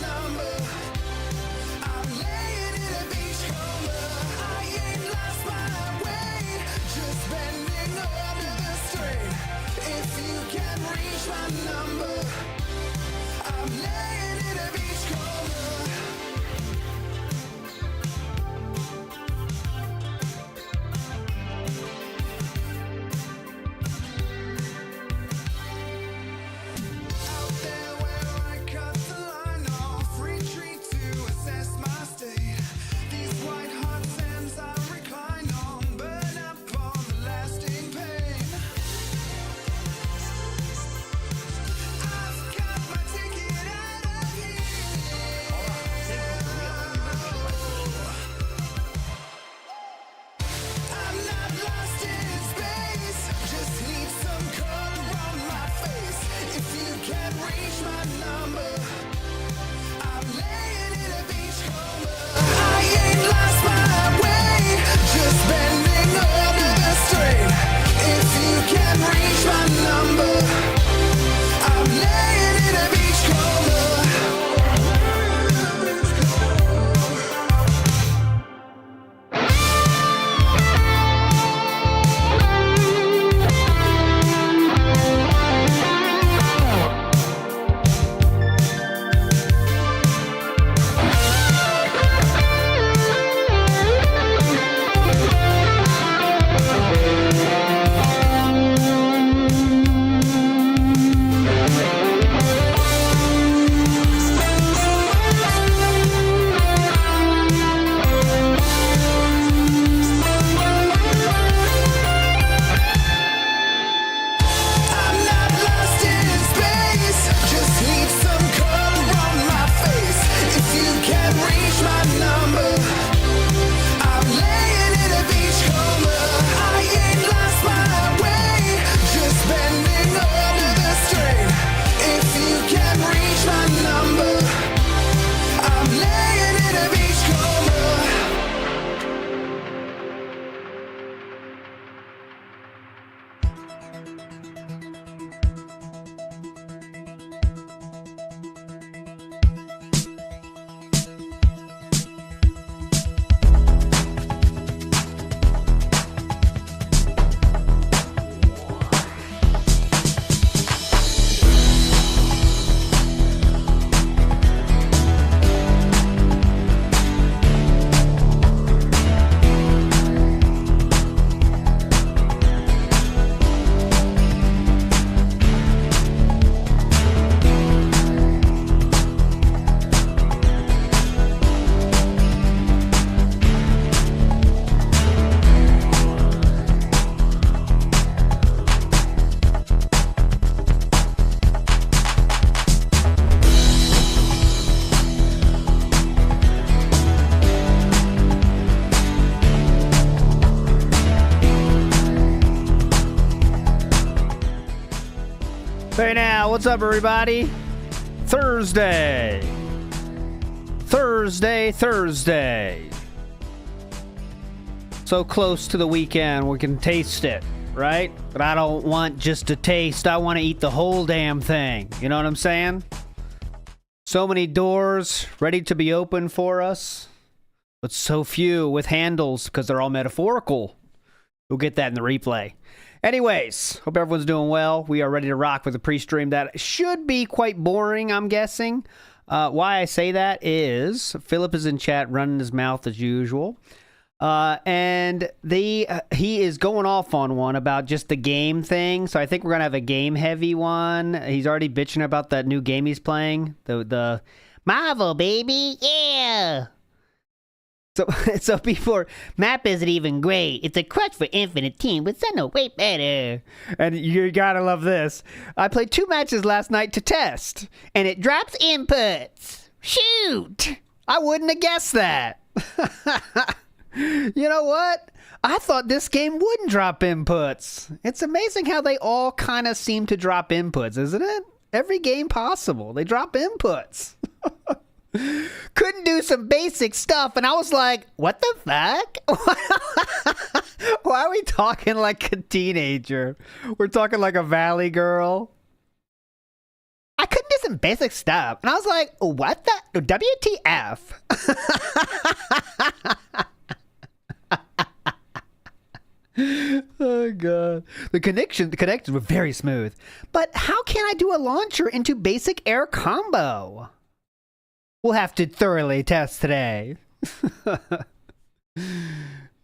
number. I'm laying in a beach coma. I ain't lost my way, just bending under the strain. If you can reach my number, I'm laying in a beach coma. Out there where I cut the line off, retreat to assess my state. These white hot sands I recline on, burn up on the lasting pain. I've got my ticket out of here. I'm not lost in space, just need some color on my face. If you can reach my number, I'm laying in a beach coma. I ain't lost my way, just bending under the strain. If you can reach my number, I'm laying in a beach coma. I'm not lost in space, just need some color on my face. If you can reach my number, I'm laying in a beach coma. I ain't lost my way, just bending under the strain. If you can reach my number, I'm laying in a beach coma. Hey now, what's up everybody? Thursday. So close to the weekend, we can taste it, right? But I don't want just a taste, I want to eat the whole damn thing. You know what I'm saying? So many doors ready to be opened for us, but so few with handles because they're all metaphorical. We'll get that in the replay. Anyways, hope everyone's doing well. We are ready to rock with a pre-stream that should be quite boring, I'm guessing. Why I say that is Philip is in chat running his mouth as usual. And he is going off on one about just the game thing. So I think we're going to have a game heavy one. He's already bitching about that new game he's playing. The Marvel, baby. Yeah. So before, map isn't even great. It's a crutch for Infinite Team, but I know way better. And you gotta love this. I played 2 matches last night to test, and it drops inputs. Shoot! I wouldn't have guessed that. You know what? I thought this game wouldn't drop inputs. It's amazing how they all kind of seem to drop inputs, isn't it? Every game possible, they drop inputs. Couldn't do some basic stuff, and I was like, what the fuck? Why are we talking like a teenager? We're talking like a valley girl. I couldn't do some basic stuff. And I was like, what the? WTF? Oh, God. The connections were very smooth. But how can I do a launcher into basic air combo? We'll have to thoroughly test today. Oh,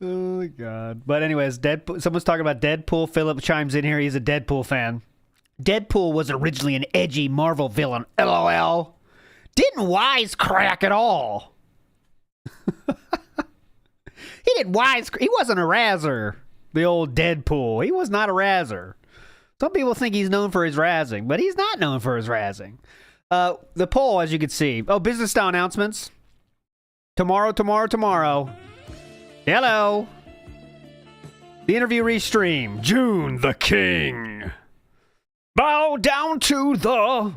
my God. But anyways, Deadpool. Someone's talking about Deadpool. Philip chimes in here. He's a Deadpool fan. Deadpool was originally an edgy Marvel villain. LOL. Didn't wisecrack at all. He didn't wisecrack. He wasn't a razzer. The old Deadpool. He was not a razzer. Some people think he's known for his razzing, but he's not known for his razzing. The poll, as you can see. Oh, business style announcements. Tomorrow. Hello. The interview restream. June the King. Bow down to the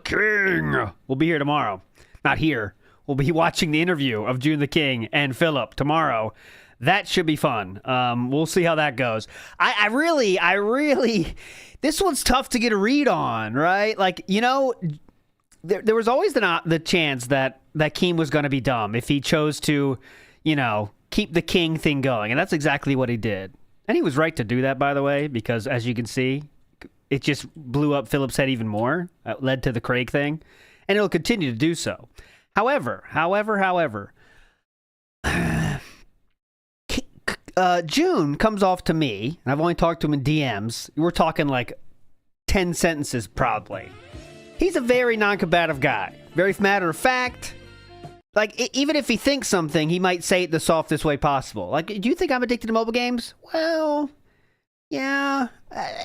king. We'll be here tomorrow. Not here. We'll be watching the interview of June the King and Philip tomorrow. That should be fun. We'll see how that goes. I really, this one's tough to get a read on, right? Like, you know, there was always the chance that Keem was going to be dumb if he chose to, you know, keep the king thing going. And that's exactly what he did. And he was right to do that, by the way, because as you can see, it just blew up Philip's head even more. It led to the Craig thing. And it'll continue to do so. However, June comes off to me, and I've only talked to him in DMs. We're talking like 10 sentences probably. He's a very non-combative guy. Very matter of fact. Like, even if he thinks something, he might say it the softest way possible. Like, do you think I'm addicted to mobile games? Well, yeah.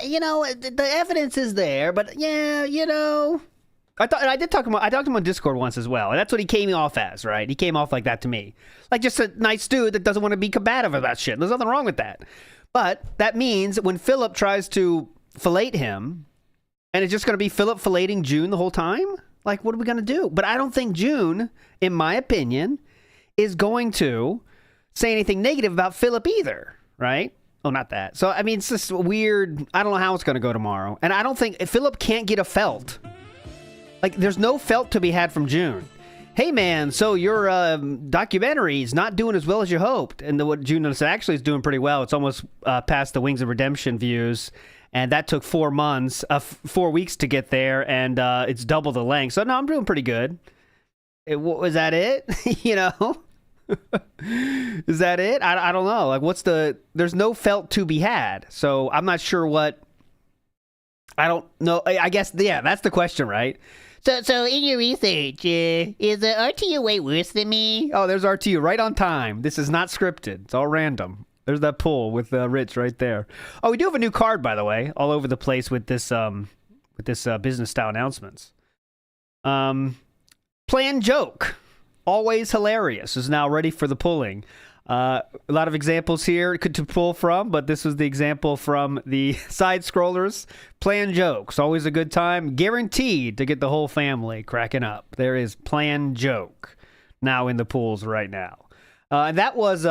You know, the evidence is there, but yeah, you know. I talked to him on Discord once as well, and that's what he came off as, right? He came off like that to me. Like, just a nice dude that doesn't want to be combative about shit. There's nothing wrong with that. But that means when Philip tries to fillet him, and it's just going to be Philip filleting June the whole time? Like, what are we going to do? But I don't think June, in my opinion, is going to say anything negative about Philip either, right? Oh, not that. So, I mean, it's just weird. I don't know how it's going to go tomorrow. And I don't think Philip can't get a felt. Like, there's no felt to be had from June. Hey, man, so your documentary's not doing as well as you hoped. And what June said actually is doing pretty well. It's almost past the Wings of Redemption views. And that took 4 months, 4 weeks to get there. And it's double the length. So, no, I'm doing pretty good. Was that it? You know? Is that it? I don't know. Like, there's no felt to be had. So, I'm not sure what. I don't know. I guess, yeah, that's the question, right? So in your research, is RTU way worse than me? Oh, there's RTU right on time. This is not scripted. It's all random. There's that poll with Rich right there. Oh, we do have a new card, by the way, all over the place with this business style announcements. Planned joke, always hilarious, is now ready for the pulling. A lot of examples here to pull from, but this was the example from the side scrollers. Planned jokes, always a good time. Guaranteed to get the whole family cracking up. There is planned joke now in the pools right now. That was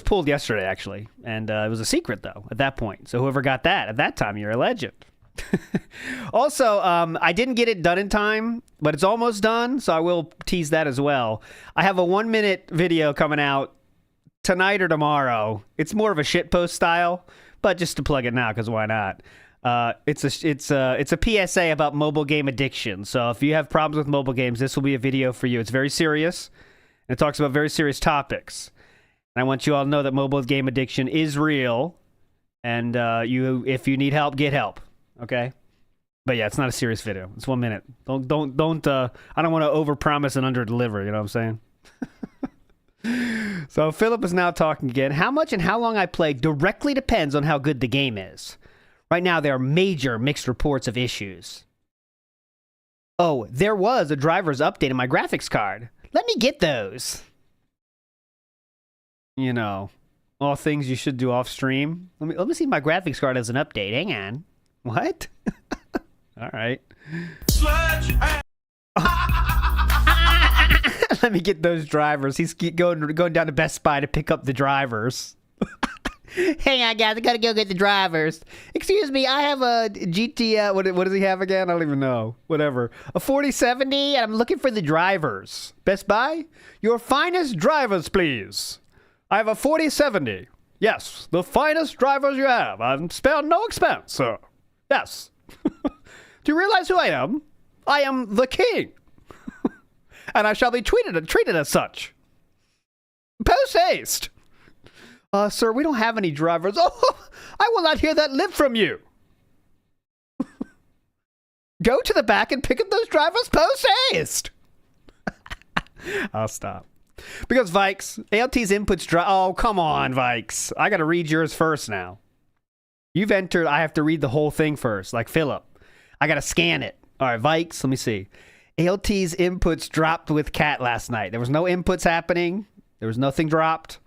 pulled yesterday, actually. And it was a secret, though, at that point. So whoever got that at that time, you're a legend. Also, I didn't get it done in time, but it's almost done, so I will tease that as well. I have a 1-minute video coming out tonight or tomorrow. It's more of a shitpost style, but just to plug it now, because why not? It's a PSA about mobile game addiction. So if you have problems with mobile games, this will be a video for you. It's very serious, and it talks about very serious topics. And I want you all to know that mobile game addiction is real, and if you need help, get help. Okay, but yeah, it's not a serious video. It's 1 minute. Don't. I don't want to overpromise and underdeliver. You know what I'm saying? So Philip is now talking again. How much and how long I play directly depends on how good the game is. Right now, there are major mixed reports of issues. Oh, there was a driver's update in my graphics card. Let me get those. You know, all things you should do off stream. Let me see if my graphics card has an update. Hang on. What? All right. Let me get those drivers. He's going down to Best Buy to pick up the drivers. Hang on, guys. I gotta go get the drivers. Excuse me, I have a GT. What does he have again? I don't even know. Whatever. A 4070, and I'm looking for the drivers. Best Buy? Your finest drivers, please. I have a 4070. Yes, the finest drivers you have. I've spared no expense, sir. Yes. Do you realize who I am? I am the king. And I shall be treated as such. Post haste. Sir, we don't have any drivers. Oh, I will not hear that lip from you. Go to the back and pick up those drivers post haste. I'll stop. Because Vikes, ALT's inputs oh, come on, Vikes. I gotta read yours first now. You've entered, I have to read the whole thing first, like Philip. I gotta scan it. Alright, Vikes, let me see. ALT's inputs dropped with Cat last night. There was no inputs happening. There was nothing dropped.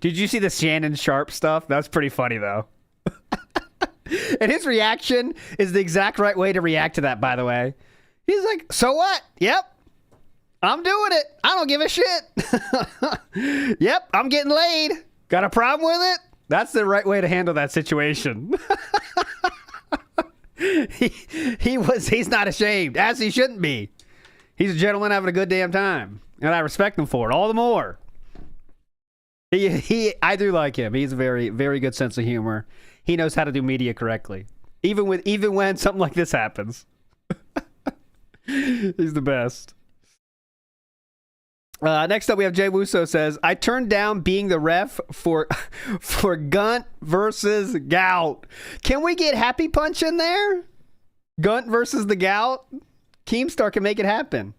Did you see the Shannon Sharp stuff? That's pretty funny, though. And his reaction is the exact right way to react to that, by the way. He's like, so what? Yep. I'm doing it. I don't give a shit. Yep, I'm getting laid. Got a problem with it? That's the right way to handle that situation. He's not ashamed, as he shouldn't be. He's a gentleman having a good damn time. And I respect him for it all the more. I do like him. He's a very, very good sense of humor. He knows how to do media correctly. Even when something like this happens. He's the best. Next up, we have Jay Wuso says, I turned down being the ref for GUNT versus GOUT. Can we get Happy Punch in there? GUNT versus the GOUT? Keemstar can make it happen.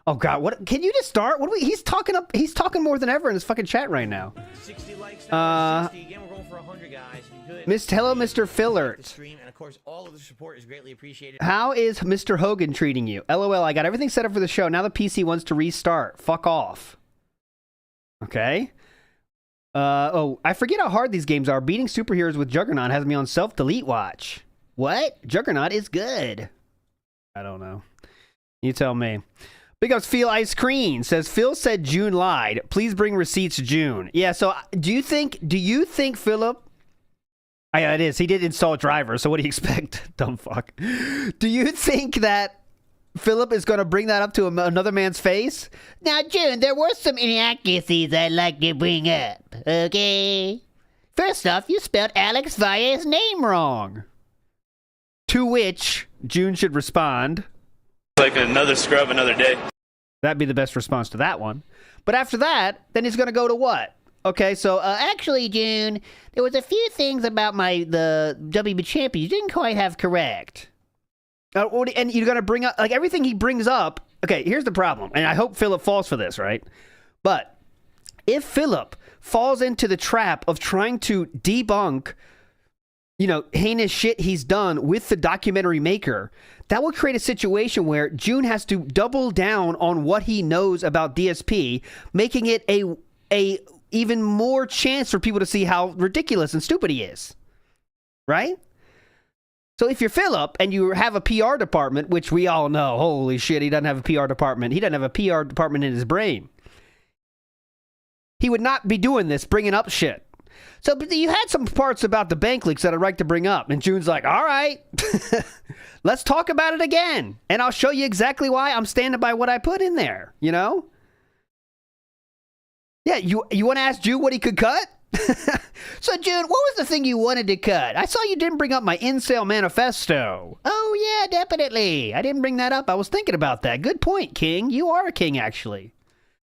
Oh God, what? Can you just start? What? He's talking more than ever in his fucking chat right now. 60 likes now. 60 again. We're going for 100, guys. Good. Hello, Mr. Fillert. And of course, all of the support is greatly appreciated. How is Mr. Hogan treating you? LOL. I got everything set up for the show. Now the PC wants to restart. Fuck off. Okay. Oh, I forget how hard these games are. Beating superheroes with Juggernaut has me on self-delete watch. What? Juggernaut is good. I don't know. You tell me. Big ups Phil Ice Cream says Phil said June lied. Please bring receipts June. Yeah, so do you think Philip? Oh, yeah, it is. He did install drivers, so what do you expect? Dumb fuck. Do you think that Philip is going to bring that up to another man's face? Now, June, there were some inaccuracies I'd like to bring up, okay? First off, you spelled Alex Valle's name wrong. To which June should respond, like another scrub, another day. That'd be the best response to that one. But after that, then he's going to go to what? Okay, so actually, June, there was a few things about the WP champion you didn't quite have correct. And you're going to bring up, like, everything he brings up. Okay, here's the problem. And I hope Philip falls for this, right? But if Philip falls into the trap of trying to debunk, heinous shit he's done with the documentary maker, that will create a situation where June has to double down on what he knows about DSP, making it a even more chance for people to see how ridiculous and stupid he is. Right? So if you're Philip and you have a PR department, which we all know, holy shit, he doesn't have a PR department. He doesn't have a PR department in his brain. He would not be doing this, bringing up shit. So but you had some parts about the bank leaks that I'd like to bring up. And June's like, all right, let's talk about it again. And I'll show you exactly why I'm standing by what I put in there, Yeah, you want to ask June what he could cut? So, June, what was the thing you wanted to cut? I saw you didn't bring up my incel manifesto. Oh, yeah, definitely. I didn't bring that up. I was thinking about that. Good point, King. You are a king, actually.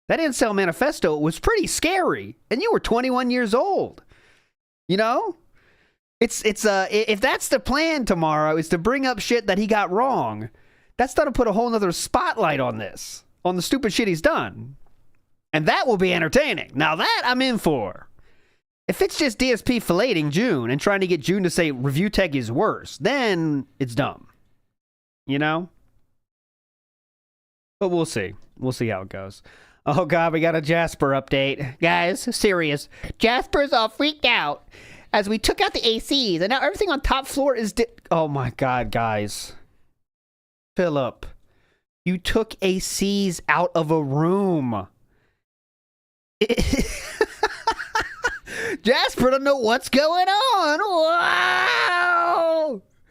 That incel manifesto was pretty scary. And you were 21 years old. If that's the plan tomorrow, is to bring up shit that he got wrong, that's going to put a whole nother spotlight on this, on the stupid shit he's done. And that will be entertaining. Now that I'm in for. If it's just DSP filleting June and trying to get June to say review tech is worse, then it's dumb. But we'll see. We'll see how it goes. Oh, God, we got a Jasper update. Guys, serious. Jasper's all freaked out as we took out the ACs, and now everything on top floor is... oh, my God, guys. Philip, you took ACs out of a room. Jasper don't know what's going on.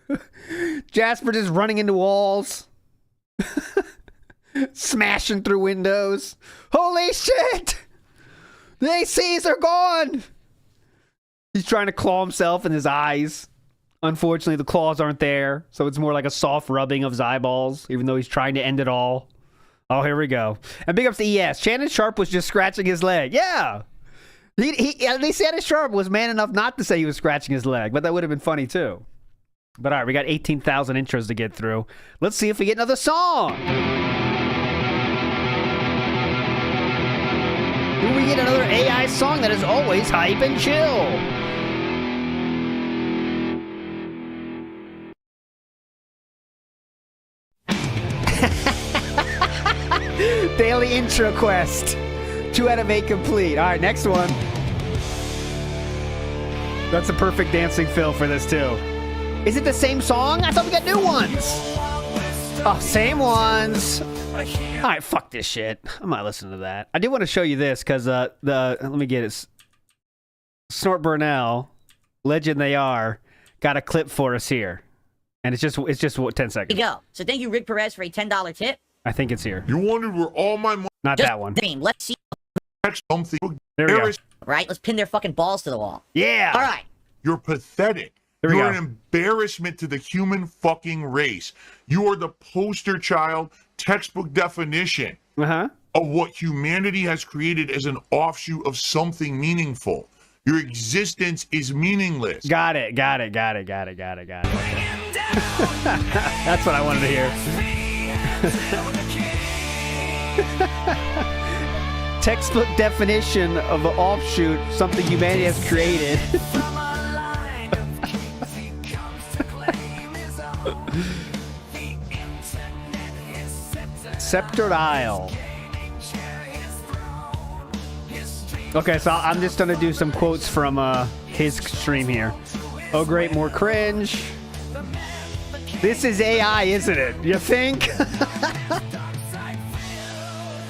Wow! Jasper just running into walls. Smashing through windows. Holy shit! The ACs are gone! He's trying to claw himself in his eyes. Unfortunately, the claws aren't there, so it's more like a soft rubbing of his eyeballs, even though he's trying to end it all. Oh, here we go. And big ups to ES. Shannon Sharp was just scratching his leg. Yeah! He at least Shannon Sharp was man enough not to say he was scratching his leg, but that would have been funny too. But all right, we got 18,000 intros to get through. Let's see if we get another song. Do we get another AI song that is always hype and chill? Daily intro quest. 2 out of 8 complete. All right, next one. That's a perfect dancing fill for this too. Is it the same song? I thought we got new ones. Oh, same ones. All right, fuck this shit. I'm not listening to that. I did want to show you this because let me get it. Snort Burnell, legend they are, got a clip for us here, and it's just what, 10 seconds. Here we go. So thank you, Rick Perez, for a $10 tip. I think it's here. You wondered where all my money. Not Just that one. Dream. Let's see. Something. There we go. Right? Let's pin their fucking balls to the wall. Yeah. All right. You're pathetic. There we You're go. an embarrassment to the human fucking race. You are the poster child, textbook definition Uh-huh. of what humanity has created as an offshoot of something meaningful. Your existence is meaningless. Got it. Okay. That's what I wanted to hear. Textbook definition of an offshoot, something humanity has created. Sceptered Isle. Okay, so I'm just gonna do some quotes from his stream here. Oh great, more cringe. This is AI, isn't it? You think?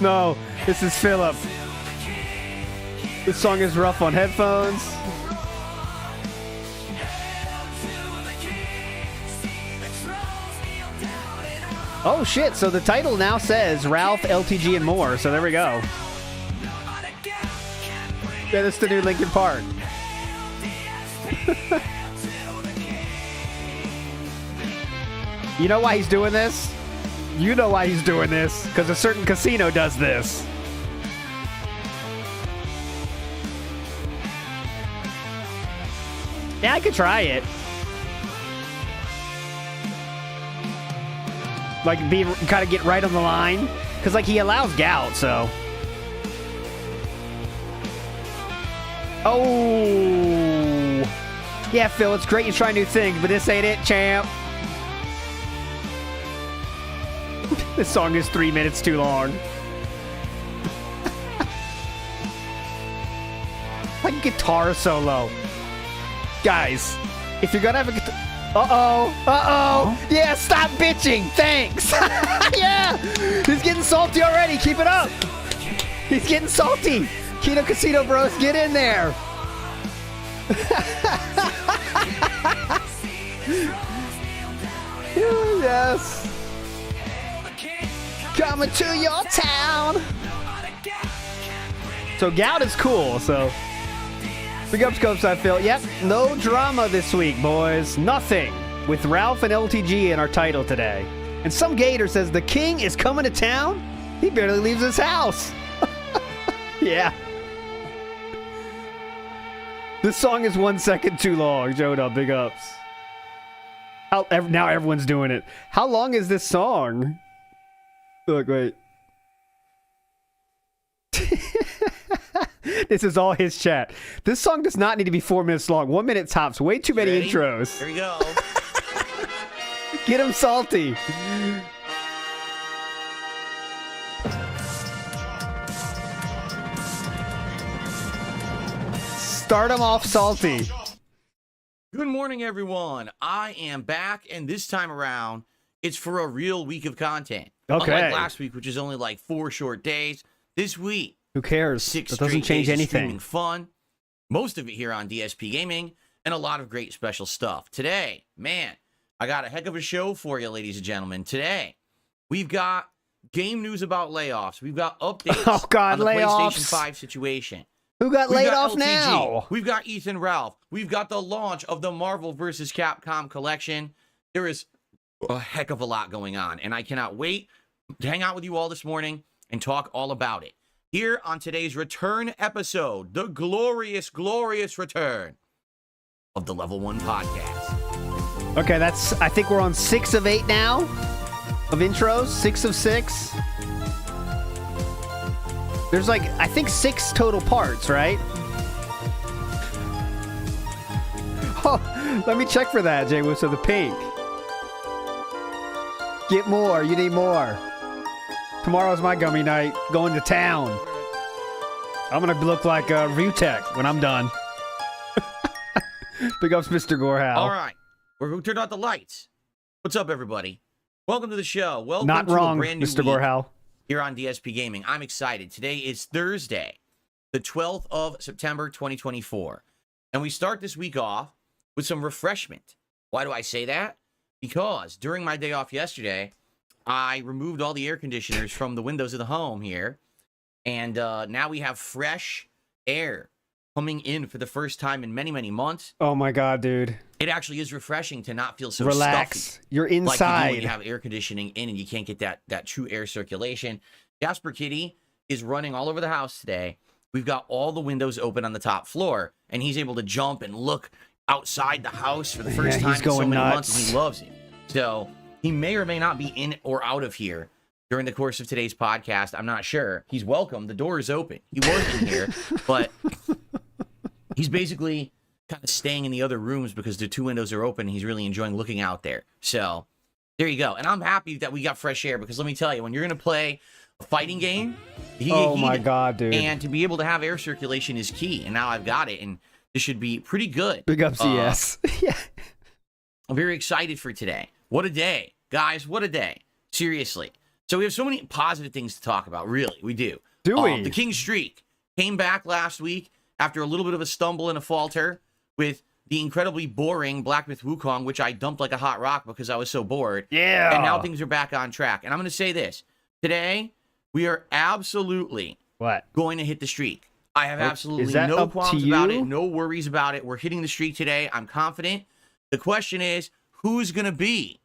No, this is Philip. This song is rough on headphones. Oh shit, so the title now says Ralph, LTG, and more, so there we go. Yeah, that's the new Linkin Park. You know why he's doing this? You know why he's doing this, because a certain casino does this. Yeah, I could try it. Like, kind of get right on the line. Because, like, he allows GOUT, so. Oh. Yeah, Phil, it's great you try new things, but this ain't it, champ. This song is 3 minutes too long. Like guitar solo. Guys, if you're gonna have a guitar... Uh-oh. Yeah, stop bitching. Thanks. Yeah. He's getting salty already. Keep it up. He's getting salty. Keto Casino Bros, get in there. Yes. Coming to your town. So GOUT is cool, so... Big ups, Copeside Phil. Yep, no drama this week, boys. Nothing. With Ralph and LTG in our title today. And some gator says the king is coming to town? He barely leaves his house. Yeah. This song is 1 second too long. Joda, big ups. Now everyone's doing it. How long is this song? Look, wait. This is all his chat. This song does not need to be 4 minutes long. 1 minute tops. Way too many Ready? intros. Here we go. Get him salty. Start him off salty. Good morning, everyone. I am back, and this time around, it's for a real week of content. Okay. Unlike last week, which is only like 4 short days. This week, Who cares? 6 It doesn't straight change days of anything. streaming fun. Most of it here on DSP Gaming, and a lot of great special stuff. Today, man, I got a heck of a show for you, ladies and gentlemen. Today, we've got game news about layoffs. We've got updates on the PlayStation 5 situation. Who got laid off LTG. now? We've got Ethan Ralph. We've got the launch of the Marvel vs. Capcom collection. There is a heck of a lot going on, and I cannot wait to hang out with you all this morning and talk all about it. Here on today's return episode, the glorious, glorious return of the Level 1 podcast. Okay, I think we're on 6 of 8 now of intros. 6 of 6. There's like, I think 6 total parts, right? Oh, let me check for that, Jay Woods of the pink. Get more, you need more. Tomorrow's my gummy night, going to town. I'm gonna look like Vutek when I'm done. Big ups, Mr. Gorhal. All right, we're going to turn out the lights. What's up, everybody? Welcome to the show. Welcome Not to wrong, a brand new Mr. week Gorhal. here on DSP Gaming. I'm excited. Today is Thursday, the 12th of September, 2024. And we start this week off with some refreshment. Why do I say that? Because during my day off yesterday, I removed all the air conditioners from the windows of the home here. And now we have fresh air coming in for the first time in many, many months. Oh my God, dude. It actually is refreshing to not feel so Relax. stuffy. You're Like you do inside. when you have air conditioning in and you can't get that true air circulation. Jasper Kitty is running all over the house today. We've got all the windows open on the top floor, and he's able to jump and look outside the house for the first time in so many months, and he loves it. So he may or may not be in or out of here during the course of today's podcast. I'm not sure. He's welcome. The door is open. He was in here, but he's basically kind of staying in the other rooms because the 2 windows are open. He's really enjoying looking out there. So there you go. And I'm happy that we got fresh air because let me tell you, when you're going to play a fighting game, oh my God, dude. and to be able to have air circulation is key. And now I've got it, and this should be pretty good. Big ups, yes. Yeah. I'm very excited for today. What a day. Guys, what a day. Seriously. So we have so many positive things to talk about. Really, we do. Do we? The King Streak came back last week after a little bit of a stumble and a falter with the incredibly boring Black Myth Wukong, which I dumped like a hot rock because I was so bored. Yeah. And now things are back on track. And I'm going to say this. Today, we are absolutely going to hit the streak. I have absolutely no qualms about it, no worries about it. We're hitting the streak today. I'm confident. The question is, who's going to be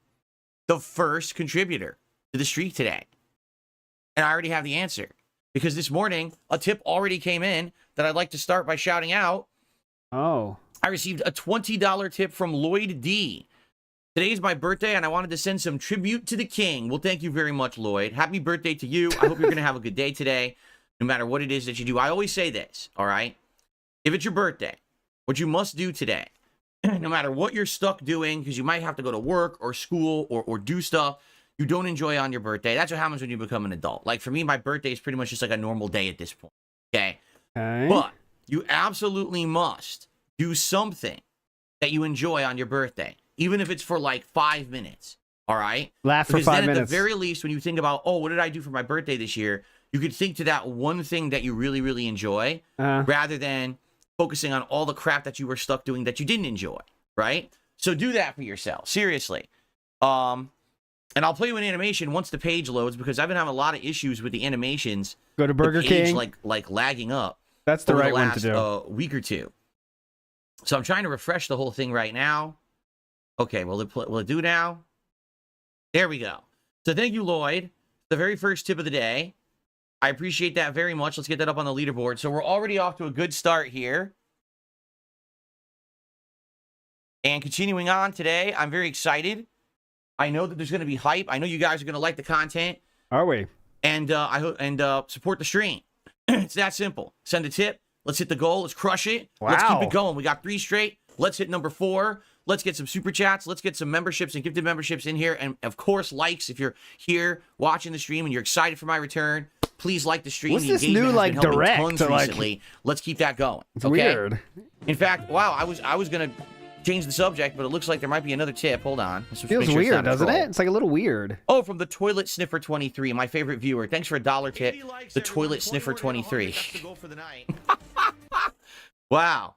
the first contributor to the streak today? And I already have the answer. Because this morning, a tip already came in that I'd like to start by shouting out. Oh. I received a $20 tip from Lloyd D. Today is my birthday, and I wanted to send some tribute to the king. Well, thank you very much, Lloyd. Happy birthday to you. I hope you're going to have a good day today, no matter what it is that you do. I always say this, all right? If it's your birthday, what you must do today, no matter what you're stuck doing, because you might have to go to work or school or do stuff you don't enjoy on your birthday. That's what happens when you become an adult. Like, for me, my birthday is pretty much just like a normal day at this point, okay? But you absolutely must do something that you enjoy on your birthday, even if it's for like 5 minutes, all right? Laugh for 5 minutes. Because then at the very least, when you think about, oh, what did I do for my birthday this year? You could think to that one thing that you really, really enjoy rather than focusing on all the crap that you were stuck doing that you didn't enjoy, right? So do that for yourself, seriously. And I'll play you an animation once the page loads because I've been having a lot of issues with the animations. Go to Burger King. Like lagging up. That's the right last, one to do. Week or two. So I'm trying to refresh the whole thing right now. Okay, will it do now? There we go. So thank you, Lloyd. The very first tip of the day. I appreciate that very much. Let's get that up on the leaderboard. So we're already off to a good start here. And continuing on today, I'm very excited. I know that there's going to be hype. I know you guys are going to like the content. Are we? And I hope support the stream. It's that simple. Send a tip. Let's hit the goal. Let's crush it. Wow. Let's keep it going. We got 3 straight. Let's hit number 4. Let's get some super chats. Let's get some memberships and gifted memberships in here. And of course, likes. If you're here watching the stream and you're excited for my return, please like the stream. What's the this new engagement has been helping direct tons to recently. Let's keep that going. It's okay? weird. In fact, wow, I was gonna change the subject, but it looks like there might be another tip. Hold on. Let's just Feels make sure it's weird, not a doesn't troll. it? It's like a little weird. Oh, from the Toilet Sniffer 23, my favorite viewer. Thanks for a $1 tip. The Toilet Sniffer 23. Wow.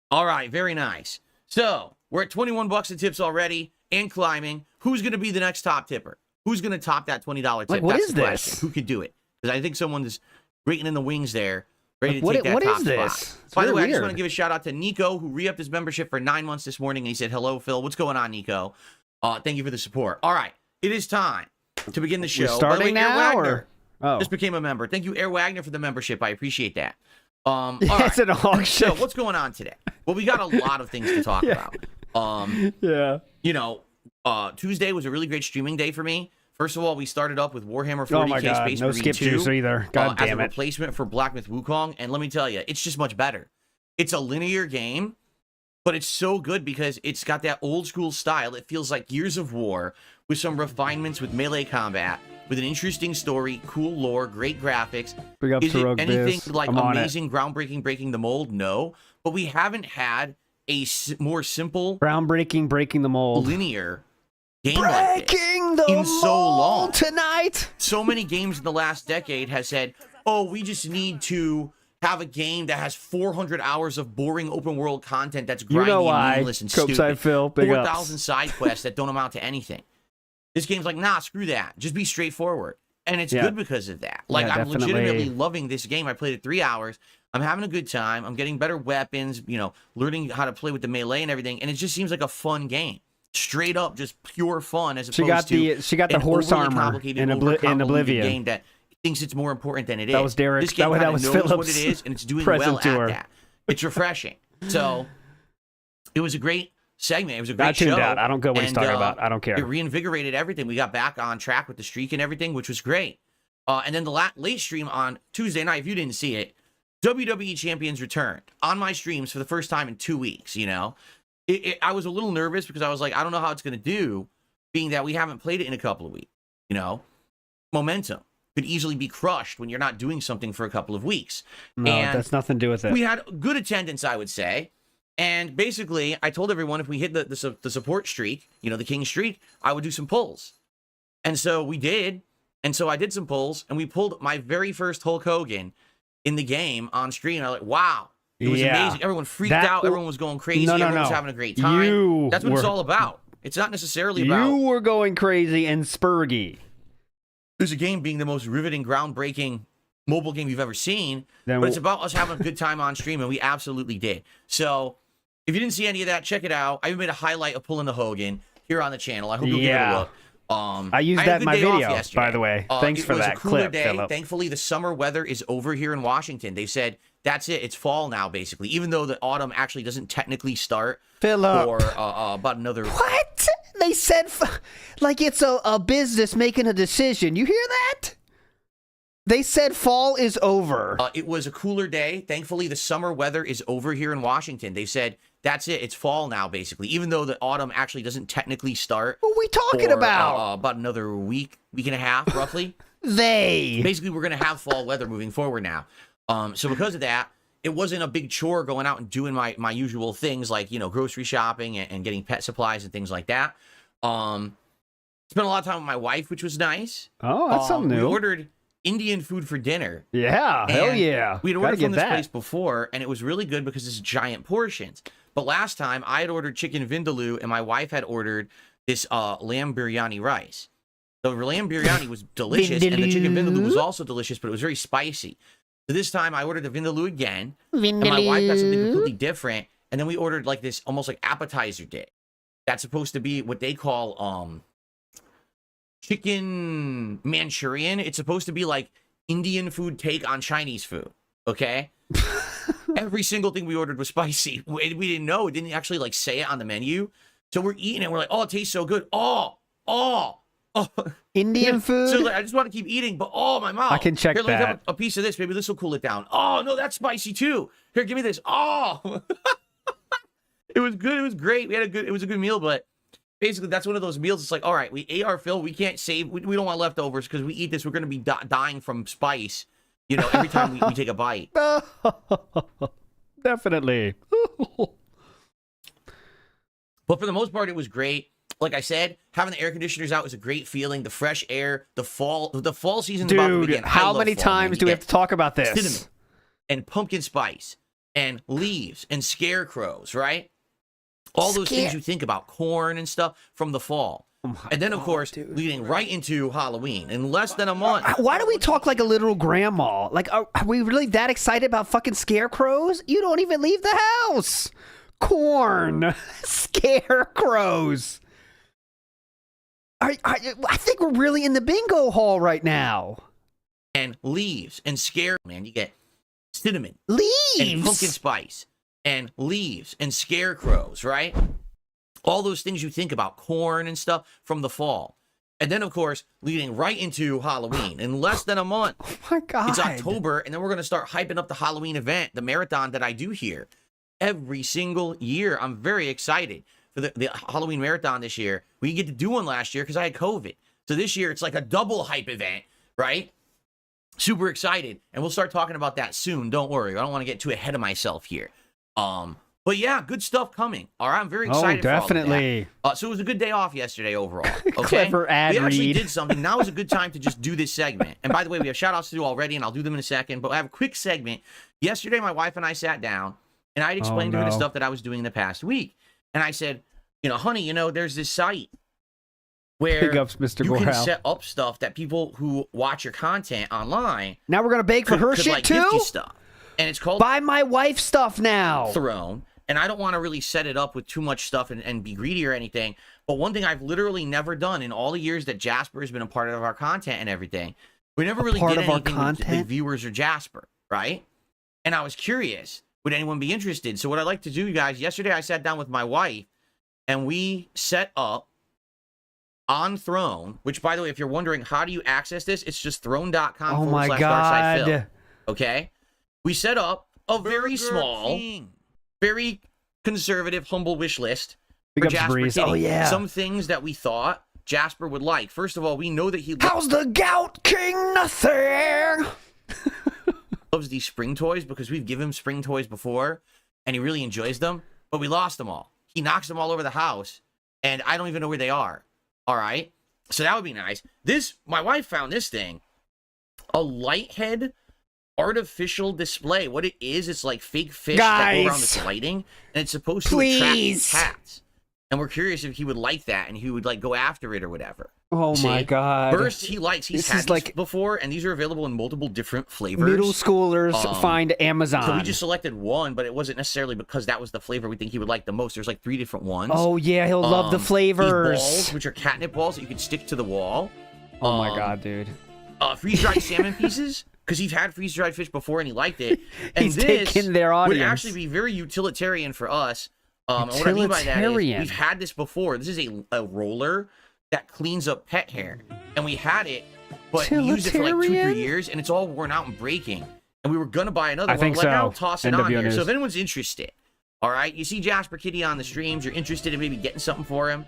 All right, very nice. So we're at 21 bucks in tips already and climbing. Who's going to be the next top tipper? Who's going to top that $20 tip? Like, what That's is the this? question. Who could do it? Because I think someone's waiting in the wings there, ready to Like, take that what top is this? spot. It's By the way, very I just want weird. to give a shout out to Nico, who re-upped his membership for 9 months this morning, and he said, "Hello, Phil. What's going on, Nico? Thank you for the support." All right, it is time to begin the show. We're By the starting way, Air now, Wagner or oh, just became a member. Thank you, Air Wagner, for the membership. I appreciate that. All right. it's an auction. So what's going on today? Well, we got a lot of things to talk about. Yeah. You know, Tuesday was a really great streaming day for me. First of all, we started up with Warhammer 40K Oh my God, Space no Marine skip 2, juice either. God as damn a it. replacement for Black Myth Wukong. And let me tell you, it's just much better. It's a linear game, but it's so good because it's got that old school style. It feels like Gears of War with some refinements with melee combat, with an interesting story, cool lore, great graphics. Big up Is to it Rogue anything Biz. like I'm on it. amazing, groundbreaking, breaking the mold? No. But we haven't had a more simple, Groundbreaking, breaking the mold. linear game like this Breaking the in so mold long. tonight. So many games in the last decade has said, oh, we just need to have a game that has 400 hours of boring open world content that's grindy You know and why. meaningless and Copeside stupid. Phil, big 4,000 ups. side quests that don't amount to anything. This game's like, nah, screw that. Just be straightforward. And it's Yeah. good because of that. Like, Yeah, I'm definitely. legitimately loving this game. I played it 3 hours. I'm having a good time. I'm getting better weapons, you know, learning how to play with the melee and everything. And it just seems like a fun game. Straight up, just pure fun as opposed She got the an horse overly armor complicated, in, overconvoluted Oblivion. game that thinks it's more important than it is. That was Derek. This game That kinda was knows Philip's what it is, and it's doing present well to her. at that. It's refreshing. So it was a great segment. It was a I great tuned show. out. I don't care what he's talking about. I don't care. It reinvigorated everything. We got back on track with the streak and everything, which was great. And then the late stream on Tuesday night, if you didn't see it, WWE Champions returned on my streams for the first time in 2 weeks, you know. I was a little nervous because I was like, I don't know how it's going to do, being that we haven't played it in a couple of weeks, you know. Momentum could easily be crushed when you're not doing something for a couple of weeks. No, and that's nothing to do with it. we had good attendance, I would say. And basically, I told everyone if we hit the support streak, you know, the king streak, I would do some pulls. And so we did. And so I did some pulls, and we pulled my very first Hulk Hogan in the game on screen. I was like, wow. It was Yeah. amazing. Everyone freaked That- out. Everyone was going crazy. No, no, Everyone was no. having a great time. You That's what it's were- all about. It's not necessarily You about were going crazy and spurgy. there's a game being the most riveting, groundbreaking mobile game you've ever seen, Then but it's about us having a good time on stream, and we absolutely did. So if you didn't see any of that, check it out. I even made a highlight of pulling the Hogan here on the channel. I hope you'll give it a Yeah. look. I used had a that in good my day off video, yesterday. by the way. Thanks It for was that a cooler clip, day. Philip. Thankfully, the summer weather is over here in Washington. They said that's it. It's fall now, basically. Even though the autumn actually doesn't technically start Philip. for about another. What? They said, like it's a business making a decision. You hear that? They said fall is over. It was a cooler day. Thankfully, the summer weather is over here in Washington. They said that's it. It's fall now, basically. Even though the autumn actually doesn't technically start. What are we talking for, about? about another week and a half, roughly. They. Basically, we're going to have fall weather moving forward now. So because of that, it wasn't a big chore going out and doing my usual things like, you know, grocery shopping and getting pet supplies and things like that. Spent a lot of time with my wife, which was nice. Oh, that's something We new. ordered Indian food for dinner. Yeah, hell And yeah. We'd Gotta ordered get from this that. place before, and it was really good because it's giant portions. But last time, I had ordered chicken vindaloo, and my wife had ordered this lamb biryani rice. The lamb biryani was delicious, and the chicken vindaloo was also delicious, but it was very spicy. So this time, I ordered the vindaloo again, and my wife got something completely different. And then we ordered like this almost like appetizer dish. That's supposed to be what they call chicken Manchurian. It's supposed to be like Indian food take on Chinese food. Okay. Every single thing we ordered was spicy. We didn't know. It didn't actually like say it on the menu. So we're eating it. We're like, oh, it tastes so good. Oh. Indian food? So like, I just want to keep eating, but my mouth. I can check Here, let me that. have a piece of this. Maybe this will cool it down. Oh no, that's spicy too. Here, give me this. Oh. It was good. It was great. It was a good meal, but basically that's one of those meals. It's like, all right, we ate our fill. We can't save. We don't want leftovers because we eat this. We're going to be dying from spice, you know, every time we take a bite. Definitely. But for the most part, it was great. Like I said, having the air conditioners out was a great feeling. The fresh air, the fall season's about to Dude, begin. I how love many fall, man. times You do we get have to talk about this? cinnamon and pumpkin spice and leaves and scarecrows, right? All those things you think about, corn and stuff from the fall. And then, of course, leading right into Halloween in less than a month. Why do we talk like a literal grandma? Like, are we really that excited about fucking scarecrows? You don't even leave the house. Corn. Scarecrows. I think we're really in the bingo hall right now. And leaves and man, you get cinnamon. Leaves. And pumpkin spice and leaves and scarecrows, right? All those things you think about, corn and stuff from the fall. And then, of course, leading right into Halloween in less than a month. Oh, my God. It's October, and then we're going to start hyping up the Halloween event, the marathon that I do here every single year. I'm very excited for the Halloween marathon this year. We didn't get to do one last year because I had COVID. So this year, it's like a double hype event, right? Super excited. And we'll start talking about that soon. Don't worry. I don't want to get too ahead of myself here. But yeah, good stuff coming. All right, I'm very excited. Oh, definitely. For all of that. So it was a good day off yesterday overall. Okay? Clever ad We actually read. did something. Now is a good time to just do this segment. And by the way, we have shout outs to do already, and I'll do them in a second. But I have a quick segment. Yesterday, my wife and I sat down, and I explained to her the stuff that I was doing in the past week. And I said, honey, there's this site where Big ups, Mr. you can Gorhau. set up stuff that people who watch your content online Now we're going to bake for her could shit, like gift too? you stuff. And it's called Buy my wife stuff now. Throne. And I don't want to really set it up with too much stuff and be greedy or anything. But one thing I've literally never done in all the years that Jasper has been a part of our content and everything, we never really did anything with the viewers or Jasper, right? And I was curious, would anyone be interested? So what I'd like to do, you guys, yesterday I sat down with my wife and we set up on Throne, which, by the way, if you're wondering how do you access this, it's just throne.com Oh my /darkside Phil. God. Okay? We set up a very small, very conservative, humble wish list Big for ups, Jasper Breeze. Kitty. Oh, yeah. Some things that we thought Jasper would like. First of all, we know that he How's the gout king nothing? loves these spring toys because we've given him spring toys before, and he really enjoys them, but we lost them all. He knocks them all over the house, and I don't even know where they are. All right? So that would be nice. My wife found this thing, a light head artificial display. What it is, it's like fake fish that go around this lighting, and it's supposed to attract cats. And we're curious if he would like that, and he would like go after it or whatever. Oh my God. First, he's had these before, and these are available in multiple different flavors. Middle schoolers find Amazon. So we just selected one, but it wasn't necessarily because that was the flavor we think he would like the most. There's like 3 different ones. Oh yeah, he'll love the flavors. These balls, which are catnip balls that you could stick to the wall. Oh my God, dude. Freeze-dried salmon pieces, because he's had freeze-dried fish before and he liked it. And He's this taking their audience. would actually be very utilitarian for us. And what I mean by that is we've had this before. This is a roller that cleans up pet hair, and we had it, but we used it for like 2-3 years, and it's all worn out and breaking. And we were gonna buy another one. think Like, so. I'll toss it on here. News. So if anyone's interested, all right, you see Jasper Kitty on the streams, you're interested in maybe getting something for him.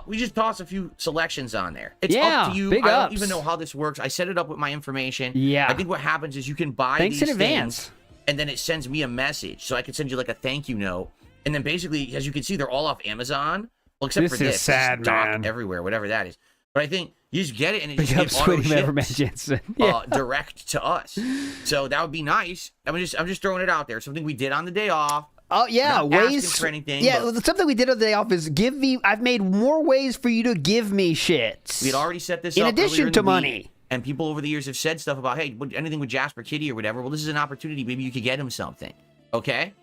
We just toss a few selections on there. It's up to you. Big I ups. don't even know how this works. I set it up with my information. Yeah. I think what happens is you can buy Thanks these in advance. things, and then it sends me a message, so I can send you like a thank you note. And then basically, as you can see, they're all off Amazon. Well, except for this. Is sad, this is Doc man. everywhere, whatever that is. But I think you just get it and it Big just ups, get auto Sweetie Member shipped, Jensen. Yeah. direct to us. So that would be nice. I'm just throwing it out there. Something we did on the day off. Oh yeah, Not ways asking for anything, Yeah, but- something we did on the day off is give me. I've made more ways for you to give me shit. We had already set this in up addition earlier in to the money. week, and people over the years have said stuff about, hey, anything with Jasper Kitty or whatever. Well, this is an opportunity. Maybe you could get him something. Okay?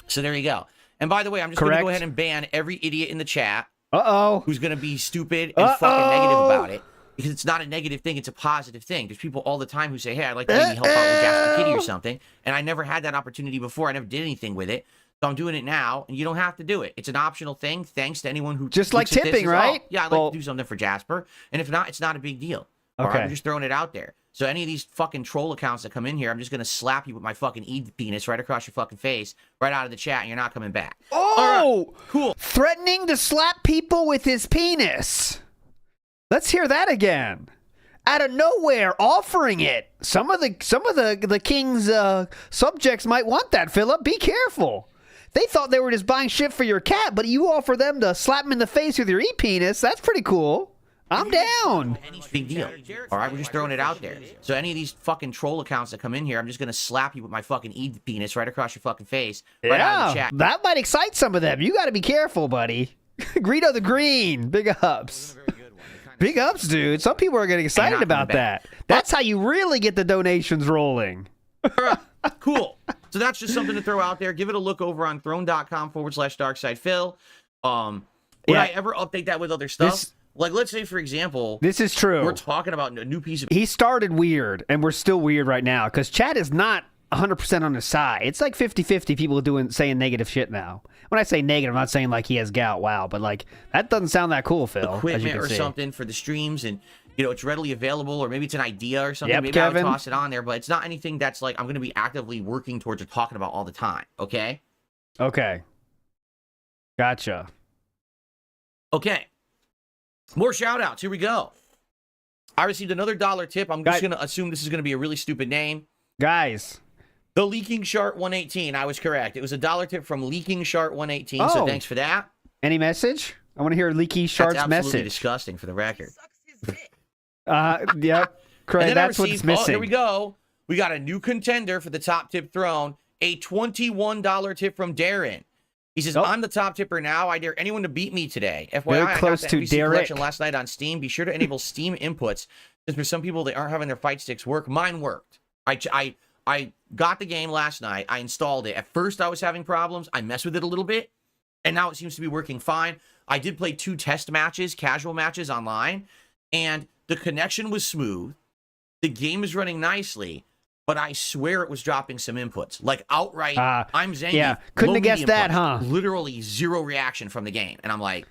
So there you go. And by the way, I'm just going to go ahead and ban every idiot in the chat who's going to be stupid and fucking negative about it. Because it's not a negative thing, it's a positive thing. There's people all the time who say, hey, I'd like to maybe help out with Jasper Kitty or something. And I never had that opportunity before. I never did anything with it. So I'm doing it now, and you don't have to do it. It's an optional thing. Thanks to anyone who Just like looks at this tipping, as, right? Oh, yeah, I'd like to do something for Jasper. And if not, it's not a big deal. All right, I'm just throwing it out there. So any of these fucking troll accounts that come in here, I'm just going to slap you with my fucking penis right across your fucking face, right out of the chat, and you're not coming back. Oh, right, cool. Threatening to slap people with his penis. Let's hear that again. Out of nowhere, offering it. Some of the king's subjects might want that, Philip. Be careful. They thought they were just buying shit for your cat, but you offer them to slap him in the face with your e-penis. That's pretty cool. I'm down. Big deal. All right, we're just throwing it out there. So any of these fucking troll accounts that come in here, I'm just gonna slap you with my fucking penis right across your fucking face, right out of the Yeah, chat. that might excite some of them. You got to be careful, buddy. Greedo the Green, big ups. Big ups, dude. Some people are getting excited about that. That's how you really get the donations rolling. Cool. So that's just something to throw out there. Give it a look over on throne.com/darksidephil. Would I ever update that with other stuff? Like, let's say, for example, This is true. we're talking about a new piece of... He started weird, and we're still weird right now, because chat is not 100% on his side. It's like 50-50 people saying negative shit now. When I say negative, I'm not saying like he has gout, wow, but like, that doesn't sound that cool, Phil, as you equipment can or see. something for the streams, and you know it's readily available, or maybe it's an idea or something. Yep, Maybe Kevin. I would toss it on there, but it's not anything that's like I'm going to be actively working towards or talking about all the time. Okay. Okay. Gotcha. Okay. More shout outs. Here we go. I received another $1 tip. I'm just going to assume this is going to be a really stupid name. Guys. The Leaking Shark 118. I was correct. It was a $1 tip from Leaking Shark 118. So Oh. thanks for that. Any message? I want to hear Leaky Shark's That's absolutely message. disgusting for the record. Yep. Craig, And then that's I what's received, missing. Oh, here we go. We got a new contender for the top tip throne. A $21 tip from Darren. He says, I'm the top tipper now. I dare anyone to beat me today. FYI, Very I close got the to NBC Derek. collection last night on Steam. Be sure to enable Steam inputs. Since for some people, they aren't having their fight sticks work. Mine worked. I got the game last night. I installed it. At first, I was having problems. I messed with it a little bit. And now it seems to be working fine. I did play 2 test matches, casual matches online. And the connection was smooth. The game is running nicely. But I swear it was dropping some inputs. Like outright, I'm Zangief. Yeah, couldn't low have guessed medium that, punch. huh? Literally 0 reaction from the game. And I'm like,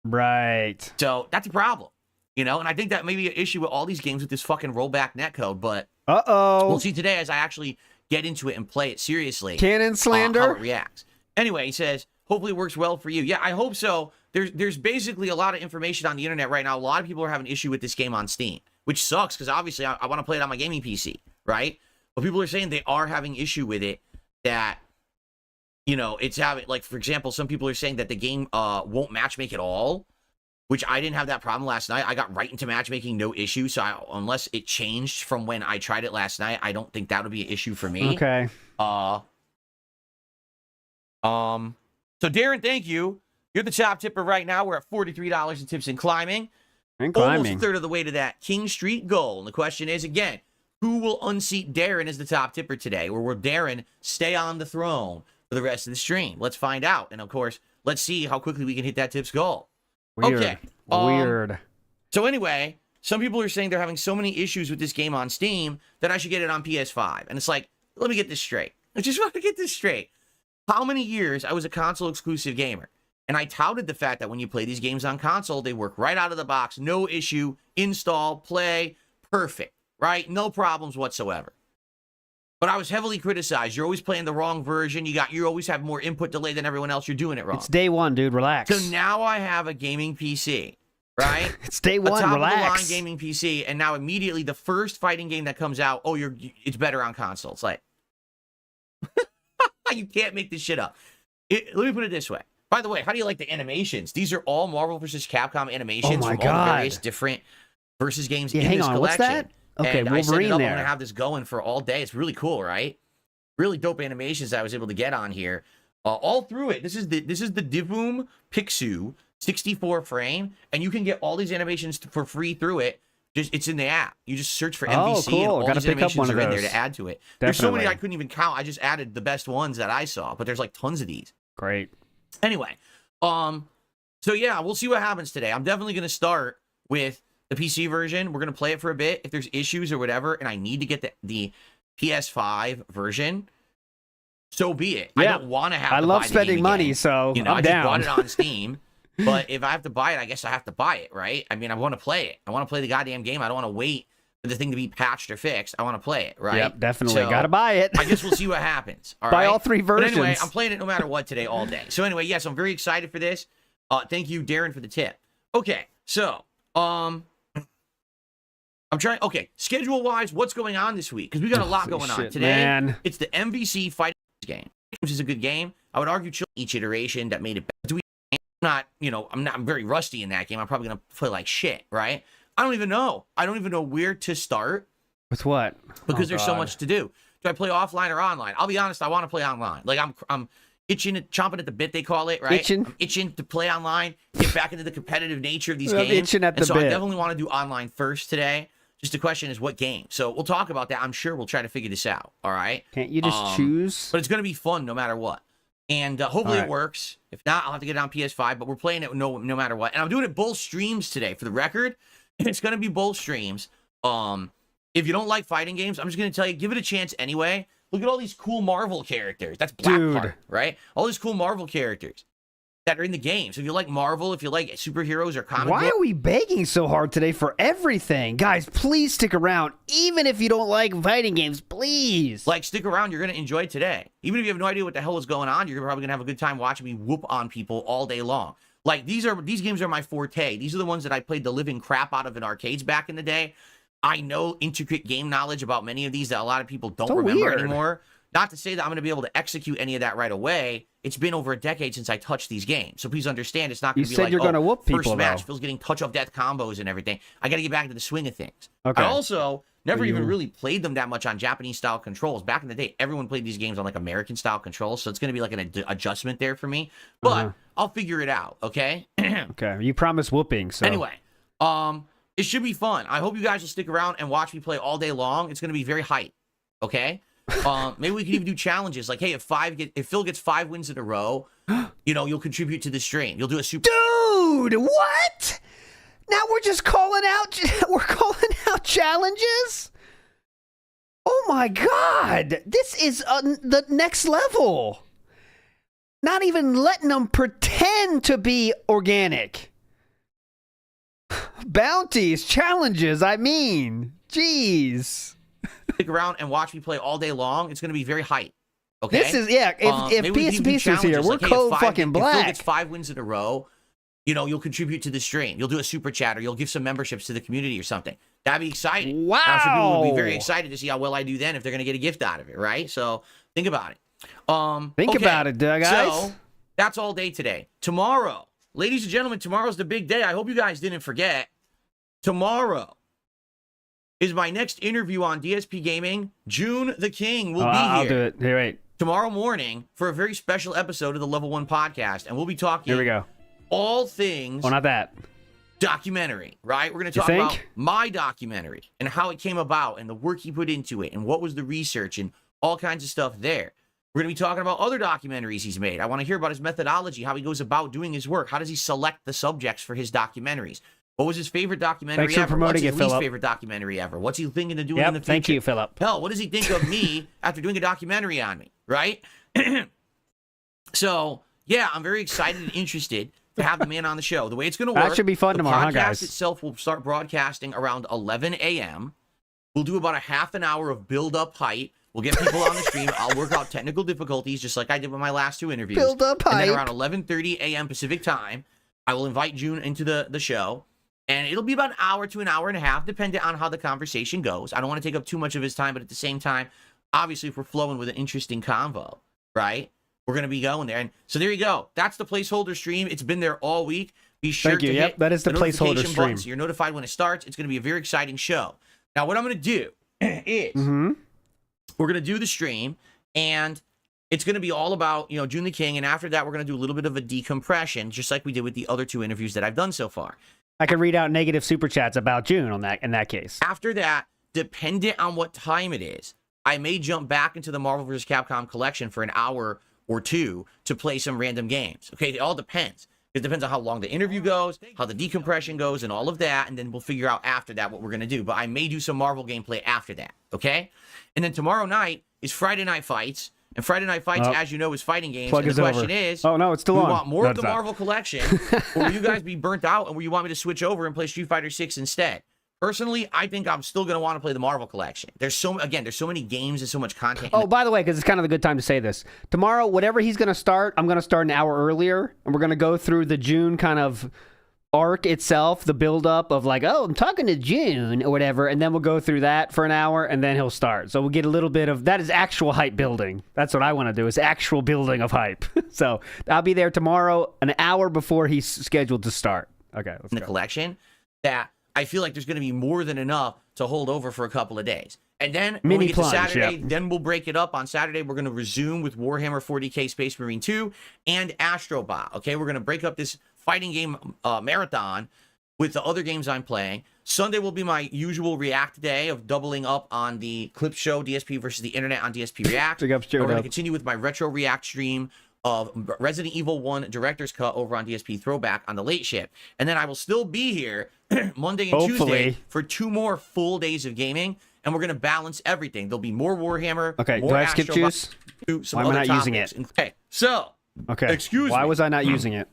Right. so that's a problem. You know, and I think that may be an issue with all these games with this fucking rollback netcode. But Uh-oh. we'll see today as I actually get into it and play it seriously. Cannon slander? How it reacts. Anyway, he says, hopefully it works well for you. Yeah, I hope so. There's basically a lot of information on the internet right now. A lot of people are having issue with this game on Steam, which sucks because obviously I want to play it on my gaming PC, right? But people are saying they are having issue with it, that, you know, it's having, like, for example, some people are saying that the game won't matchmake at all, which I didn't have that problem last night. I got right into matchmaking, no issue. So unless it changed from when I tried it last night, I don't think that would be an issue for me. Okay. So Darren, thank you. You're the top tipper right now. We're at $43 in tips and climbing. And Almost climbing. a third of the way to that King Street goal. And the question is, again, who will unseat Darren as the top tipper today? Or will Darren stay on the throne for the rest of the stream? Let's find out. And, of course, let's see how quickly we can hit that tips goal. Weird. Okay. Weird. So anyway, some people are saying they're having so many issues with this game on Steam that I should get it on PS5. And it's like, let me get this straight. I just want to get this straight. How many years I was a console exclusive gamer? And I touted the fact that when you play these games on console, they work right out of the box, no issue, install, play, perfect, right? No problems whatsoever. But I was heavily criticized. You're always playing the wrong version. You always have more input delay than everyone else. You're doing it wrong. It's day one, dude. Relax. So now I have a gaming PC, right? It's day A one. top of the line Relax. gaming PC, and now immediately the first fighting game that comes out, it's better on console. It's like, you can't make this shit up. Let me put it this way. By the way, how do you like the animations? These are all Marvel vs. Capcom animations Oh my from all the God. various different versus games Yeah, in hang this on. collection. What's that? Okay, and I set it Wolverine up. I'm there. gonna have this going for all day. It's really cool, right? Really dope animations I was able to get on here. All through it. This is the Divoom Pixu 64 frame, and you can get all these animations for free through it. It's in the app. You just search for MVC, cool. and all Gotta these pick up animations one of are in there those. to add to it. There's so many Definitely. I couldn't even count. I just added the best ones that I saw, but there's like tons of these. Great. Anyway, so yeah, we'll see what happens today. I'm definitely going to start with the PC version. We're going to play it for a bit. If there's issues or whatever, and I need to get the PS5 version, so be it. I Yeah. don't want to have I to love buy the spending game money, again. so You know, I'm I down. just bought it on Steam. But if I have to buy it, I guess I have to buy it, right? I mean, I want to play it. I want to play the goddamn game. I don't want to wait for the thing to be patched or fixed. I want to play it, right? Yep, definitely. So, Gotta buy it. I guess we'll see what happens. All Buy right? all 3 But anyway, versions. I'm playing it no matter what today, all day. So anyway, yes, I'm very excited for this. Thank you, Darren, for the tip. Okay, so I'm trying. Okay, schedule-wise, what's going on this week? Because we got a lot Holy going on shit, today. man. It's the MVC fighting game, which is a good game. I would argue each iteration that made it better. I'm very rusty in that game. I'm probably going to play like shit, right? I don't even know. I don't even know where to start. With what? Because there's so much to do. Do I play offline or online? I'll be honest, I want to play online. Like I'm itching, chomping at the bit, they call it, right? Itching? I'm itching to play online, get back into the competitive nature of these I'm games. itching at the so bit. I definitely want to do online first today. Just the question is what game. So we'll talk about that. I'm sure we'll try to figure this out. All right. Can't you just choose? But it's going to be fun no matter what. And hopefully it works. If not, I'll have to get it on PS5. But we're playing it no matter what. And I'm doing it both streams today for the record. It's going to be both streams. If you don't like fighting games, I'm just going to tell you, give it a chance anyway. Look at all these cool Marvel characters. That's Blackheart, right? All these cool Marvel characters that are in the game. So if you like Marvel, if you like superheroes or comic Why books, are we begging so hard today for everything? Guys, please stick around. Even if you don't like fighting games, please. like, stick around. You're going to enjoy today. Even if you have no idea what the hell is going on, you're probably going to have a good time watching me whoop on people all day long. Like, these games are my forte. These are the ones that I played the living crap out of in arcades back in the day. I know intricate game knowledge about many of these that a lot of people don't remember anymore. Not to say that I'm going to be able to execute any of that right away. It's been over a decade since I touched these games. So please understand, it's not going to be like, you're gonna whoop people, first match, though. Phil's getting touch of death combos and everything. I got to get back into the swing of things. Okay. I also never even really played them that much on Japanese-style controls. Back in the day, everyone played these games on, like, American-style controls, so it's going to be, like, an adjustment there for me. But I'll figure it out, okay? Okay, you promised whooping, so... Anyway, it should be fun. I hope you guys will stick around and watch me play all day long. It's going to be very hype, okay? Maybe we can even do challenges. Like, hey, if Phil gets 5 wins in a row, you'll contribute to the stream. You'll do a super... Dude, what? Now we're just calling out... We're calling out challenges? Oh my god! This is the next level. Not even letting them pretend to be organic. Bounties, challenges, I mean. Jeez. Stick around and watch me play all day long. It's going to be very hype. Okay? This is, yeah, if maybe we can PS do Peace is here, challenges, we're like, hey, code if fucking Phil black. gets 5 wins in a row, you'll contribute to the stream. You'll do a super chat or you'll give some memberships to the community or something. That'd be exciting. Wow. I'm sure people would be very excited to see how well I do then if they're going to get a gift out of it, right? So think about it. Think okay, about it, guys. So that's all day today. Tomorrow, ladies and gentlemen, tomorrow's the big day. I hope you guys didn't forget. Tomorrow is my next interview on DSP Gaming. June the King will be here. I'll do it. Here, wait. Tomorrow morning for a very special episode of the Level 1 podcast. And we'll be talking Here we go. all things Oh, not that. documentary, right? We're going to You talk about think? my documentary and how it came about and the work he put into it and what was the research and all kinds of stuff there. We're going to be talking about other documentaries he's made. I want to hear about his methodology, how he goes about doing his work. How does he select the subjects for his documentaries? What was his favorite documentary Thanks for ever? promoting What's his it, least Philip. favorite documentary ever? What's he thinking of doing Yep, in the future? thank you, Philip. Hell, what does he think of me after doing a documentary on me, right? So, yeah, I'm very excited and interested to have the man on the show. The way it's going to work, That should be fun tomorrow, huh, the guys? podcast itself will start broadcasting around 11 a.m. We'll do about a half an hour of build-up hype. We'll get people on the stream. I'll work out technical difficulties just like I did with my last 2 interviews. Build-up And then hype. around 11:30 a.m. Pacific time, I will invite June into the show. And it'll be about an hour to an hour and a half, depending on how the conversation goes. I don't want to take up too much of his time, but at the same time, obviously, if we're flowing with an interesting convo, right? We're going to be going there. And so there you go. That's the placeholder stream. It's been there all week. Be sure Thank you. to Yep, hit that is the placeholder notification button stream. so you're notified when it starts. It's going to be a very exciting show. Now, what I'm going to do is we're going to do the stream, and it's going to be all about, June the King. And after that, we're going to do a little bit of a decompression, just like we did with the other 2 interviews that I've done so far. I can read out negative super chats about June in that case. After that, dependent on what time it is, I may jump back into the Marvel vs. Capcom collection for an hour or 2 to play some random games. Okay, it all depends. It depends on how long the interview goes, how the decompression goes, and all of that, and then we'll figure out after that what we're going to do. But I may do some Marvel gameplay after that, okay? And then tomorrow night is Friday Night Fights. And Friday Night Fights, as you know, is fighting games. Plug And is the question over. is, Oh, no, it's still do on. you want more No, of the it's not. Marvel collection, or will you guys be burnt out, and will you want me to switch over and play Street Fighter 6 instead? Personally, I think I'm still going to want to play the Marvel collection. There's so many games and so much content. Oh, by the way, because it's kind of a good time to say this. Tomorrow, whatever he's going to start, I'm going to start an hour earlier, and we're going to go through the June kind of arc itself, the build-up of like, oh, I'm talking to June or whatever, and then we'll go through that for an hour, and then he'll start. So we'll get a little bit of, that is actual hype building. That's what I want to do, is actual building of hype. So I'll be there tomorrow, an hour before he's scheduled to start. Okay, let's in go. the collection that I feel like there's going to be more than enough to hold over for a couple of days. And then when Mini we get to plunge, Saturday, yeah. then we'll break it up. On Saturday, we're going to resume with Warhammer 40k Space Marine 2 and Astrobot. Okay, we're going to break up this fighting game marathon with the other games I'm playing. Sunday will be my usual React day of doubling up on the clip show DSP versus the internet on DSP React. Big up, We're going to up. continue with my retro React stream of Resident Evil 1 Director's Cut over on DSP Throwback on the late shift. And then I will still be here Monday and Hopefully. Tuesday for 2 more full days of gaming. And we're going to balance everything. There'll be more Warhammer. Okay, more do I have skip Astrobot, juice? some Why am I other not using topics. it? Okay, so, Okay. excuse Why me. was I not using it?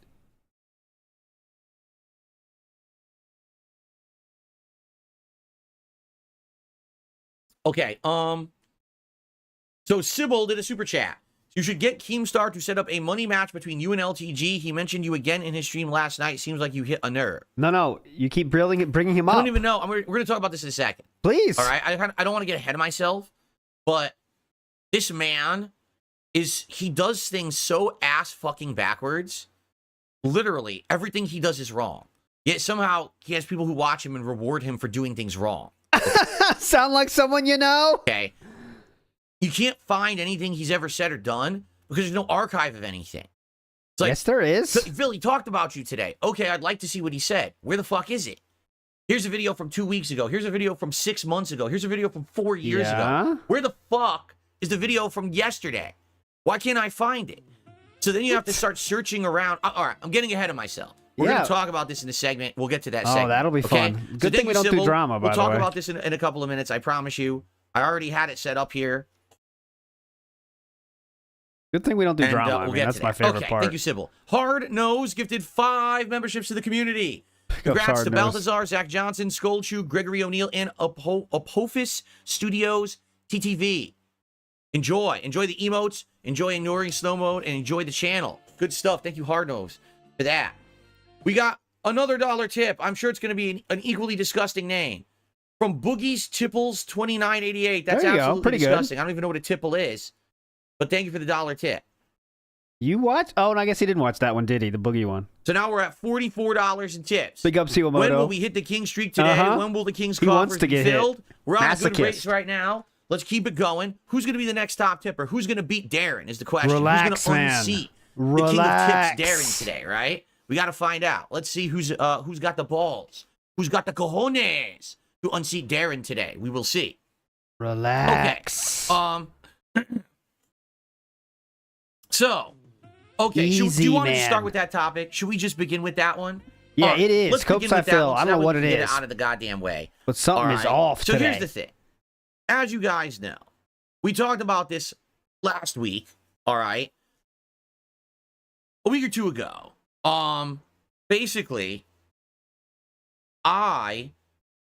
Okay, so Sybil did a super chat. You should get Keemstar to set up a money match between you and LTG. He mentioned you again in his stream last night. Seems like you hit a nerve. No, you keep bringing him I up. don't even know. We're going to talk about this in a second. Please. All right, I don't want to get ahead of myself, but this man he does things so ass fucking backwards. Literally, everything he does is wrong. Yet somehow he has people who watch him and reward him for doing things wrong. Sound like someone you know? Okay. You can't find anything he's ever said or done because there's no archive of anything. It's like, Yes, there is. Phil, he talked about you today. Okay, I'd like to see what he said. Where the fuck is it? Here's a video from 2 weeks ago. Here's a video from 6 months ago. Here's a video from 4 years Yeah? ago. Where the fuck is the video from yesterday? Why can't I find it? So then you have to start searching around. All right, I'm getting ahead of myself. We're going Yeah. to talk about this in a segment. We'll get to that Oh, segment. that'll be okay? fun. So Good thank thing we you, don't do Sybil. drama, by We'll the talk way. about this in a couple of minutes. I promise you. I already had it set up here. Good thing we don't do And, drama. we'll I mean, get that's to my that. favorite Okay, part. thank you, Sybil. Hard Nose gifted 5 memberships to the community. Congrats Hard to Nose. Balthazar, Zach Johnson, Skullchew, Gregory O'Neill, and Apophis Studios TTV. Enjoy the emotes, enjoy ignoring snow mode, and enjoy the channel. Good stuff. Thank you, Hard Nose, for that. We got another $1 tip. I'm sure it's going to be an equally disgusting name. From Boogie's Tipples 2988. That's There you go. absolutely Pretty good. disgusting. I don't even know what a tipple is. But thank you for the $1 tip. You watch? Oh, and I guess he didn't watch that one, did he? The boogie one. So now we're at $44 in tips. Big up, Siwamoto. When will we hit the king streak today? Uh-huh. When will the king's He wants coffers to be get hit. filled? We're on a good Masochist. race right now. Let's keep it going. Who's going to be the next top tipper? Who's going to beat Darren is the question. Relax, who's going to man. unseat Relax. the king of tips, Darren, today, right? We got to find out. Let's see who's got the balls. Who's got the cojones to unseat Darren today? We will see. Relax. So, okay, do Easy, you want to man. start with that topic? Should we just begin with that one? Yeah, All right, it is. let's begin Copeside with that Phil. one, I so don't know that what we it can get is. out of the goddamn way. But something All is right. off So today. here's the thing. As you guys know, we talked about this last week, all right? A week or two ago. Basically, I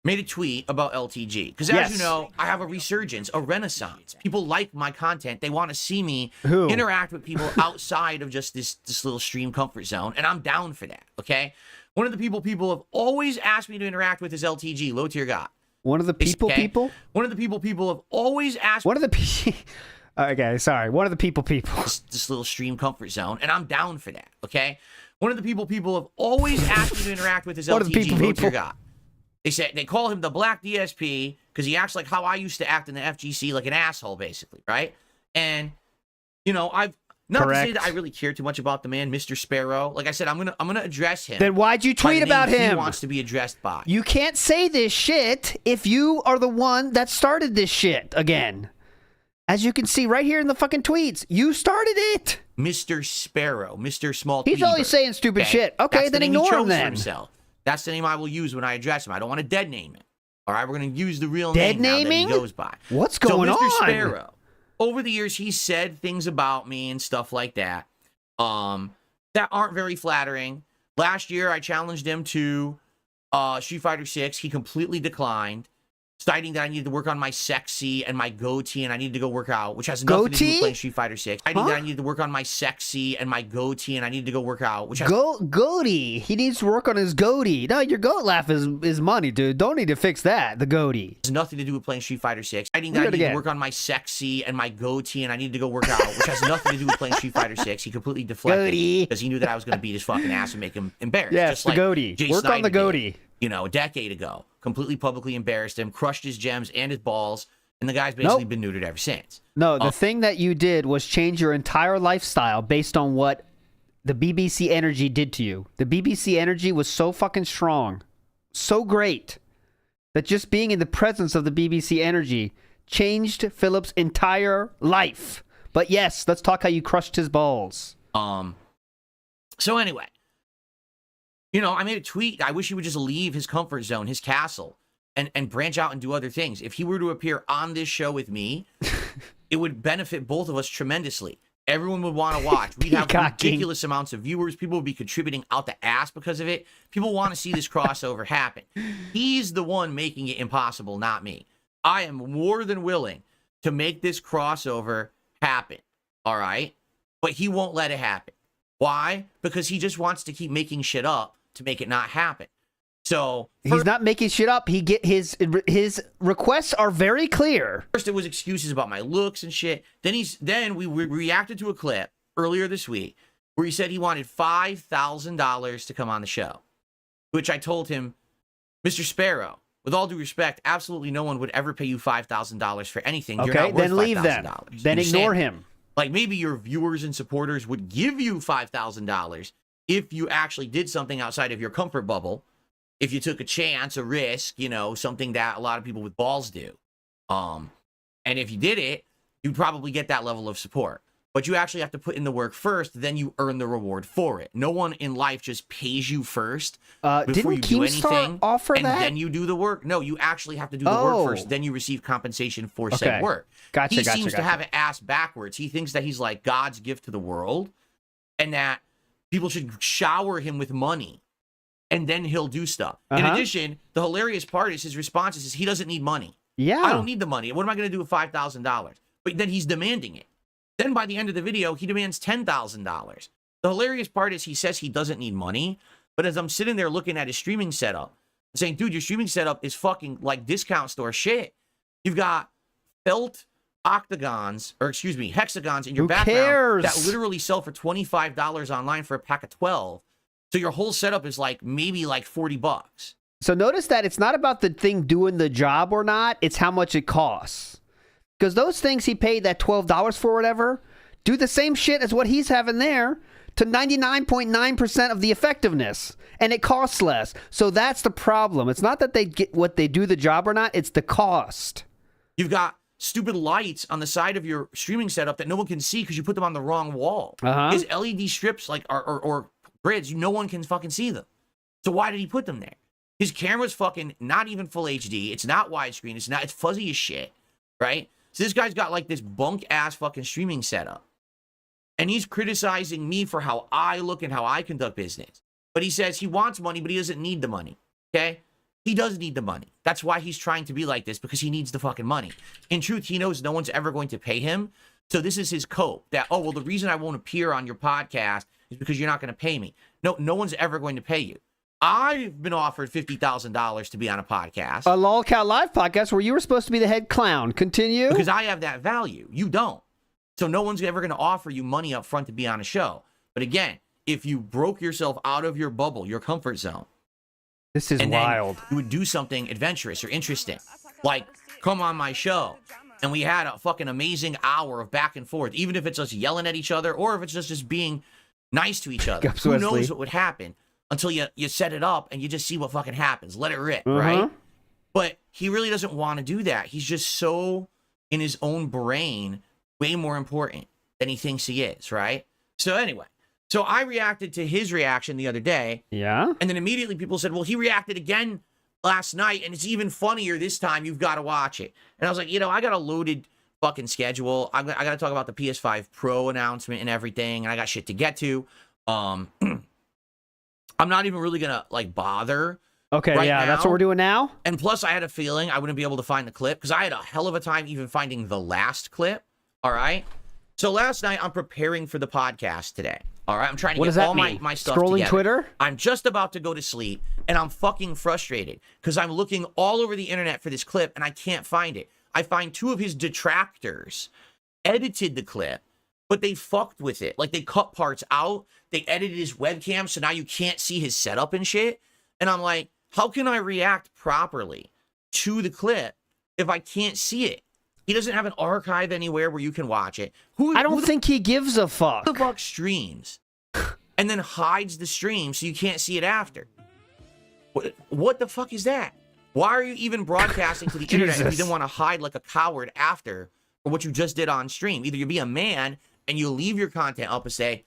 made a tweet about LTG. Because as Yes. you know, I have a resurgence, a renaissance. People like my content. They want to see me Who? interact with people outside of just this little stream comfort zone. And I'm down for that, okay? One of the people have always asked me to interact with is LTG, low tier God. One of the people Okay? people? One of the people have always asked One of the people... Okay, sorry. One of the people people. this little stream comfort zone, and I'm down for that, okay? One of the people have always asked me to interact with is One of the LTG, low tier people. God. They call him the Black DSP because he acts like how I used to act in the FGC, like an asshole, basically, right? And you know, I've not to say Correct. that I really care too much about the man, Mr. Sparrow. Like I said, I'm gonna address him. Then why'd you by the tweet name about he him? wants to be addressed by. You can't say this shit if you are the one that started this shit again. As you can see right here in the fucking tweets, you started it. Mr. Sparrow, Mr. Small. He's Tweety always Bird. saying stupid shit. Okay, That's the then name he ignore him chose for then. himself. That's the name I will use when I address him. I don't want to dead name him. All right, we're going to use the real Dead name now that naming? he goes by. What's going so, Mr. on? Sparrow, over the years, he's said things about me and stuff like that that aren't very flattering. Last year, I challenged him to Street Fighter 6. He completely declined. citing that I needed to work on my sexy and my goatee and I needed to go work out, which has nothing to do with playing Street Fighter 6. Citing that I needed to work on my sexy and my goatee and I needed to go work out, which has goatee. He needs to work on his goatee. No, your goat laugh is money, dude. Don't need to fix that. The goatee. nothing to do with playing Street Fighter 6. Citing that I needed to work on my sexy and my goatee and I needed to go work out, which has nothing to do with playing Street Fighter 6. He completely deflected because he knew that I was going to beat his fucking ass and make him embarrassed. Yes, just the like goatee. Jay Work on Snyder the goatee. did, you know, a decade ago. Completely publicly embarrassed him, crushed his gems and his balls, and the guy's basically been neutered ever since. No, the thing that you did was change your entire lifestyle based on what the BBC energy did to you. The BBC energy was so fucking strong, so great, that just being in the presence of the BBC energy changed Philip's entire life. But yes, let's talk how you crushed his balls. So anyway, you know, I made a tweet. I wish he would just leave his comfort zone, his castle, and branch out and do other things. If he were to appear on this show with me, it would benefit both of us tremendously. Everyone would want to watch. We'd have ridiculous amounts of viewers. People would be contributing out the ass because of it. People want to see this crossover happen. He's the one making it impossible, not me. I am more than willing to make this crossover happen, all right? But he won't let it happen. Why? Because he just wants to keep making shit up to make it not happen. So he's not making shit up. He get his requests are very clear. First, it was excuses about my looks and shit. Then we reacted to a clip earlier this week where he said he wanted $5,000 to come on the show, which I told him, Mr. Sparrow, with all due respect, absolutely no one would ever pay you $5,000 for anything. You're not worth then leave them. Then ignore him. Like maybe your viewers and supporters would give you $5,000 if you actually did something outside of your comfort bubble. If you took a chance, a risk, you know, something that a lot of people with balls do. And if you did it, you'd probably get that level of support. But you actually have to put in the work first, then you earn the reward for it. No one in life just pays you first before you do anything, and then you do the work. No, you actually have to do the work first, then you receive compensation for said work. He seems to have it ass backwards. He thinks that he's like God's gift to the world, and that people should shower him with money. And then he'll do stuff. In addition, the hilarious part is his response is he doesn't need money. Yeah. I don't need the money. What am I going to do with $5,000? But then he's demanding it. Then by the end of the video, he demands $10,000. The hilarious part is he says he doesn't need money. But as I'm sitting there looking at his streaming setup, saying, dude, your streaming setup is fucking like discount store shit. You've got felt hexagons in your background that literally sell for $25 online for a pack of 12. So your whole setup is like maybe like $40. So notice that it's not about the thing doing the job or not. It's how much it costs. Because those things he paid that $12 for or whatever do the same shit as what he's having there to 99.9% of the effectiveness. And it costs less. So that's the problem. It's not that they get what they do the job or not. It's the cost. You've got stupid lights on the side of your streaming setup that no one can see because you put them on the wrong wall. His LED strips like or grids, no one can fucking see them. So why did he put them there? His camera's fucking not even full HD. It's not widescreen. It's fuzzy as shit, right? So this guy's got like this bunk ass fucking streaming setup. And he's criticizing me for how I look and how I conduct business. But he says he wants money, but he doesn't need the money. Okay? He does need the money. That's why he's trying to be like this, because he needs the fucking money. In truth, he knows no one's ever going to pay him. So this is his cope. That, oh, well, the reason I won't appear on your podcast is because you're not going to pay me. No one's ever going to pay you. I've been offered $50,000 to be on a podcast. A LolCat Live podcast where you were supposed to be the head clown. Continue. Because I have that value. You don't. So no one's ever going to offer you money up front to be on a show. But again, if you broke yourself out of your bubble, your comfort zone. This is wild. You would do something adventurous or interesting. Like, come on my show. And we had a fucking amazing hour of back and forth. Even if it's us yelling at each other or if it's just being nice to each other. Who knows what would happen until you set it up and you just see what fucking happens. Let it rip, right? But he really doesn't want to do that. He's just so in his own brain, way more important than he thinks he is, right? So anyway, so I reacted to his reaction the other day. Yeah. And then immediately people said, well, he reacted again last night and it's even funnier this time. You've got to watch it. And I was like, I got a loaded fucking schedule. I got to talk about the PS5 Pro announcement and everything, and I got shit to get to. I'm not even really gonna like bother Okay, right yeah, that's what now. we're doing now? And plus, I had a feeling I wouldn't be able to find the clip because I had a hell of a time even finding the last clip. All right. So last night, I'm preparing for the podcast today. All right. I'm trying to What does get that all mean? my stuff Scrolling together. Twitter? I'm just about to go to sleep and I'm fucking frustrated because I'm looking all over the internet for this clip and I can't find it. I find 2 of his detractors edited the clip, but they fucked with it. Like they cut parts out. They edited his webcam so now you can't see his setup and shit. And I'm like, how can I react properly to the clip if I can't see it? He doesn't have an archive anywhere where you can watch it. I don't think he gives a fuck. Who the fuck streams and then hides the stream so you can't see it after? What the fuck is that? Why are you even broadcasting to the internet if you didn't want to hide like a coward after for what you just did on stream? Either you be a man and you leave your content up and say,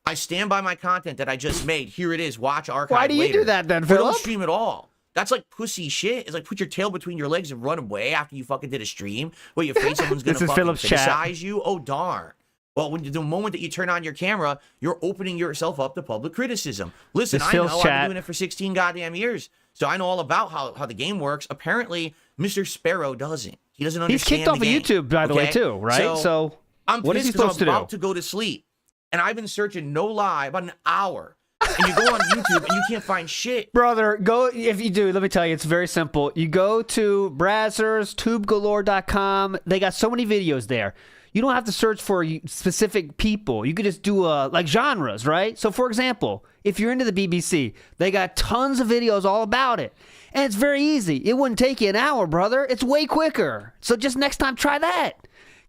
I stand by my content that I just made. Here it is. Watch archive Why do you later. do that then, Or Philip? don't stream at all. That's like pussy shit. It's like put your tail between your legs and run away after you fucking did a stream where you afraid someone's going to This is fucking Philip's chat. criticize you. Oh, darn. Well, when the moment that you turn on your camera, you're opening yourself up to public criticism. Listen, This I Phil's know I've chat. been doing it for 16 goddamn years. So I know all about how the game works. Apparently, Mr. Sparrow doesn't. He doesn't He's understand kicked off the of game, YouTube, by the way, okay? too, right? So I'm what is he pissed 'cause supposed to I'm do? about to go to sleep, and I've been searching no lie about an hour. And you go on YouTube and you can't find shit. Brother, go if you do. Let me tell you, it's very simple. You go to Brazzers, TubeGalore.com. They got so many videos there. You don't have to search for specific people. You could just do like genres, right? So, for example, if you're into the BBC, they got tons of videos all about it, and it's very easy. It wouldn't take you an hour, brother. It's way quicker. So, just next time, try that.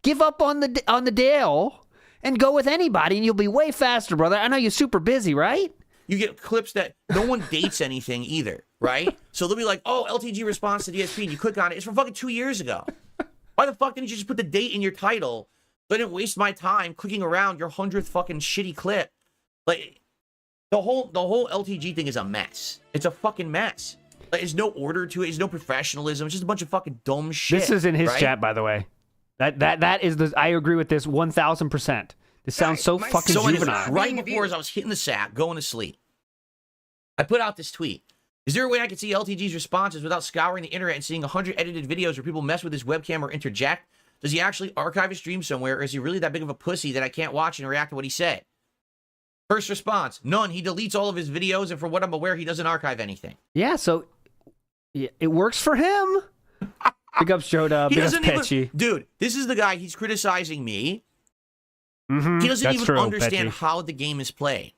Give up on the Dale and go with anybody, and you'll be way faster, brother. I know you're super busy, right? You get clips that no one dates anything either, right? So they'll be like, oh, LTG response to DSP, and you click on it. It's from fucking 2 years ago. Why the fuck didn't you just put the date in your title? So I didn't waste my time clicking around your 100th fucking shitty clip. Like, the whole LTG thing is a mess. It's a fucking mess. Like, there's no order to it. There's no professionalism. It's just a bunch of fucking dumb shit. This is in his right? chat, by the way. That is the. I agree with this 1,000%. This sounds so fucking So anyways, juvenile. right before as I was hitting the sack, going to sleep, I put out this tweet. Is there a way I could see LTG's responses without scouring the internet and seeing 100 edited videos where people mess with his webcam or interject? Does he actually archive his stream somewhere, or is he really that big of a pussy that I can't watch and react to what he said? First response, none. He deletes all of his videos, and from what I'm aware, he doesn't archive anything. Yeah, so it works for him. Big ups, Joda. He Big ups, doesn't Petchy. even, dude, this is the guy, he's criticizing me. Mm-hmm. He doesn't That's even true, understand Petchy. how the game is played.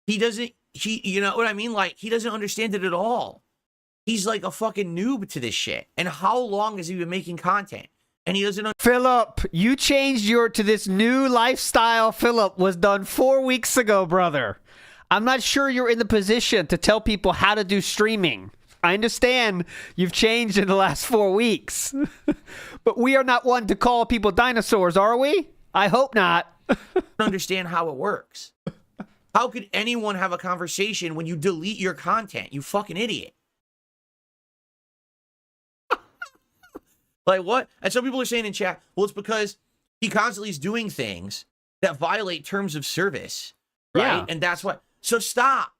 You know what I mean? Like, he doesn't understand it at all. He's like a fucking noob to this shit. And how long has he been making content? And he doesn't Philip, you changed to this new lifestyle. Philip was done 4 weeks ago, brother. I'm not sure you're in the position to tell people how to do streaming. I understand you've changed in the last 4 weeks. But we are not one to call people dinosaurs, are we? I hope not. understand how it works. How could anyone have a conversation when you delete your content? You fucking idiot. Like, what? And some people are saying in chat, well, it's because he constantly is doing things that violate terms of service, right? Yeah. And that's what. So stop.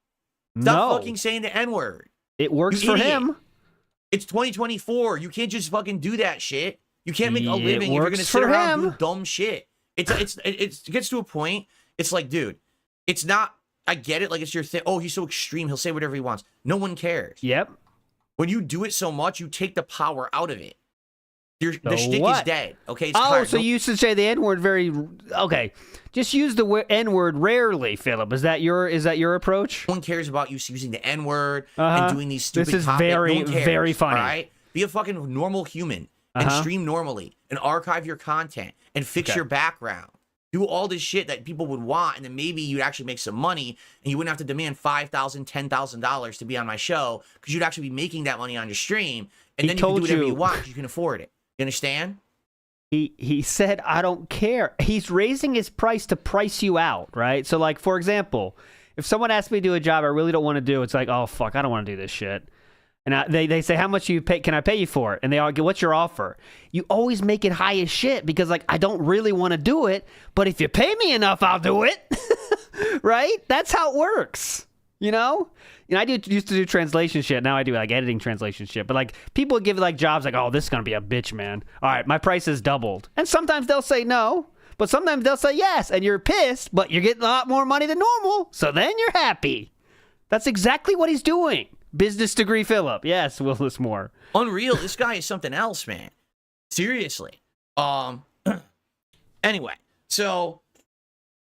No. Stop fucking saying the N-word. It works You for idiot. him. It's 2024. You can't just fucking do that shit. You can't make a It living if you're works gonna sit for around him. doing dumb shit. It gets to a point. It's like, dude, it's not. I get it. Like, it's your thing. Oh, he's so extreme. He'll say whatever he wants. No one cares. Yep. When you do it so much, you take the power out of it. The So shtick is what? dead. Okay. It's Oh, tired. so No- you used to say the N-word very... Okay. Just use the N-word rarely, Philip. Is that your approach? No one cares about you using the N-word Uh-huh. and doing these stupid. This is topics. very, No one cares, very funny. All right. Be a fucking normal human and Uh-huh. stream normally and archive your content and fix Okay. your background. Do all this shit that people would want, and then maybe you'd actually make some money, and you wouldn't have to demand $5,000, $10,000 to be on my show because you'd actually be making that money on your stream, and He then you can do told whatever you- you want because you can afford it. You understand? He said, I don't care. He's raising his price to price you out, right? So, like, for example, if someone asks me to do a job I really don't want to do, it's like, oh, fuck, I don't want to do this shit. And they say, how much can I pay you for it? And they argue, what's your offer? You always make it high as shit because, like, I don't really want to do it, but if you pay me enough, I'll do it. Right? That's how it works. You know, I used to do translation shit. Now I do like editing translation shit. But like people give like jobs like, oh, this is gonna be a bitch, man. All right, my price is doubled. And sometimes they'll say no, but sometimes they'll say yes, and you're pissed, but you're getting a lot more money than normal. So then you're happy. That's exactly what he's doing. Business degree Philip. Yes, Willis Moore. Unreal. This guy is something else, man. Seriously. Anyway, so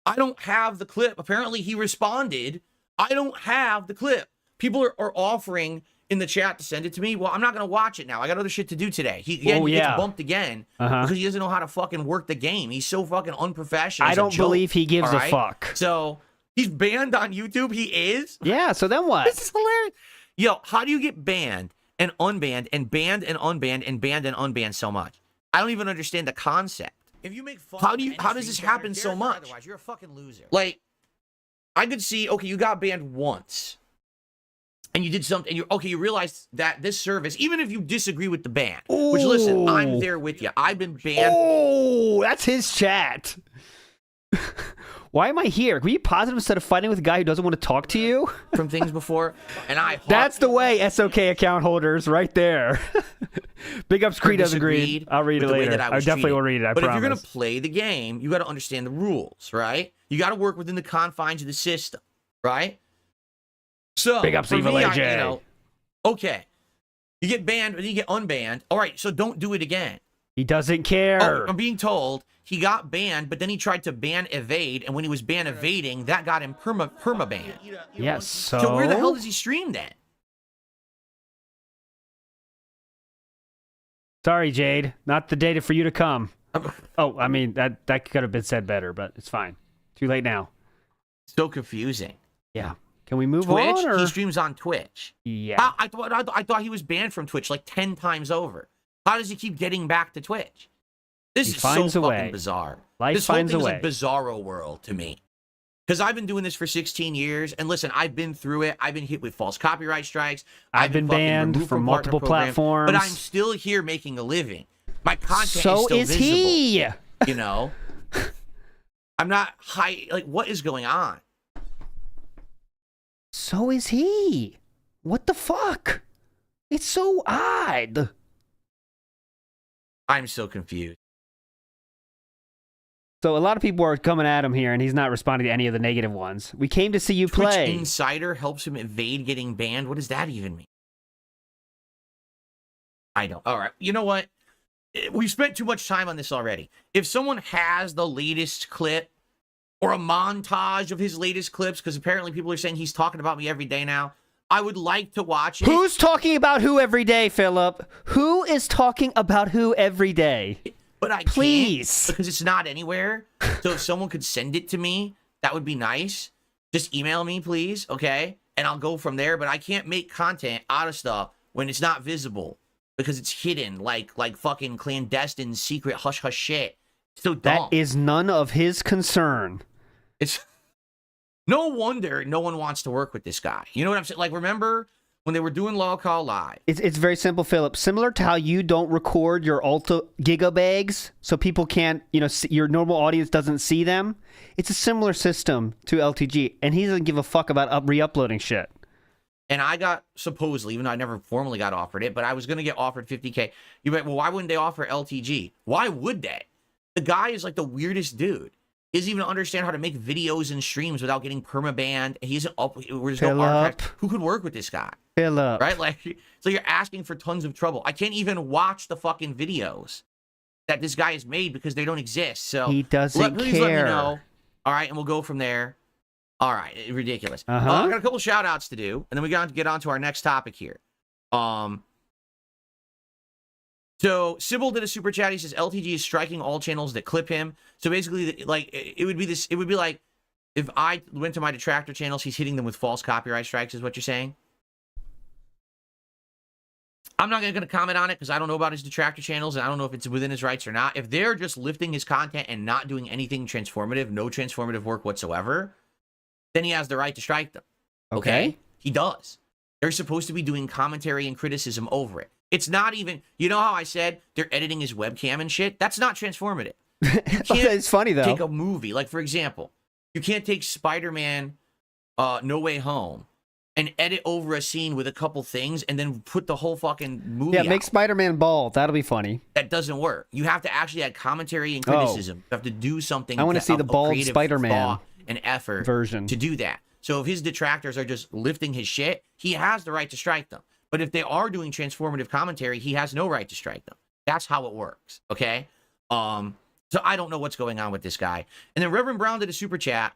I don't have the clip. Apparently he responded. I don't have the clip. People are offering in the chat to send it to me. Well, I'm not going to watch it now. I got other shit to do today. He gets bumped again because he doesn't know how to fucking work the game. He's so fucking unprofessional. I don't believe he gives a fuck. So he's banned on YouTube. He is? Yeah, so then what? This is hilarious. Yo, how do you get banned and unbanned and banned and unbanned and banned and unbanned so much? I don't even understand the concept. If you make fun How does this happen so much? Otherwise, you're a fucking loser. Like, I could see, okay, you got banned once. And you did something, and you realized that this service, even if you disagree with the ban, which, listen, I'm there with you. I've been banned. Oh, that's his chat. Why am I here? Can we be positive instead of fighting with a guy who doesn't want to talk to you? From things before, and That's the way, SOK account holders, right there. Big ups, Creed doesn't agree. I'll read it later. I definitely will read it, I promise. But if you're going to promise. play the game, you got to understand the rules, right? You got to work within the confines of the system, right? So, Big ups, for Evil me, AJ. Okay, you get banned, but then you get unbanned. All right, so don't do it again. He doesn't care. Oh, I'm being told he got banned, but then he tried to ban evade, and when he was ban evading, that got him perma-ban. Yes, So where the hell does he stream then? Sorry, Jade. Not the data for you to come. Oh, I mean, that could have been said better, but it's fine. Too late now. So confusing. Yeah. Can we move Twitch? on? Or? He streams on Twitch. Yeah. I thought he was banned from Twitch like 10 times over. How does he keep getting back to Twitch? This He is finds so a fucking way. bizarre. Life This whole finds a thing is way. like bizarro world to me. Because I've been doing this for 16 years, and listen, I've been through it. I've been hit with false copyright strikes. I've been fucking banned removed from partner multiple programs, platforms. but I'm still here making a living. My content So is still is visible. he. You know, I'm not high. Like, what is going on? So is he. What the fuck? It's so odd. I'm so confused. So a lot of people are coming at him here, and he's not responding to any of the negative ones. We came to see you Twitch play. Insider helps him evade getting banned. What does that even mean? I don't. All right. You know what? We've spent too much time on this already. If someone has the latest clip or a montage of his latest clips, because apparently people are saying he's talking about me every day now, I would like to watch it. Who's talking about who every day, Philip? Who is talking about who every day? But I Please. can't because it's not anywhere. So if someone could send it to me, that would be nice. Just email me, please, okay? And I'll go from there. But I can't make content out of stuff when it's not visible because it's hidden, like fucking clandestine, secret, hush hush shit. So dumb. That is none of his concern. It's no wonder no one wants to work with this guy. You know what I'm saying? Like, remember when they were doing Law Call Live? It's very simple, Philip. Similar to how you don't record your Alta gigabags so people can't, your normal audience doesn't see them. It's a similar system to LTG, and he doesn't give a fuck about re-uploading shit. And I got, supposedly, even though I never formally got offered it, but I was going to get offered $50K. You bet, well, why wouldn't they offer LTG? Why would they? The guy is like the weirdest dude. He doesn't even understand how to make videos and streams without getting perma-banned. He isn't up. There's no archives. Who could work with this guy? Philip. Right? Like, so you're asking for tons of trouble. I can't even watch the fucking videos that this guy has made because they don't exist. So He doesn't please let me care. know. All right, and we'll go from there. All right, ridiculous. Uh-huh. I got a couple shout outs to do, and then we got to get on to our next topic here. So Sybil did a super chat. He says LTG is striking all channels that clip him. So basically, like, it would be this. It would be like if I went to my detractor channels, he's hitting them with false copyright strikes. Is what you're saying? I'm not going to comment on it because I don't know about his detractor channels, and I don't know if it's within his rights or not. If they're just lifting his content and not doing anything transformative, no transformative work whatsoever, then he has the right to strike them. Okay? He does. They're supposed to be doing commentary and criticism over it. It's not even, you know how I said they're editing his webcam and shit? That's not transformative. You can't It's funny, though. take a movie. Like, for example, you can't take Spider-Man No Way Home and edit over a scene with a couple things and then put the whole fucking movie Yeah, out. make Spider-Man bald. That'll be funny. That doesn't work. You have to actually add commentary and criticism. You have to do something. I want to see the bald creative Spider-Man thought and effort version to do that. So if his detractors are just lifting his shit, he has the right to strike them. But if they are doing transformative commentary, he has no right to strike them. That's how it works. Okay. So I don't know what's going on with this guy. And then Reverend Brown did a super chat.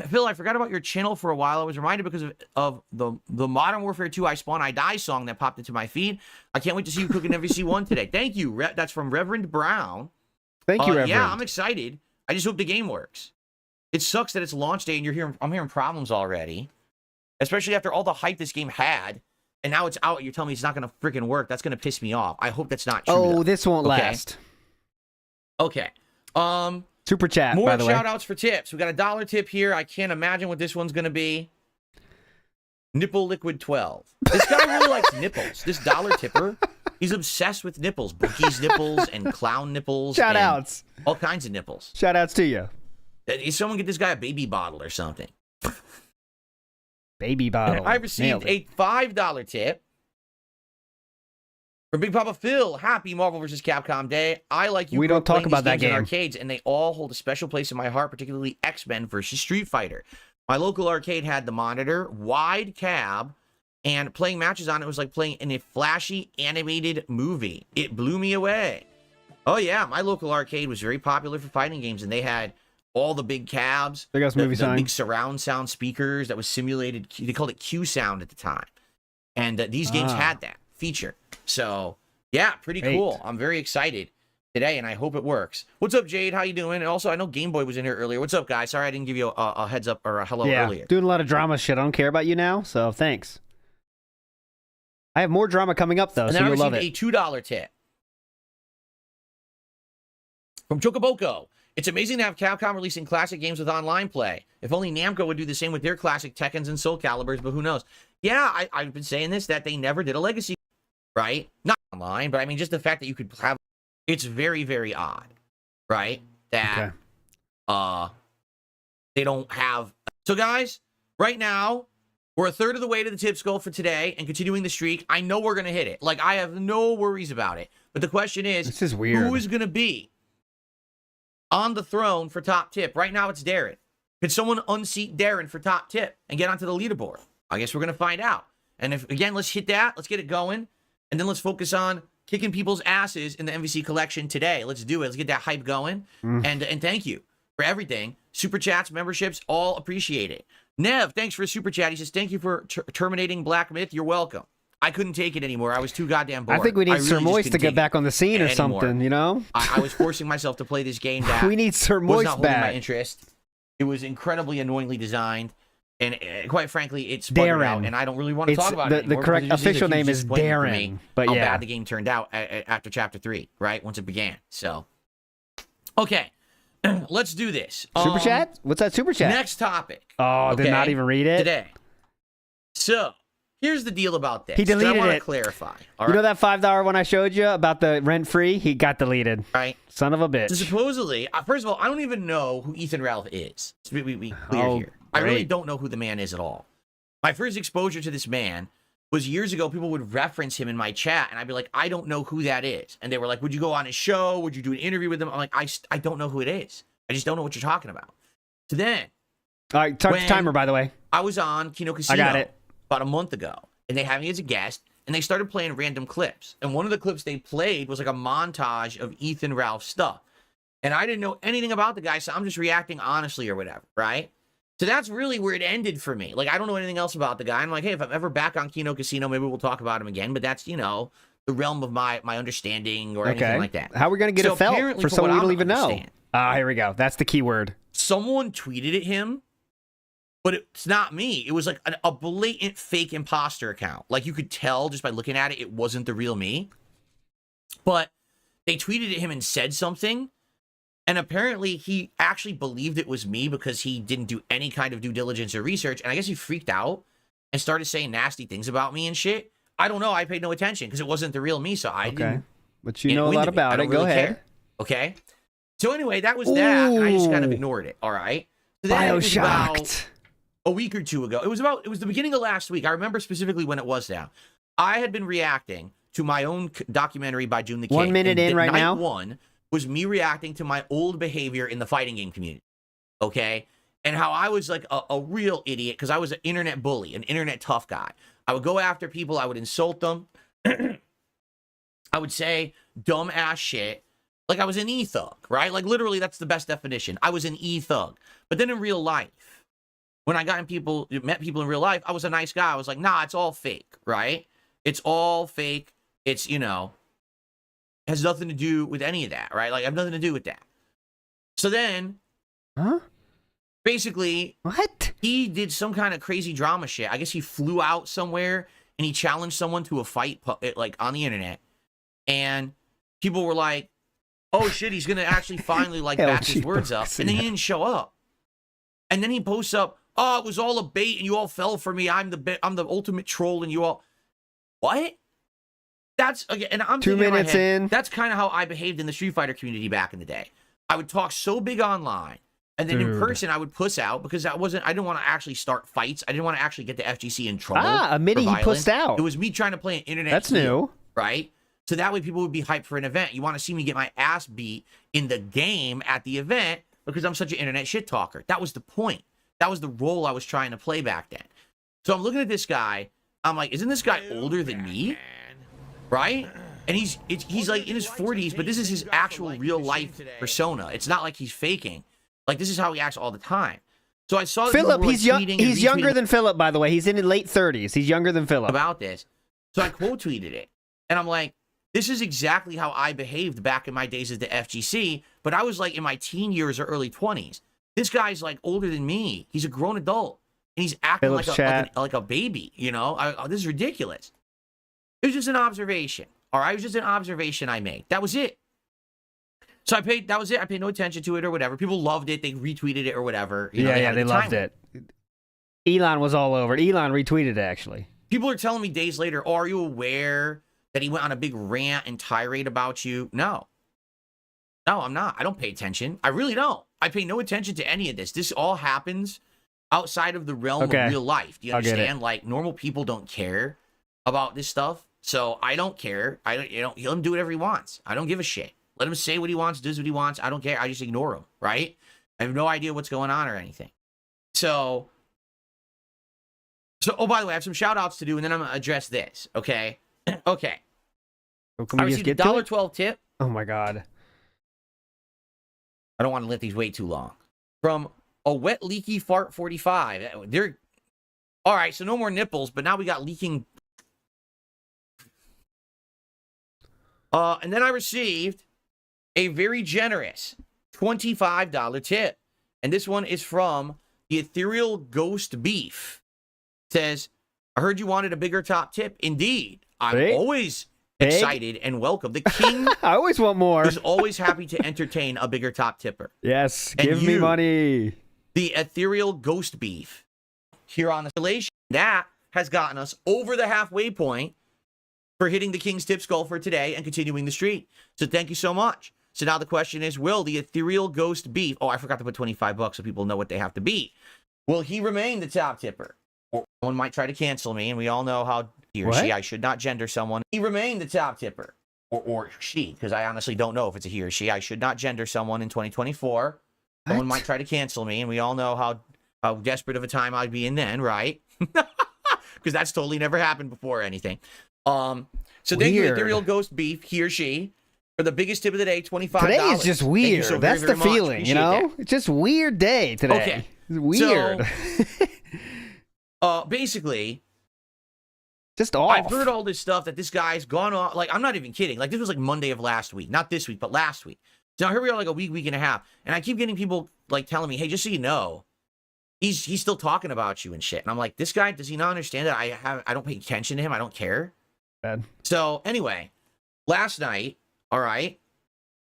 Phil, I forgot about your channel for a while. I was reminded because of the Modern Warfare 2 I Spawn I Die song that popped into my feed. I can't wait to see you cooking MVC1 today. Thank you. That's from Reverend Brown. Thank you, Reverend. Yeah, I'm excited. I just hope the game works. It sucks that it's launch day and I'm hearing problems already, especially after all the hype this game had, and now it's out. You're telling me it's not going to freaking work. That's going to piss me off. I hope that's not true. Oh, though. this won't Okay? last. Okay. Super chat, More by the way. shout outs for tips. We got a $1 tip here. I can't imagine what this one's going to be. Nipple Liquid 12. This guy really likes nipples. This $1 tipper, he's obsessed with nipples. Bookie's nipples and clown nipples. Shout and outs. all kinds of nipples. Shout outs to you. Someone get this guy a baby bottle or something. Baby bottle. I received a $5 tip from Big Papa Phil. Happy Marvel vs. Capcom Day. I like you. We don't talk about that games in game. arcades, and they all hold a special place in my heart, particularly X-Men versus Street Fighter. My local arcade had the monitor, wide cab, and playing matches on it was like playing in a flashy animated movie. It blew me away. Oh yeah, my local arcade was very popular for fighting games, and they had all the big cabs, Big ass movie the sign. big surround sound speakers that was simulated. They called it Q sound at the time, and these games had that feature. So yeah, pretty Great. cool. I'm very excited today, and I hope it works. What's up, Jade? How you doing? And also, I know Game Boy was in here earlier. What's up, guys? Sorry I didn't give you a heads up or a hello earlier. Doing a lot of drama shit. I don't care about you now, so thanks. I have more drama coming up though, And so then I you'll love received it. a $2 tip from Chocoboko. It's amazing to have Capcom releasing classic games with online play. If only Namco would do the same with their classic Tekkens and Soul Calibers, but who knows? Yeah, I've been saying this, that they never did a legacy, right? Not online, but I mean, just the fact that you could have, it's very, very odd, right? That, they don't have. So guys, right now, we're a third of the way to the tips goal for today and continuing the streak. I know we're going to hit it. Like, I have no worries about it. But the question is, This is weird. who is going to be on the throne for top tip? Right now, it's Darren. Could someone unseat Darren for top tip and get onto the leaderboard? I guess we're going to find out. And if, again, let's hit that. Let's get it going. And then let's focus on kicking people's asses in the MVC collection today. Let's do it. Let's get that hype going. And thank you for everything. Super chats, memberships, all appreciate it. Nev, thanks for a super chat. He says, thank you for terminating Black Myth. You're welcome. I couldn't take it anymore. I was too goddamn bored. I think we need really Sir just Moist to couldn't get take back it on the scene or anymore. something, you know? I was forcing myself to play this game that We need Sir was Moist not holding my back. interest. It was incredibly annoyingly designed. And quite frankly, it's sputtered Darren. out, and I don't really want to It's talk about the- it the anymore. correct because it just official a huge name is disappointment for Darren, me but how yeah. bad the game turned out after Chapter 3, right? Once it began. So, okay. Let's do this. Super chat? What's that super chat? Next topic. Oh, did not even read it? Today. So, here's the deal about this. He deleted I want it. to clarify. All You right. know that $5 one I showed you about the rent-free? He got deleted. Right. Son of a bitch. So supposedly, first of all, I don't even know who Ethan Ralph is. To be clear Oh, here. I really great. don't know who the man is at all. My first exposure to this man was years ago. People would reference him in my chat, and I'd be like, I don't know who that is. And they were like, would you go on his show? Would you do an interview with him? I'm like, I don't know who it is. I just don't know what you're talking about. So then, All right, start the when- timer, by the way. I was on Kino Casino I got it. about a month ago, and they had me as a guest, and they started playing random clips. And one of the clips they played was like a montage of Ethan Ralph stuff. And I didn't know anything about the guy, so I'm just reacting honestly or whatever, right? So that's really where it ended for me. Like, I don't know anything else about the guy. I'm like, hey, if I'm ever back on Kino Casino, maybe we'll talk about him again. But that's, you know, the realm of my understanding or anything like that. How are we going to get So a felt apparently, for from someone what we don't I'm even know? understand- Ah, here we go. That's the key word. Someone tweeted at him, but it's not me. It was like a blatant fake imposter account. Like, you could tell just by looking at it, it wasn't the real me. But they tweeted at him and said something. And apparently he actually believed it was me because he didn't do any kind of due diligence or research. And I guess he freaked out and started saying nasty things about me and shit. I don't know. I paid no attention because it wasn't the real me. So I Okay. didn't. But you it know a winded lot me. I about don't it. Go really ahead. care. Okay. So anyway, that was that. And I just kind of Ooh. ignored it. All right. So then it was about Bioshocked. a week or two ago. It was the beginning of last week. I remember specifically when it was now. I had been reacting to my own documentary by June the King. 1 minute in right now. Night one was me reacting to my old behavior in the fighting game community. Okay? And how I was like a real idiot because I was an internet bully, an internet tough guy. I would go after people. I would insult them. I would say dumb ass shit. Like I was an e-thug, right? Like literally that's the best definition. I was an e-thug. But then in real life, when I met people in real life, I was a nice guy. I was like, nah, it's all fake, right? It's all fake. It's, has nothing to do with any of that, right? Like I have nothing to do with that. So then, basically, what? He did some kind of crazy drama shit. I guess he flew out somewhere and he challenged someone to a fight, like on the internet. And people were like, oh shit, he's going to actually finally like back his words up. And then he didn't show up. And then he posts up, oh, it was all a bait and you all fell for me. I'm the ultimate troll and you all, what? That's, again, and I'm 2 minutes in. That's kind of how I behaved in the Street Fighter community back in the day. I would talk so big online. And then in person, I would puss out because I didn't want to actually start fights. I didn't want to actually get the FGC in trouble. A minute he pussed out. It was me trying to play an internet. That's heel, new. Right? So that way people would be hyped for an event. You want to see me get my ass beat in the game at the event because I'm such an internet shit talker. That was the point. That was the role I was trying to play back then. So I'm looking at this guy. I'm like, isn't this guy older than me? Right? And he's like in his 40s, but this is his actual real life persona. It's not like he's faking. Like this is how he acts all the time. So I saw Philip. He's young. He's younger than Philip, by the way. He's in his late 30s. He's younger than Philip. About this. So I quote tweeted it, and I'm like, this is exactly how I behaved back in my days at the FGC, but I was like in my teen years or early 20s. This guy's like older than me. He's a grown adult, and he's acting like a baby, this is ridiculous. It was just an observation, all right? It was just an observation I made. That was it. So that was it. I paid no attention to it or whatever. People loved it. They retweeted it or whatever. They loved it. Elon was all over it. Elon retweeted it, actually. People are telling me days later, oh, are you aware that he went on a big rant and tirade about you? No, I'm not. I don't pay attention. I really don't. I pay no attention to any of this. This all happens outside of the realm of real life. Do you understand? Like normal people don't care about this stuff. So I don't care. Let him do whatever he wants. I don't give a shit. Let him say what he wants, does what he wants. I don't care. I just ignore him, right? I have no idea what's going on or anything. So, oh, by the way, I have some shout outs to do, and then I'm going to address this, okay? Okay. So can we just get $1.12 tip. Oh, my God. I don't want to let these wait too long. From a wet, leaky fart 45. They're all right, so no more nipples, but now we got leaking. And then I received a very generous $25 tip. And this one is from the Ethereal Ghost Beef. It says, I heard you wanted a bigger top tip. Indeed. I'm always excited and welcome. The king I always want more. is always happy to entertain a bigger top tipper. Yes, And give me money. The Ethereal Ghost Beef here on the relation that has gotten us over the halfway point for hitting the King's Tips goal for today and continuing the streak. So thank you so much. So now the question is, will the Ethereal Ghost Beef, I forgot to put $25 so people know what they have to beat. Will he remain the top tipper? Or someone might try to cancel me, and we all know how he or she, I should not gender someone. He remain the top tipper. Or she, because I honestly don't know if it's a he or she. I should not gender someone in 2024. Someone might try to cancel me, and we all know how desperate of a time I'd be in then, right? Because that's totally never happened before or anything. So thank you, Ethereal Ghost Beef, he or she, for the biggest tip of the day, $25. Today is just weird. So that's very, the very feeling, you know? It's just weird day today. Okay. It's weird. So, basically, just off. I've heard all this stuff that this guy's gone on. Like, I'm not even kidding. Like, this was like Monday of last week. Not this week, but last week. So here we are like a week and a half. And I keep getting people like telling me, hey, just so you know, he's still talking about you and shit. And I'm like, this guy, does he not understand that I don't pay attention to him? I don't care. Bad. So anyway, last night, all right,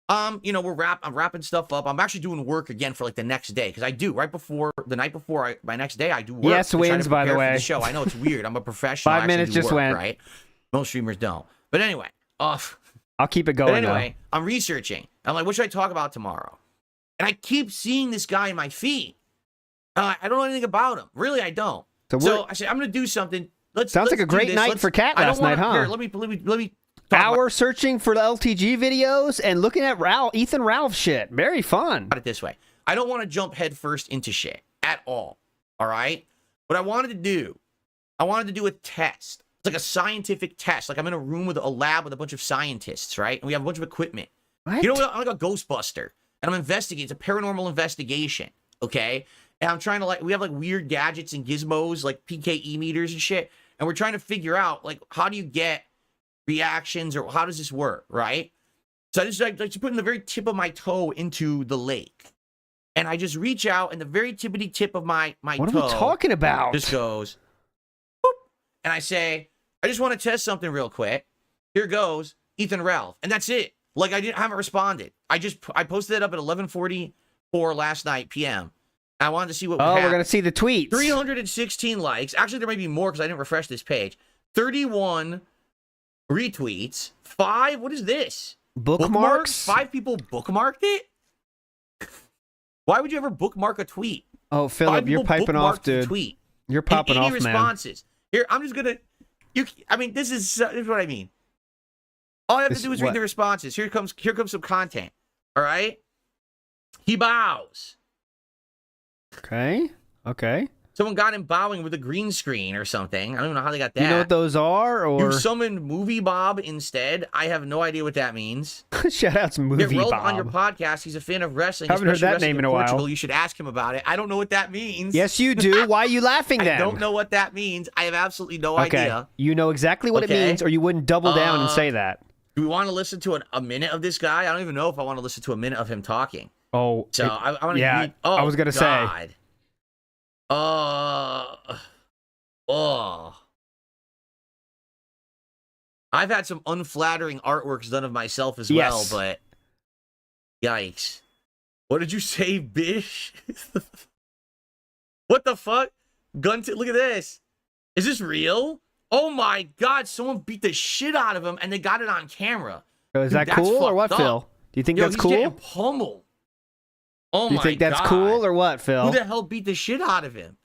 I'm wrapping stuff up. I'm actually doing work again for like the next day because I do the night before my next day I do work. Yes, wins by the way. The show. I know it's weird. I'm a professional. 5 minutes just went. Right. Most streamers don't. But anyway, I'll keep it going. But anyway, I'm researching. I'm like, what should I talk about tomorrow? And I keep seeing this guy in my feed. I don't know anything about him. Really, I don't. So I said, I'm going to do something. Sounds like a great night for Cat last night, huh? Here, let me Hour searching for the LTG videos and looking at Ethan Ralph shit. Very fun. Put it this way. I don't want to jump headfirst into shit at all. All right? What I wanted to do a test. It's like a scientific test. Like I'm in a room with a lab with a bunch of scientists, right? And we have a bunch of equipment. What? You know what? I'm like a Ghostbuster. And I'm investigating. It's a paranormal investigation. Okay? And I'm trying to we have like weird gadgets and gizmos, like PKE meters and shit. And we're trying to figure out like how do you get reactions or how does this work, right? So I just like putting the very tip of my toe into the lake. And I just reach out and the very tippity tip of my toe. What are we talking about? Just goes, boop. And I say, I just want to test something real quick. Here goes, Ethan Ralph. And that's it. Like I haven't responded. I posted it up at 11:44 last night PM. I wanted to see what would happen. We're going to see the tweets. 316 likes. Actually, there may be more because I didn't refresh this page. 31 retweets. 5, what is this? Bookmarks? 5 people bookmarked it? Why would you ever bookmark a tweet? Oh, Philip, you're piping off, dude. Tweet. You're popping off, man. Responses. Here, I'm just going to... I mean, this is what I mean. All I have to do is read the responses. Here comes some content. All right? He bows. Okay. Someone got him bowing with a green screen or something. I don't even know how they got that. You know what those are? Or you summoned Movie Bob instead? I have no idea what that means. Shoutouts Movie Get Rob Bob. on your podcast. He's a fan of wrestling. Haven't heard that name in a while. You should ask him about it. I don't know what that means. Yes, you do. Why are you laughing then? I don't know what that means. I have absolutely no idea. You know exactly what it means, or you wouldn't double down and say that. Do we want to listen to a minute of this guy? I don't even know if I want to listen to a minute of him talking. Oh, so I want to read. Oh, I was gonna say. I've had some unflattering artworks done of myself as well, but yikes. What did you say, bish? What the fuck? GUNT, look at this. Is this real? Oh my god, someone beat the shit out of him and they got it on camera. So is that cool or what, Phil? Do you think that's cool? He's getting pummeled. Oh my god. Do you think that's cool or what, Phil? Who the hell beat the shit out of him?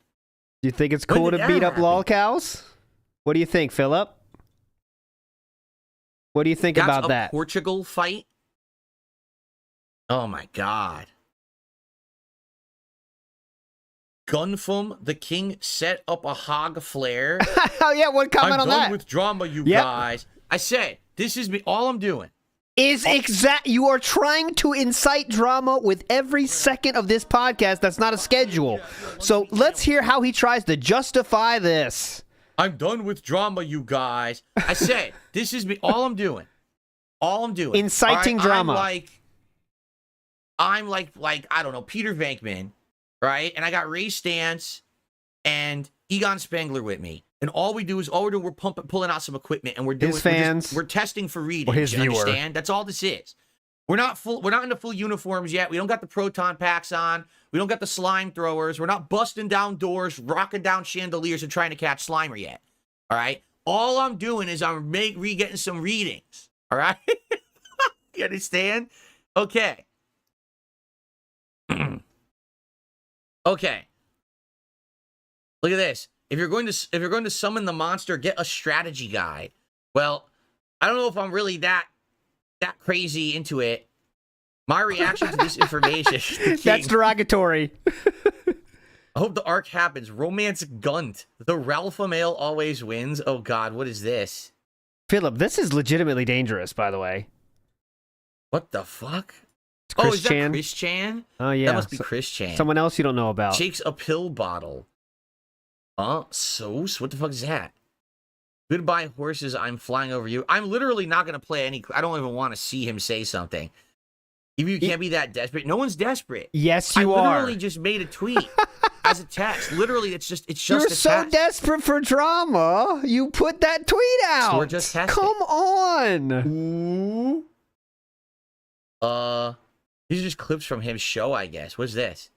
Do you think it's cool to beat up lolcows? What do you think, Philip? What do you think about that? That's a Portugal fight? Oh my god. Gunfum, the king set up a hog flare. Oh yeah, one comment on that. I'm done with drama, you guys. I said, this is me. All I'm doing is you are trying to incite drama with every second of this podcast. That's not a schedule. So let's hear how he tries to justify this. I'm done with drama, you guys. I said, this is me. All I'm doing. Inciting drama. I'm like, I don't know, Peter Venkman, right? And I got Ray Stantz and Egon Spengler with me. And all we're doing, we're pulling out some equipment, and we're doing his fans, we're testing for reading. His you viewer. Understand? That's all this is. We're not in the full uniforms yet. We don't got the proton packs on. We don't got the slime throwers. We're not busting down doors, rocking down chandeliers, and trying to catch Slimer yet. All right. All I'm doing is I'm getting some readings. All right. You understand? Okay. Okay. Look at this. If you're going to summon the monster, get a strategy guide. Well, I don't know if I'm really that crazy into it. My reaction to this information. That's derogatory. I hope the arc happens. Romance GUNT. The Ralpha male always wins. Oh god, what is this? Philip, this is legitimately dangerous, by the way. What the fuck? It's Chris is that Chan. Chris Chan? Oh yeah. That must be Chris Chan. Someone else you don't know about. Shakes a pill bottle. Sauce? What the fuck is that? Goodbye, horses. I'm flying over you. I'm literally not going to play any... I don't even want to see him say something. You can't be that desperate. No one's desperate. Yes, you are. I literally just made a tweet as a text. Literally, it's just You're a so test. desperate for drama. You put that tweet out. So we're just testing. Come on. Ooh. These are just clips from his show, I guess. What's this?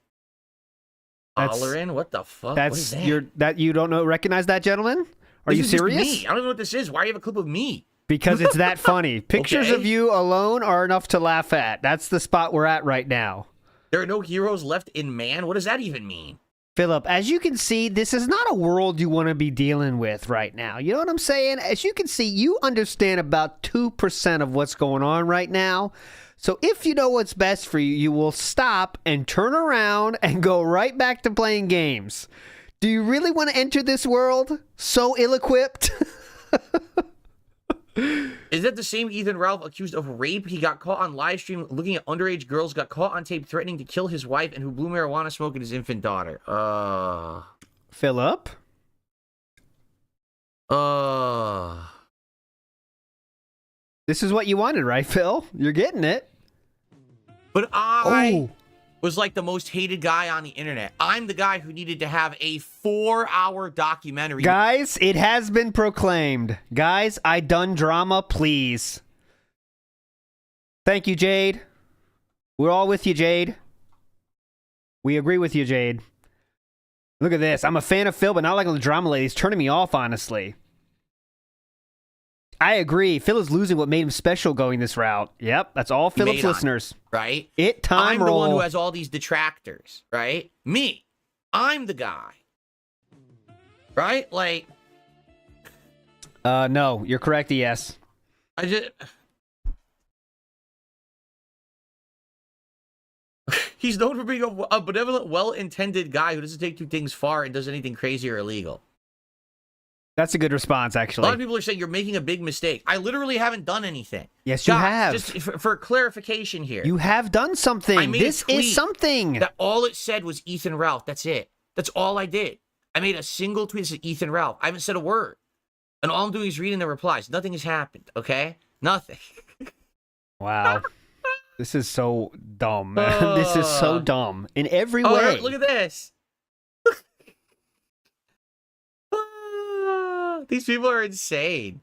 Hollering? What the fuck? That's what is that? you don't know recognize that gentleman? Are you serious? Me. I don't know what this is. Why do you have a clip of me? Because it's that funny. Pictures Okay. of you alone are enough to laugh at. That's the spot we're at right now. There are no heroes left in man? What does that even mean? Philip, as you can see, this is not a world you want to be dealing with right now. You know what I'm saying? As you can see, you understand about 2% of what's going on right now. So if you know what's best for you, you will stop and turn around and go right back to playing games. Do you really want to enter this world so ill-equipped? Is that the same Ethan Ralph accused of rape? He got caught on live stream looking at underage girls, got caught on tape threatening to kill his wife, and who blew marijuana smoke at his infant daughter. Philip? This is what you wanted, right, Phil? You're getting it. But I was like the most hated guy on the internet. I'm the guy who needed to have a 4-hour documentary. Guys, it has been proclaimed. Guys, I done drama, please. Thank you, Jade. We're all with you, Jade. We agree with you, Jade. Look at this. I'm a fan of Phil, but not like the drama lady. He's turning me off, honestly. I agree. Phil is losing what made him special going this route. Yep, that's all Philip's listeners. Right? I'm the one who has all these detractors, right? Me. I'm the guy. Right? Like... No, you're correct, yes. I just... He's known for being a benevolent, well-intended guy who doesn't take two things far and does anything crazy or illegal. That's a good response, actually. A lot of people are saying you're making a big mistake. I literally haven't done anything. Yes, you have. Just for clarification here. You have done something. This is something. That all it said was Ethan Ralph. That's it. That's all I did. I made a single tweet that said Ethan Ralph. I haven't said a word. And all I'm doing is reading the replies. Nothing has happened, okay? Nothing. Wow. This is so dumb, man. This is so dumb in every way. Look at this. These people are insane.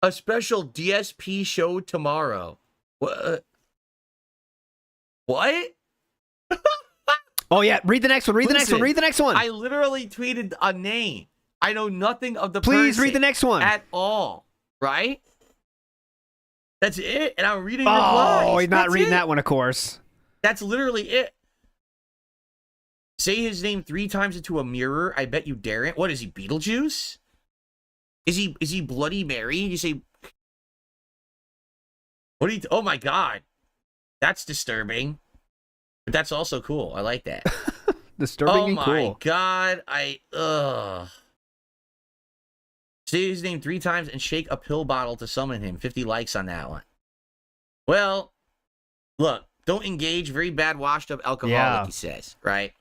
A special DSP show tomorrow. What? What? Oh, yeah. Read the next one. Read the next one. Read the next one. I literally tweeted a name. I know nothing of the Please person read the next one. At all. Right? That's it. And I'm reading replies. Oh, he's not reading that one, of course. That's literally it. Say his name 3 times into a mirror. I bet you daren't. What is he, Beetlejuice? Is he Bloody Mary? You say... What do you... Oh my god. That's disturbing. But that's also cool. I like that. Disturbing and cool. Oh my god. Say his name 3 times and shake a pill bottle to summon him. 50 likes on that one. Well, look. Don't engage. Very bad washed up alcoholic, he says. Right?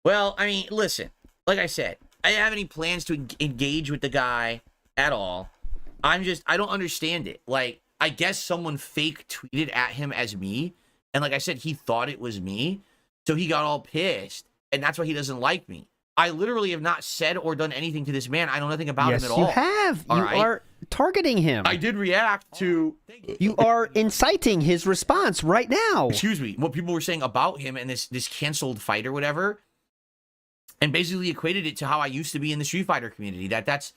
Well, I mean, listen. Like I said, I didn't have any plans to engage with the guy at all. I don't understand it. Like, I guess someone fake tweeted at him as me. And like I said, he thought it was me. So he got all pissed. And that's why he doesn't like me. I literally have not said or done anything to this man. I know nothing about him at all. Yes, you have. You are targeting him. I did react to... You are inciting his response right now. Excuse me. What people were saying about him and this canceled fight or whatever... And basically equated it to how I used to be in the Street Fighter community. That's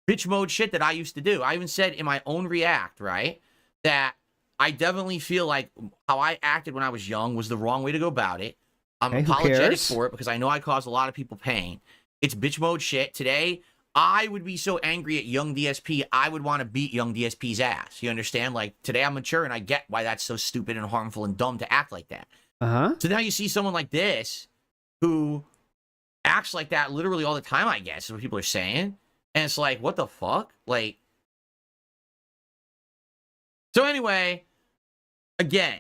bitch mode shit that I used to do. I even said in my own react, right, that I definitely feel like how I acted when I was young was the wrong way to go about it. I'm apologetic for it because I know I caused a lot of people pain. It's bitch mode shit. Today, I would be so angry at young DSP, I would want to beat young DSP's ass. You understand? Like, today I'm mature and I get why that's so stupid and harmful and dumb to act like that. So now you see someone like this who... acts like that literally all the time, I guess, is what people are saying. And it's like, what the fuck? Like... So anyway, again,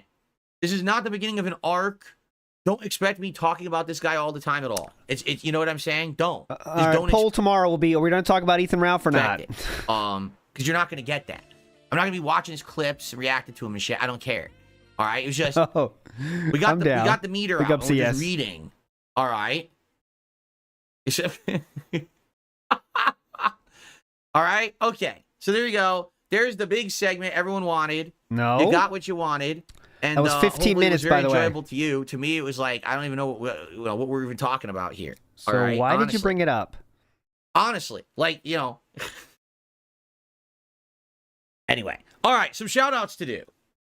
this is not the beginning of an arc. Don't expect me talking about this guy all the time at all. It's you know what I'm saying? Don't. Don't poll tomorrow will be, are we going to talk about Ethan Ralph or not? Because you're not going to get that. I'm not going to be watching his clips and reacting to him and shit. I don't care. All right? It was just... we got the meter out. We're just reading. All right? All right, okay. So there you go. There's the big segment everyone wanted. No, you got what you wanted, and that was 15 minutes. It was very by the way, enjoyable to you. To me, it was like I don't even know what we're even talking about here. So all right? Why did you bring it up? Honestly, like Anyway, all right. Some shout outs to do.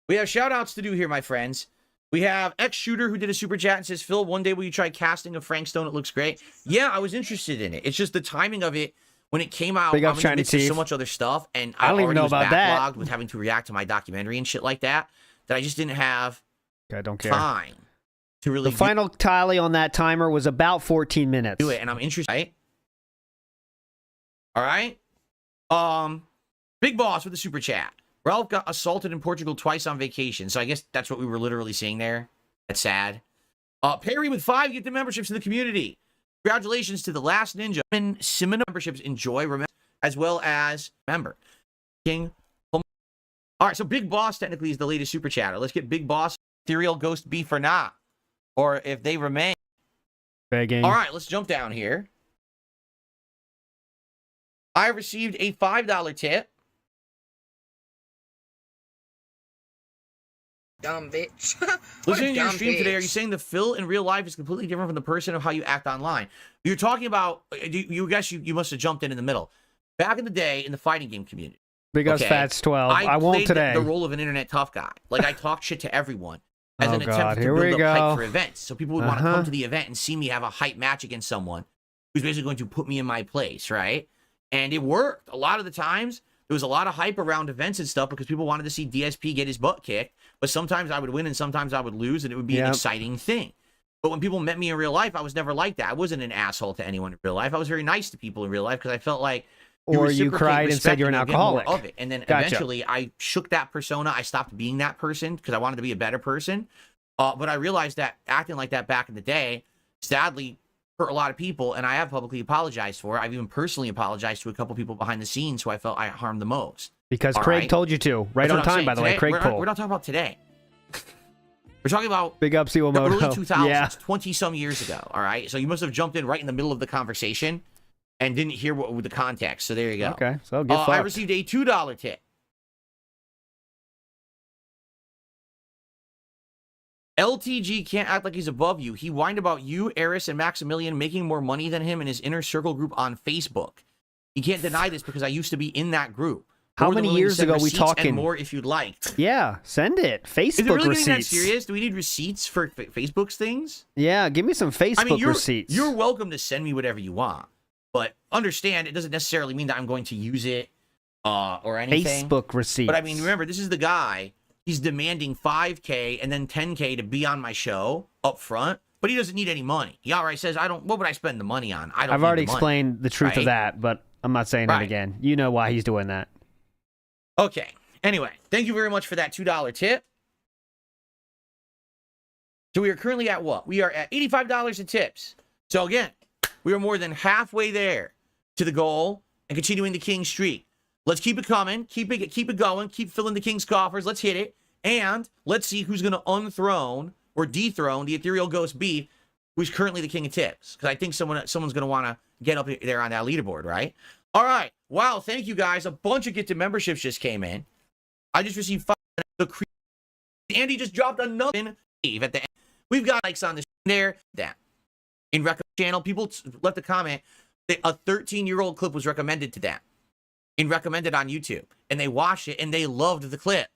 We have shout outs to do here, my friends. We have X Shooter who did a super chat and says, Phil, one day will you try casting of Frank Stone? It looks great. Yeah, I was interested in it. It's just the timing of it when it came out. Big up, I'm in the Shiny midst of so Teeth. much other stuff, and I don't even know about that. backlogged with having to react to my documentary and shit like that, that I just didn't have I don't care. time to really The final tally on that timer was about 14 minutes. do it, and I'm interested. Right? All right. Big Boss with the super chat. Ralph got assaulted in Portugal twice on vacation, so I guess that's what we were literally seeing there. That's sad. Perry with 5 get the memberships to the community. Congratulations to the Last Ninja. Simon memberships enjoy, remember, as well as member. King. All right, so Big Boss technically is the latest super chatter. Let's get Big Boss, Ethereal Ghost beef or not, or if they remain. Begging. All right, let's jump down here. I received a $5 tip. Dumb bitch. Listening to your stream today, are you saying the Phil in real life is completely different from the person of how you act online? You're talking about, you must have jumped in the middle. Back in the day in the fighting game community. Big Us Fats 12. I won't played today. the role of an internet tough guy. Like, I talked shit to everyone as an attempt to Here build we up go. hype for events. So people would want to come to the event and see me have a hype match against someone who's basically going to put me in my place, right? And it worked. A lot of the times, there was a lot of hype around events and stuff because people wanted to see DSP get his butt kicked. But sometimes I would win and sometimes I would lose, and it would be an exciting thing. But when people met me in real life, I was never like that. I wasn't an asshole to anyone in real life. I was very nice to people in real life because I felt like or you cried and said you're an alcoholic. Of it. And then eventually I shook that persona. I stopped being that person because I wanted to be a better person. But I realized that acting like that back in the day, sadly, hurt a lot of people, and I have publicly apologized for it. I've even personally apologized to a couple people behind the scenes who I felt I harmed the most. Because Craig told you to. Right on time, by the way. Craig Cole. We're not talking about today. We're talking about Big up, the early WhoaMoses. 2000s, 20-some years ago, all right? So you must have jumped in right in the middle of the conversation and didn't hear what the context. So there you go. Okay, so get fucked. I received a $2 tip. LTG can't act like he's above you. He whined about you, Eris, and Maximilian making more money than him in his inner circle group on Facebook. He can't deny this because I used to be in that group. How many years ago we talking? And more if you'd like. Yeah, send it. Facebook Is it really receipts. getting that serious? Do we need receipts for Facebook's things? Yeah, give me some Facebook receipts. You're welcome to send me whatever you want, but understand it doesn't necessarily mean that I'm going to use it or anything. Facebook receipts. But I mean, remember, this is the guy. He's demanding $5K and then $10K to be on my show up front, but he doesn't need any money. He outright says, what would I spend the money on? I don't I've need already the money, explained the truth of right? that, but I'm not saying it again. You know why he's doing that. Okay. Anyway, thank you very much for that $2 tip. So we are currently at what? We are at $85 in tips. So again, we are more than halfway there to the goal and continuing the King streak. Let's keep it coming. Keep it going. Keep filling the King's coffers. Let's hit it. And let's see who's going to unthrone or dethrone the Ethereal Ghost Beef, who's currently the King of Tips. Because I think someone's going to want to get up there on that leaderboard, right? All right. Wow. Thank you, guys. A bunch of get-to memberships just came in. I just received 5. Andy just dropped another at the end. We've got likes on this there. That in recommend channel, people left a comment that a 13-year-old clip was recommended to them and recommended on YouTube, and they watched it and they loved the clip.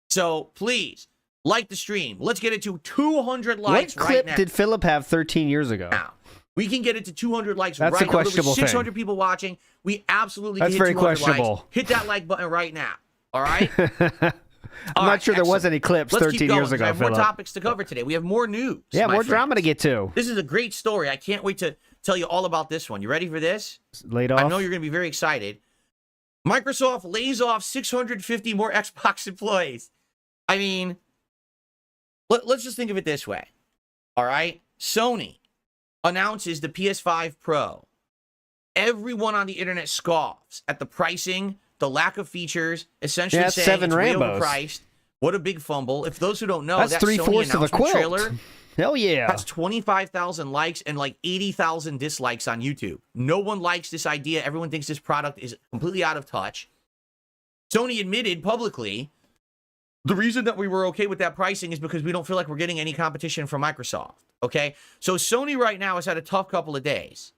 So please like the stream. Let's get it to 200 likes what right clip now. did Philip have 13 years ago? Now, we can get it to 200 likes That's right a questionable now. There's 600 thing. people watching. We absolutely That's can hit very 200 questionable. likes. Hit that like button right now. All right? I'm not sure there was any clips Let's 13 keep going, years ago, I have more Philip. topics to cover today. We have more news. Yeah, my more friends. drama to get to. This is a great story. I can't wait to tell you all about this one. You ready for this? Laid off. I know you're going to be very excited. Microsoft lays off 650 more Xbox employees. I mean, let's just think of it this way. All right? Sony announces the PS5 Pro. Everyone on the internet scoffs at the pricing, the lack of features, essentially Yeah, saying 7 it's way Rambos. overpriced. What a big fumble. If those who don't know, That's that 3/4 Sony of a announcement quilt. trailer Hell yeah. has 25,000 likes and like 80,000 dislikes on YouTube. No one likes this idea. Everyone thinks this product is completely out of touch. Sony admitted publicly the reason that we were okay with that pricing is because we don't feel like we're getting any competition from Microsoft. Okay? So Sony right now has had a tough couple of days.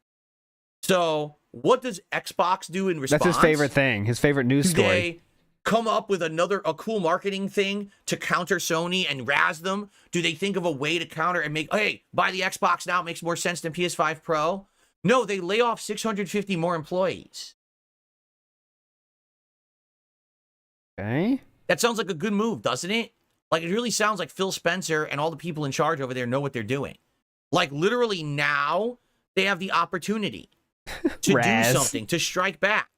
So what does Xbox do in response? That's his favorite thing. His favorite news story. They come up with a cool marketing thing to counter Sony and razz them? Do they think of a way to counter and make, hey, buy the Xbox now, it makes more sense than PS5 Pro? No, they lay off 650 more employees. Okay. That sounds like a good move, doesn't it? Like, it really sounds like Phil Spencer and all the people in charge over there know what they're doing. Like, literally now, they have the opportunity to do something, to strike back.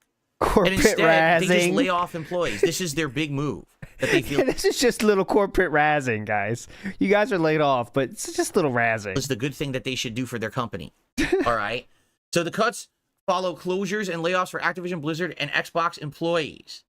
Corporate and instead, razzing. they just lay off employees. This is their big move that they feel. This is just little corporate razzing, guys. You guys are laid off, but it's just little razzing. It's the good thing that they should do for their company. All right? So the cuts follow closures and layoffs for Activision, Blizzard, and Xbox employees.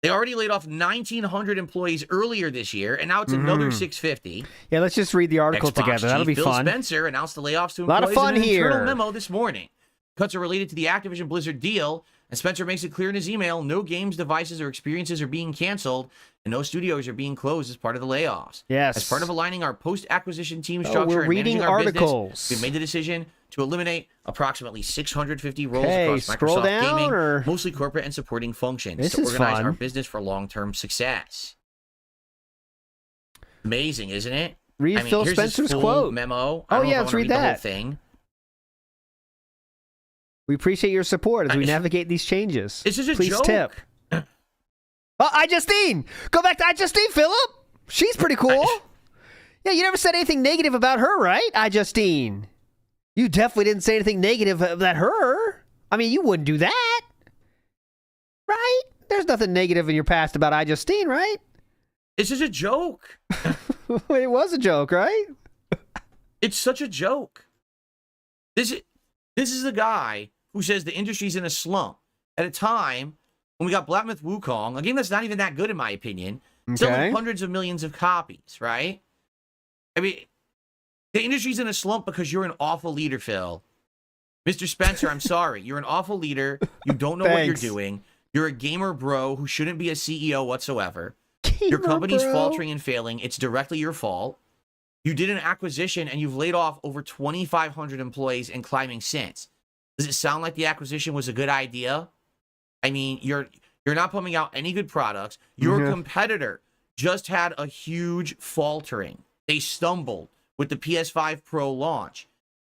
They already laid off 1,900 employees earlier this year, and now it's another 650. Yeah, let's just read the article Xbox together. That'll chief be Phil fun. Spencer announced the layoffs to A lot of employees fun in an here. internal memo this morning. Cuts are related to the Activision Blizzard deal, and Spencer makes it clear in his email, no games, devices, or experiences are being canceled, and no studios are being closed as part of the layoffs. Yes. As part of aligning our post-acquisition team structure we're and reading managing our articles. business, we've made the decision to eliminate approximately 650 roles Okay, across scroll Microsoft down, Gaming, or- mostly corporate and supporting functions, This to is organize fun. our business for long-term success. Amazing, isn't it? Read Phil here's his Spencer's full quote. memo. Oh, I don't know yeah, if I let's wanna read the whole that. thing. We appreciate your support as we navigate these changes. This is a Please joke. tip. Oh, iJustine! Go back to iJustine, Philip! She's pretty cool. Yeah, you never said anything negative about her, right, iJustine? You definitely didn't say anything negative about her. I mean, you wouldn't do that. Right? There's nothing negative in your past about iJustine, right? This is a joke. It was a joke, right? It's such a joke. This is the guy who says the industry's in a slump at a time when we got Black Myth Wukong, a game that's not even that good in my opinion, selling hundreds of millions of copies, right? I mean, the industry's in a slump because you're an awful leader, Phil. Mr. Spencer, I'm sorry. You're an awful leader. You don't know what you're doing. You're a gamer bro who shouldn't be a CEO whatsoever. Your company's faltering and failing. It's directly your fault. You did an acquisition and you've laid off over 2,500 employees and climbing since. Does it sound like the acquisition was a good idea? I mean, you're not pumping out any good products. Your competitor just had a huge faltering. They stumbled with the PS5 Pro launch.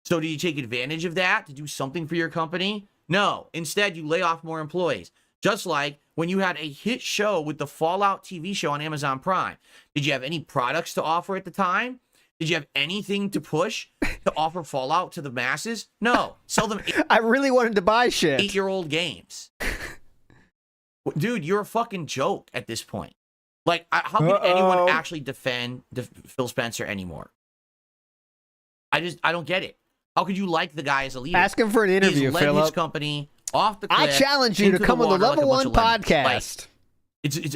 So did you take advantage of that to do something for your company? No. Instead, you lay off more employees. Just like when you had a hit show with the Fallout TV show on Amazon Prime. Did you have any products to offer at the time? Did you have anything to push to offer Fallout to the masses? No. Sell them I really wanted to buy shit. 8-year-old games. Dude, you're a fucking joke at this point. Like, how can anyone actually defend Phil Spencer anymore? I don't get it. How could you like the guy as a leader? Ask him for an interview, He's led Philip. his company off the cliff. I challenge you to into come on the water like Level a bunch 1 of lemons. podcast.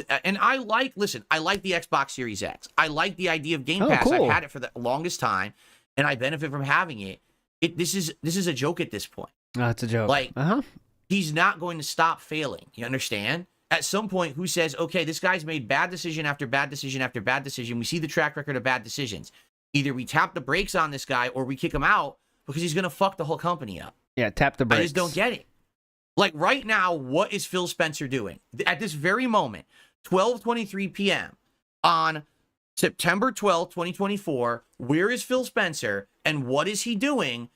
Like, and I like the Xbox Series X. I like the idea of Game Oh, Pass. cool. I've had it for the longest time, and I benefit from having it. This is a joke at this point. Oh, it's a joke. Like, he's not going to stop failing. You understand? At some point, who says, okay, this guy's made bad decision after bad decision after bad decision. We see the track record of bad decisions. Either we tap the brakes on this guy or we kick him out because he's going to fuck the whole company up. Yeah, tap the brakes. I just don't get it. Like right now, what is Phil Spencer doing? At this very moment, 12:23 p.m. on September 12th, 2024, where is Phil Spencer and what is he doing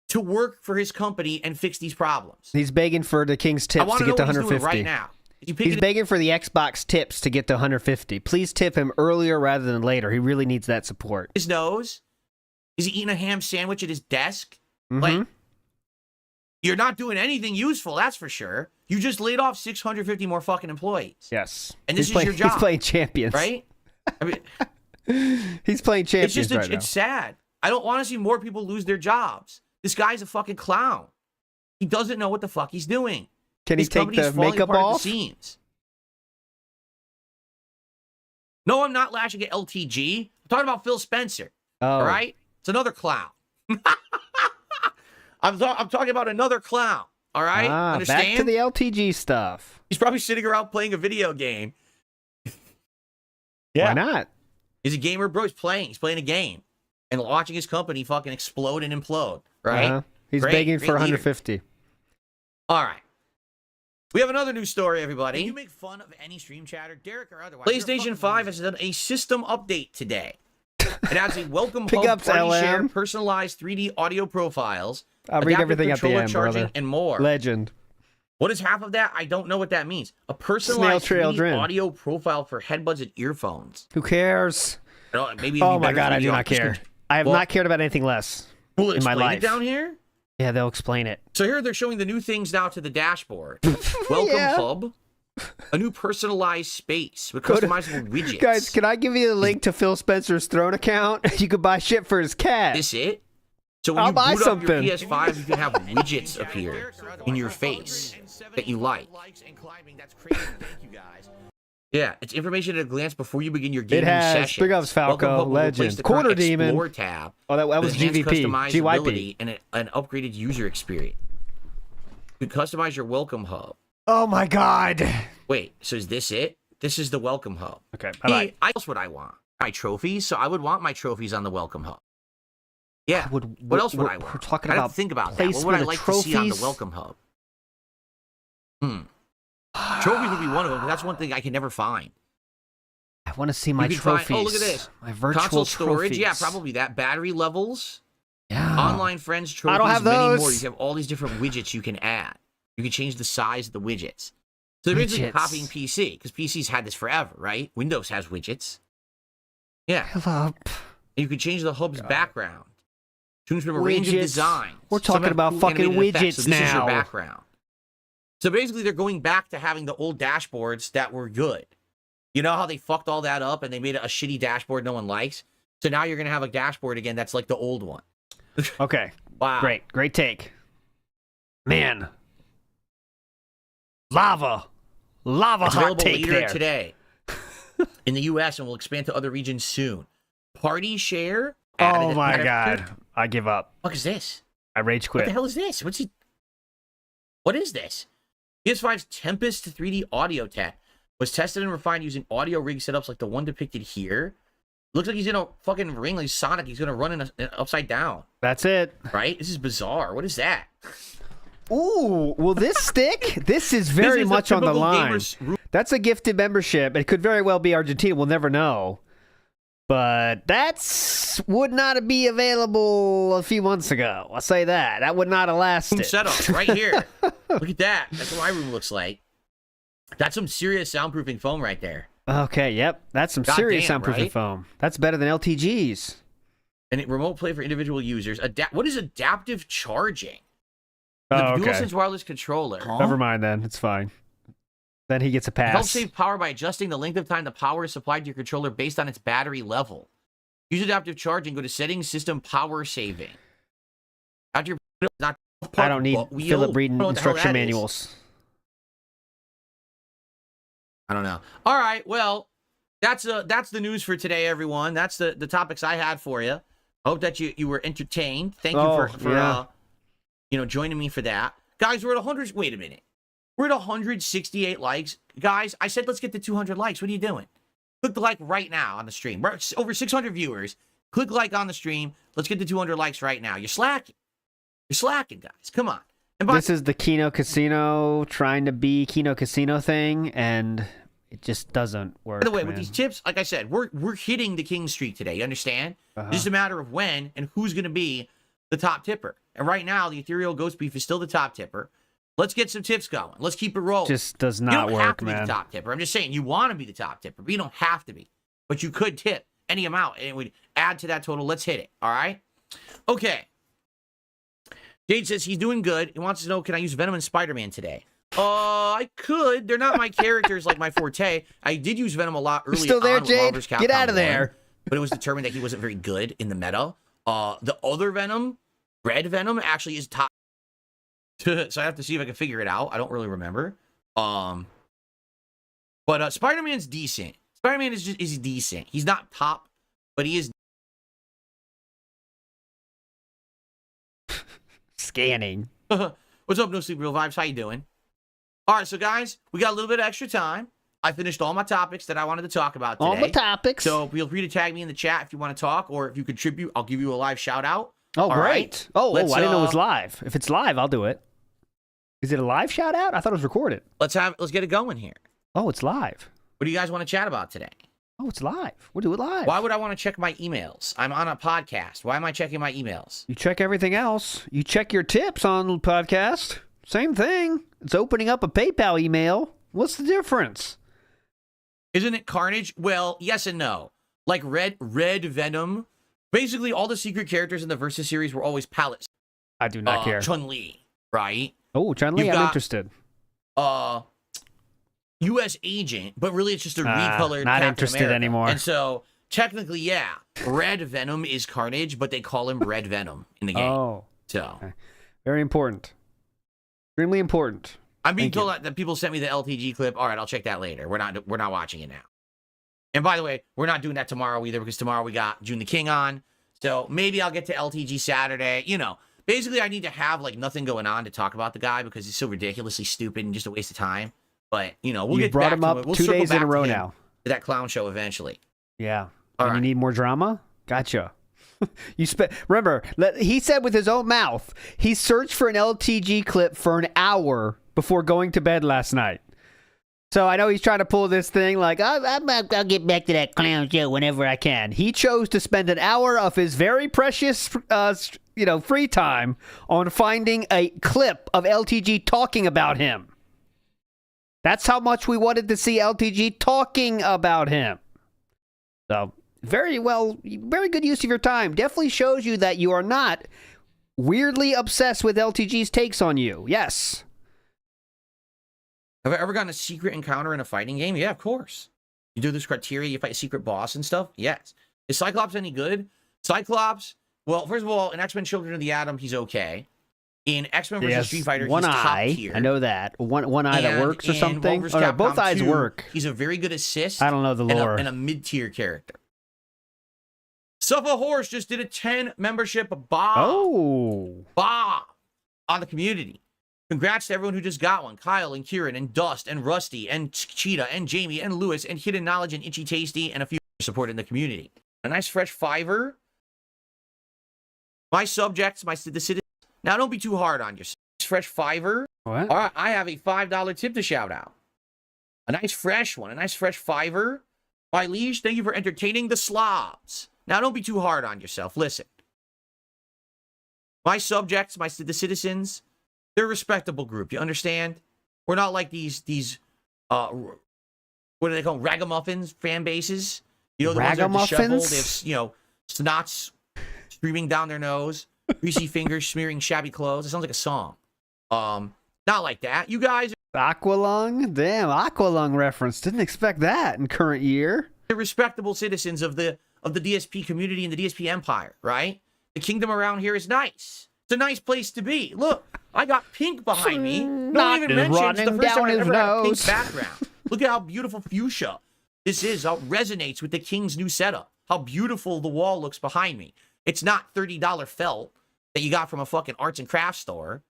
to work for his company and fix these problems? He's begging for the King's I tips want to to know get to what he's 150. doing right now. He's begging for the Xbox tips to get to 150. Please tip him earlier rather than later. He really needs that support. His nose? Is he eating a ham sandwich at his desk? Like, you're not doing anything useful, that's for sure. You just laid off 650 more fucking employees. Yes. And this He's is your job. He's playing champions. Right? I mean, he's playing champions it's just right now. it's sad. I don't want to see more people lose their jobs. This guy's a fucking clown. He doesn't know what the fuck he's doing. Can he His take company's the falling makeup apart at the off? seams. No, I'm not lashing at LTG. I'm talking about Phil Spencer. Oh. All right? It's another clown. I'm talking about another clown. All right? Understand? Back to the LTG stuff. He's probably sitting around playing a video game. Why not? He's a gamer, bro. He's playing a game. And watching his company fucking explode and implode. Right? He's Great, begging great for leader. 150. All right. We have another news story, everybody. Can you make fun of any stream chatter, Derek or otherwise? PlayStation 5 has done a system update today. It adds a welcome Pick hub, ups, party LM. share, personalized 3D audio profiles, I'll read adaptive everything at the controller end, charging, brother. and more. Legend. What is half of that? I don't know what that means. A Snail personalized trail 3D drin. audio profile for headbuds and earphones. Who cares? Maybe it'd Oh be my better god, for I do you not care. I have Well- not cared about anything less Will it in my explain life. it down here? Yeah, they'll explain it. So here they're showing the new things now to the dashboard. Welcome Yeah. hub, a new personalized space with Go to- customizable widgets. Guys, can I give you the link to Phil Spencer's Throne account? You could buy shit for his cat. This it? So when I'll you buy boot up something. your PS5, you can have widgets appear in your face that you like. That's crazy. Thank you guys. Yeah, it's information at a glance before you begin your It gaming has. session. Big ups, Falco. Legend. Quarter Demon. Explore tab. Oh, that was with enhanced GVP. customizability GYP. and an upgraded user experience. You can customize your welcome hub. Oh my god. Wait, so is this it? This is the welcome hub. Okay, bye-bye. That's what I want. My trophies, so I would want my trophies on the welcome hub. Yeah. What What else would I We're want? talking I about don't think about that. What would I placement of like to see on the trophies? welcome hub? Trophies would be one of them, but that's one thing I can never find. I want to see my You can trophies. find- oh, look at this. My virtual Console storage, trophies. yeah, probably that. Battery levels, Yeah. online friends, trophies, I don't have many those. more. You have all these different widgets you can add. You can change the size of the widgets. So they're basically Widgets. copying PC, because PC's had this forever, right? Windows has widgets. Yeah. Hello. And you can change the hub's background. Choose from a range of Widgets. designs. We're Some talking have about cool fucking animated effects, so widgets this is your now. background. So basically, they're going back to having the old dashboards that were good. You know how they fucked all that up and they made a shitty dashboard no one likes? So now you're going to have a dashboard again that's like the old one. Okay. Wow. Great take. Man. Lava It's hot available take later there. today in the U.S. and will expand to other regions soon. Party share. Oh added my at- god. I give up. What is this? I rage What the quit. hell is this? What is this? PS5's Tempest 3D audio tech was tested and refined using audio rig setups like the one depicted here. Looks like he's in a fucking ring like Sonic. He's gonna run in upside down, That's it. right? This is bizarre. What is that? Ooh, will this stick? This is very This is much the on the typical line. gamer's room. That's a gifted membership. It could very well be Argentina. We'll never know. But that's would not be available a few months ago. I'll say that. That would not have lasted. Setup right here. Look at that. That's what my room looks like. That's some serious soundproofing foam right there. Okay, yep. That's some God serious damn, soundproofing right? foam. That's better than LTGs. And remote play for individual users. What is adaptive charging? The Oh, okay. DualSense wireless controller. Never mind then. It's fine. Then he gets a pass. Help save power by adjusting the length of time the power is supplied to your controller based on its battery level. Use adaptive charging. Go to settings, system, power saving. After your not I don't need wheel. Philip reading I don't know what the hell instruction that is. manuals. I don't know. All right, well, that's the news for today, everyone. That's the topics I had for you. I hope that you were entertained. Thank you for yeah. joining me for that. Guys, we're at 100. Wait a minute. We're at 168 likes. Guys, I said let's get to 200 likes. What are you doing? Click the like right now on the stream. We're at over 600 viewers. Click like on the stream. Let's get to 200 likes right now. You're slacking. You're slacking, guys. Come on. And This is the Kino Casino trying to be Kino Casino thing, and it just doesn't work. by the way, man. with these tips, like I said, we're hitting the king streak today. You understand? Uh-huh. It's just a matter of when and who's going to be the top tipper. And right now, the Ethereal Ghost Beef is still the top tipper. Let's get some tips going. Let's keep it rolling. Just does you not don't have work, to be man. the top tipper. I'm just saying you want to be the top tipper, but you don't have to be. But you could tip any amount, and it would add to that total. Let's hit it. All right? Okay. Jade says he's doing good. He wants to know, can I use Venom and Spider-Man today? I could. They're not my characters like my forte. I did use Venom a lot earlier. Still there, on with Jade? Marvel's Get Capcom out of 1, there. but it was determined that he wasn't very good in the meta. The other Venom, Red Venom, actually is top. So I have to see if I can figure it out. I don't really remember. But Spider-Man's decent. Spider-Man is decent. He's not top, but he is. Scanning. What's up, No Sleep Real Vibes? How you doing? All right, so guys, we got a little bit of extra time. I finished all my topics that I wanted to talk about today. All the topics. So feel free to tag me in the chat if you want to talk, or if you contribute, I'll give you a live shout out. oh, all great. right. Oh, Let's, I didn't know it was live. If it's live, I'll do it. Is it a live shout out? I thought it was recorded. Let's get it going here. Oh, it's live. What do you guys want to chat about today? Oh, it's live. We'll do it live. Why would I want to check my emails? I'm on a podcast. Why am I checking my emails? You check everything else. You check your tips on the podcast. Same thing. It's opening up a PayPal email. What's the difference? Isn't it Carnage? Well, yes and no. Like Red Venom. Basically, all the secret characters in the Versus series were always palettes. I do not care. Chun-Li, right? Oh, Chun-Li, You've I'm got, interested. U.S. Agent, but really it's just a recolored not Captain interested America. anymore. And so, technically, yeah, Red Venom is Carnage, but they call him Red Venom in the game. Oh. So, okay. Very important. Extremely important. I'm being told that people sent me the LTG clip. All right, I'll check that later. We're not watching it now. And by the way, we're not doing that tomorrow either because tomorrow we got June the King on. So maybe I'll get to LTG Saturday. You know, basically I need to have like nothing going on to talk about the guy because he's so ridiculously stupid and just a waste of time. But, you know, we'll get brought back him to up it. We'll 2 circle days in back a row to him, now. to that clown show eventually. Yeah. All And right. you need more drama? Gotcha. Remember, he said with his own mouth, he searched for an LTG clip for an hour before going to bed last night. So I know he's trying to pull this thing like, I'll get back to that clown show whenever I can. He chose to spend an hour of his very precious, free time on finding a clip of LTG talking about him. That's how much we wanted to see LTG talking about him. So, very good use of your time. Definitely shows you that you are not weirdly obsessed with LTG's takes on you. Yes. Have I ever gotten a secret encounter in a fighting game? Yeah, of course. You do this criteria, you fight a secret boss and stuff? Yes. Is Cyclops any good? Cyclops, well, first of all, in X-Men Children of the Atom, he's okay. In X-Men vs. Street Fighter, one he's eye. top tier. I know that. One eye that works or something? Oh, no, both eyes 2, work. He's a very good assist. I don't know the lore. And a mid-tier character. Suffa Horse just did a 10 membership Bob. Oh. Bob on the community. Congrats to everyone who just got one. Kyle and Kieran and Dust and Rusty and Cheetah and Jamie and Lewis and Hidden Knowledge and Itchy Tasty and a few supporting the community. A nice fresh $5. My subjects, the citizens. Now don't be too hard on yourself. Fresh $5. What? All right, I have a $5 tip to shout out. A nice fresh one. A nice fresh $5. My liege, thank you for entertaining the slobs. Now don't be too hard on yourself. Listen. My subjects, the citizens, they're a respectable group. You understand? We're not like these what do they call them? Ragamuffins fan bases. You know, the ones that are disheveled. They have, snots streaming down their nose, greasy fingers smearing shabby clothes. It sounds like a song. Not like that. You guys Aqualung? Damn, Aqualung reference. Didn't expect that in current year. are respectable citizens of the DSP community and the DSP empire, right? The kingdom around here is nice. It's a nice place to be. Look, I got pink behind me. Don't even mention it's the first time I've ever had a pink background. Look at how beautiful fuchsia this is. How it resonates with the king's new setup. How beautiful the wall looks behind me. It's not $30 felt that you got from a fucking arts and crafts store.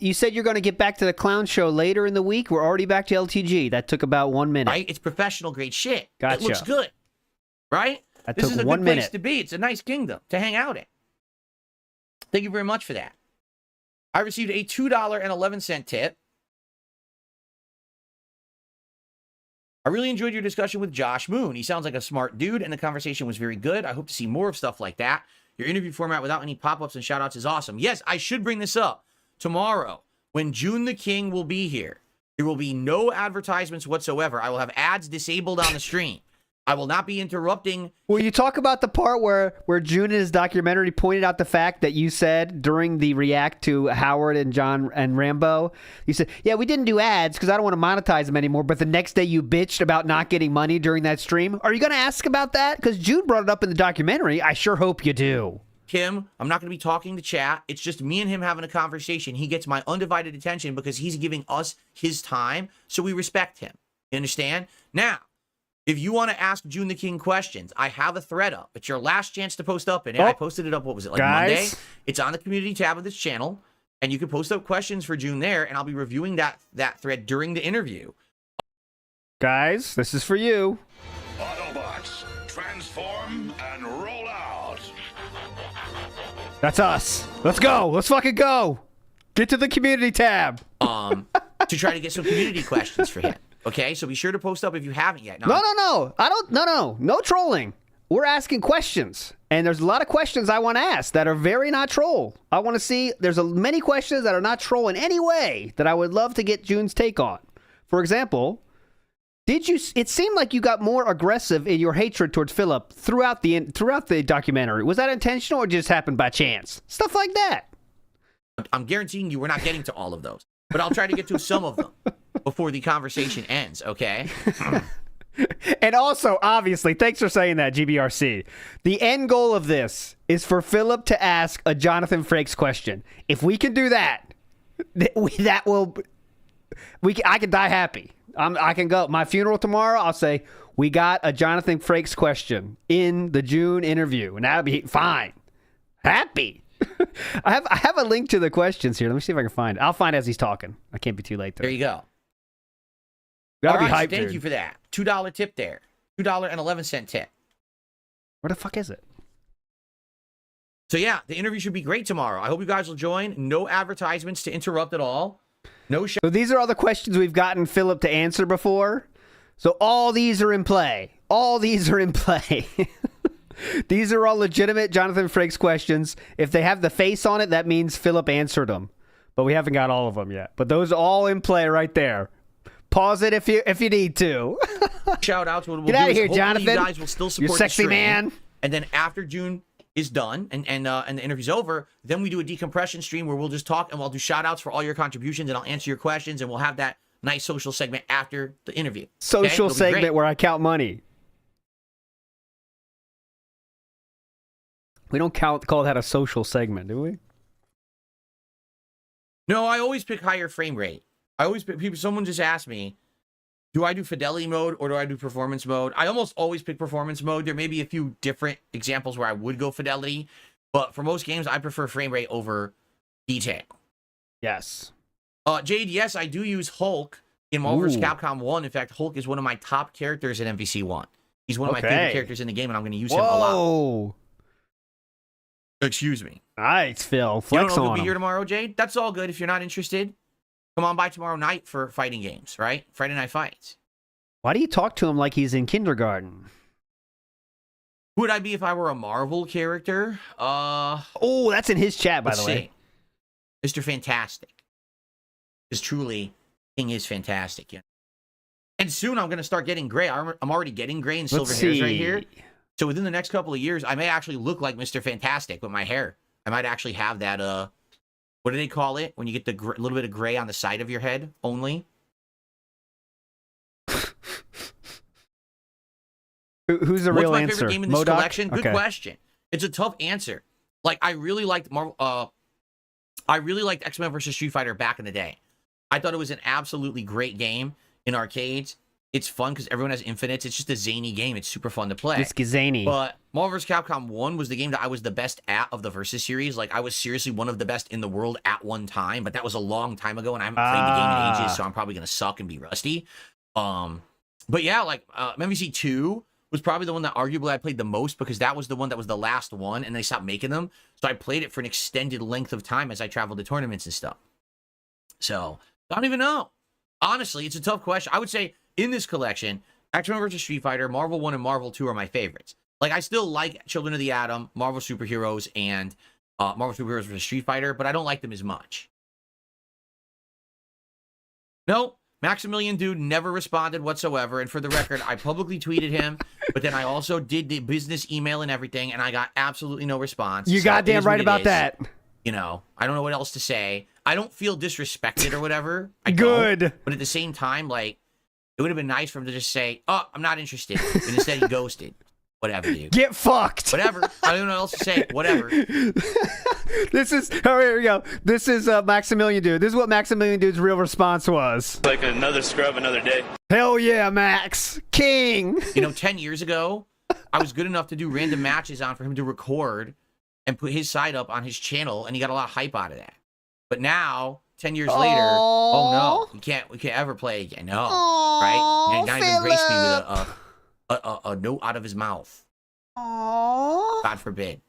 You said you're going to get back to the clown show later in the week. We're already back to LTG. That took about 1 minute. Right? It's professional grade shit. Gotcha. It looks good. Right? That This took is a 1 good minute. place to be. It's a nice kingdom to hang out in. Thank you very much for that. I received a $2.11 tip. I really enjoyed your discussion with Josh Moon. He sounds like a smart dude, and the conversation was very good. I hope to see more of stuff like that. Your interview format without any pop-ups and shout-outs is awesome. Yes, I should bring this up. Tomorrow, when June the King will be here, there will be no advertisements whatsoever. I will have ads disabled on the stream. I will not be interrupting. Will you talk about the part where June in his documentary pointed out the fact that you said during the react to Howard and John and Rambo? You said, yeah, we didn't do ads because I don't want to monetize them anymore, but the next day you bitched about not getting money during that stream. Are you going to ask about that? Because June brought it up in the documentary. I sure hope you do. Kim, I'm not going to be talking to chat. It's just me and him having a conversation. He gets my undivided attention because he's giving us his time, so we respect him. You understand? Now, if you want to ask June the King questions, I have a thread up. It's your last chance to post up in it. I posted it up, what was it, like Monday? It's on the community tab of this channel, and you can post up questions for June there, and I'll be reviewing that thread during the interview. Guys, this is for you. Autobots, transform and roll out. That's us. Let's go. Let's fucking go. Get to the community tab. To try to get some community questions for him. Okay, so be sure to post up if you haven't yet. No. I don't. No trolling. We're asking questions, and there's a lot of questions I want to ask that are very not troll. I want to see. There's many questions that are not troll in any way that I would love to get June's take on. For example, it seemed like you got more aggressive in your hatred towards Philip throughout the documentary. Was that intentional or just happened by chance? Stuff like that. I'm guaranteeing you we're not getting to all of those, but I'll try to get to some of them before the conversation ends, okay? And also, obviously, thanks for saying that, GBRC. The end goal of this is for Philip to ask a Jonathan Frakes question. If we can do that, I can die happy. I can go. My funeral tomorrow, I'll say, we got a Jonathan Frakes question in the June interview, and that'll be fine. Happy. I have a link to the questions here. Let me see if I can find it. I'll find it as he's talking. I can't be too late, though. There you go. Gotta All be right, hyped, so thank dude. you for that. $2 tip there. $2.11 tip. Where the fuck is it? So yeah, the interview should be great tomorrow. I hope you guys will join. No advertisements to interrupt at all. No show. So these are all the questions we've gotten Philip to answer before. So all these are in play. These are all legitimate Jonathan Frakes questions. If they have the face on it, that means Philip answered them. But we haven't got all of them yet. But those are all in play right there. Pause it if you need to. Shout outs. What we'll Get do out of is here, hopefully Jonathan. You guys will still support You sexy the stream. man. And then after June is done and the interview's over, then we do a decompression stream where we'll just talk and we'll do shout outs for all your contributions and I'll answer your questions and we'll have that nice social segment after the interview. Social It'll be great. segment where I count money. We don't call that a social segment, do we? No, I always pick higher frame rate. I always pick people. Someone just asked me, do I do fidelity mode or do I do performance mode? I almost always pick performance mode. There may be a few different examples where I would go fidelity, but for most games, I prefer frame rate over detail. Yes. Jade, yes, I do use Hulk in Marvel vs. Ooh. Capcom 1. In fact, Hulk is one of my top characters in MVC 1. He's one of my Okay. favorite characters in the game, and I'm going to use him a lot. Whoa. Excuse me. Nice, Phil. You don't Flex know if you'll on be here him. tomorrow, Jade? That's all good. If you're not interested, come on by tomorrow night for fighting games, right? Friday Night Fights. Why do you talk to him like he's in kindergarten? Who would I be if I were a Marvel character? Oh, that's in his chat, by Let's the way. see. Mr. Fantastic. Because truly, King is fantastic. Yeah. And soon I'm going to start getting gray. I'm already getting gray and silver Let's hairs see. right here. So within the next couple of years, I may actually look like Mr. Fantastic with my hair. I might actually have that, what do they call it? When you get the little bit of gray on the side of your head only. Who's the What's real my answer? favorite game in this MODOK? collection? Good Okay. question. It's a tough answer. Like, I really liked X-Men vs. Street Fighter back in the day. I thought it was an absolutely great game in arcades. It's fun because everyone has infinites. It's just a zany game. It's super fun to play. It's zany. But Marvel vs. Capcom 1 was the game that I was the best at of the Versus series. Like, I was seriously one of the best in the world at one time, but that was a long time ago, and I haven't played the game in ages, so I'm probably going to suck and be rusty. But yeah, like, MVC 2 was probably the one that arguably I played the most because that was the one that was the last one, and they stopped making them. So I played it for an extended length of time as I traveled to tournaments and stuff. So, I don't even know. Honestly, it's a tough question. I would say in this collection, X-Men vs. Street Fighter, Marvel 1 and Marvel 2 are my favorites. Like, I still like Children of the Atom, Marvel Superheroes, and Marvel Superheroes vs. Street Fighter, but I don't like them as much. No, Maximilian Dude never responded whatsoever, and for the record, I publicly tweeted him, but then I also did the business email and everything, and I got absolutely no response. You So goddamn it is what right it about is. that. You know, I don't know what else to say. I don't feel disrespected or whatever. I Good. don't. But at the same time, like, it would have been nice for him to just say, "Oh, I'm not interested," and instead he ghosted. Whatever, dude. Get fucked. Whatever. I don't know what else to say. Whatever. This is, oh, here we go. This is Maximilian Dude. This is what Maximilian Dude's real response was. Like another scrub, another day. Hell yeah, Max. King. You know, 10 years ago, I was good enough to do random matches on for him to record and put his side up on his channel, and he got a lot of hype out of that. But now, 10 years later, oh no, we can't ever play again. No, right? And not even grace me with a note out of his mouth. God forbid.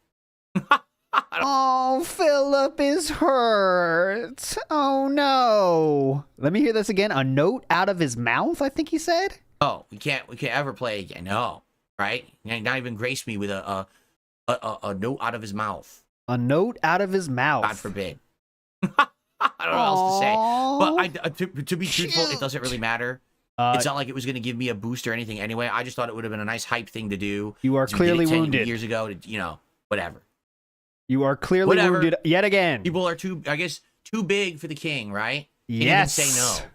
Oh, Philip is hurt. Oh no. Let me hear this again. A note out of his mouth, I think he said. Oh, we can't ever play again. No, right? Not even grace me with a note out of his mouth. A note out of his mouth. God forbid. I don't know what else to say. But to be truthful, it doesn't really matter. It's not like it was going to give me a boost or anything anyway. I just thought it would have been a nice hype thing to do. You are clearly wounded. Years ago, whatever. You are clearly wounded yet again. People are too big for the king, right? Can't Yes. even say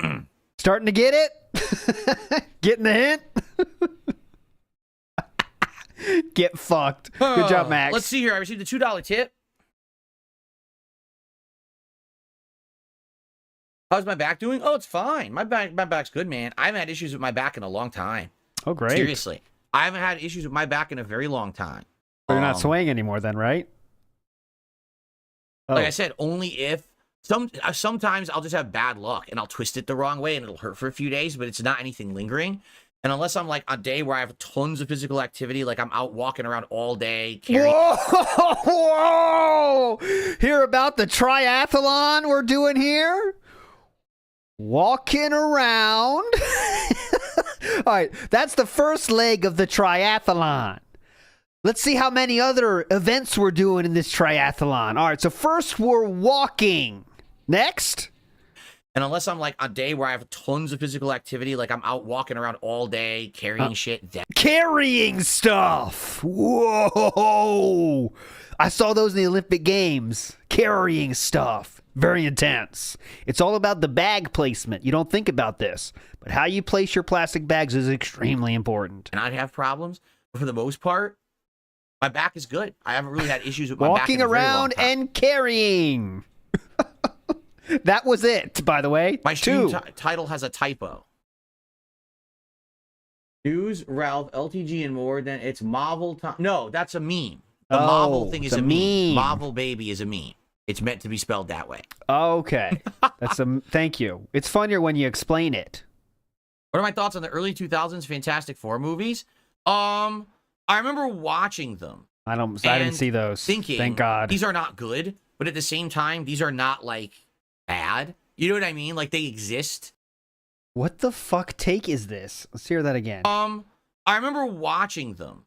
no. Starting to get it? Getting the hint? Get fucked. Good job, Max. Let's see here. I received a $2 tip. How's my back doing? Oh, it's fine. My back's good, man. I haven't had issues with my back in a long time. Oh, great. Seriously. I haven't had issues with my back in a very long time. So you're not swaying anymore then, right? Oh. Like I said, only if sometimes I'll just have bad luck and I'll twist it the wrong way and it'll hurt for a few days, but it's not anything lingering. And unless I'm like a day where I have tons of physical activity, like I'm out walking around all day carrying. Whoa! Hear about the triathlon we're doing here? Walking around. All right, that's the first leg of the triathlon. Let's see how many other events we're doing in this triathlon. All right, so first we're walking. Next. And unless I'm like a day where I have tons of physical activity, like I'm out walking around all day carrying shit. Carrying stuff. Whoa. I saw those in the Olympic Games. Carrying stuff. Very intense. It's all about the bag placement. You don't think about this, but how you place your plastic bags is extremely important. And I'd have problems, but for the most part, my back is good. I haven't really had issues with my back. Walking around and carrying. That was it, by the way. My stream title has a typo. News, Ralph, LTG, and more than it's Marvel time. No, that's a meme. The Marvel thing is a meme. Marvel baby is a meme. It's meant to be spelled that way. Okay. Thank you. It's funnier when you explain it. What are my thoughts on the early 2000s Fantastic Four movies? I remember watching them. I didn't see those. Thinking, thank God. These are not good, but at the same time, these are not like bad. You know what I mean? Like they exist. What the fuck take is this? Let's hear that again. I remember watching them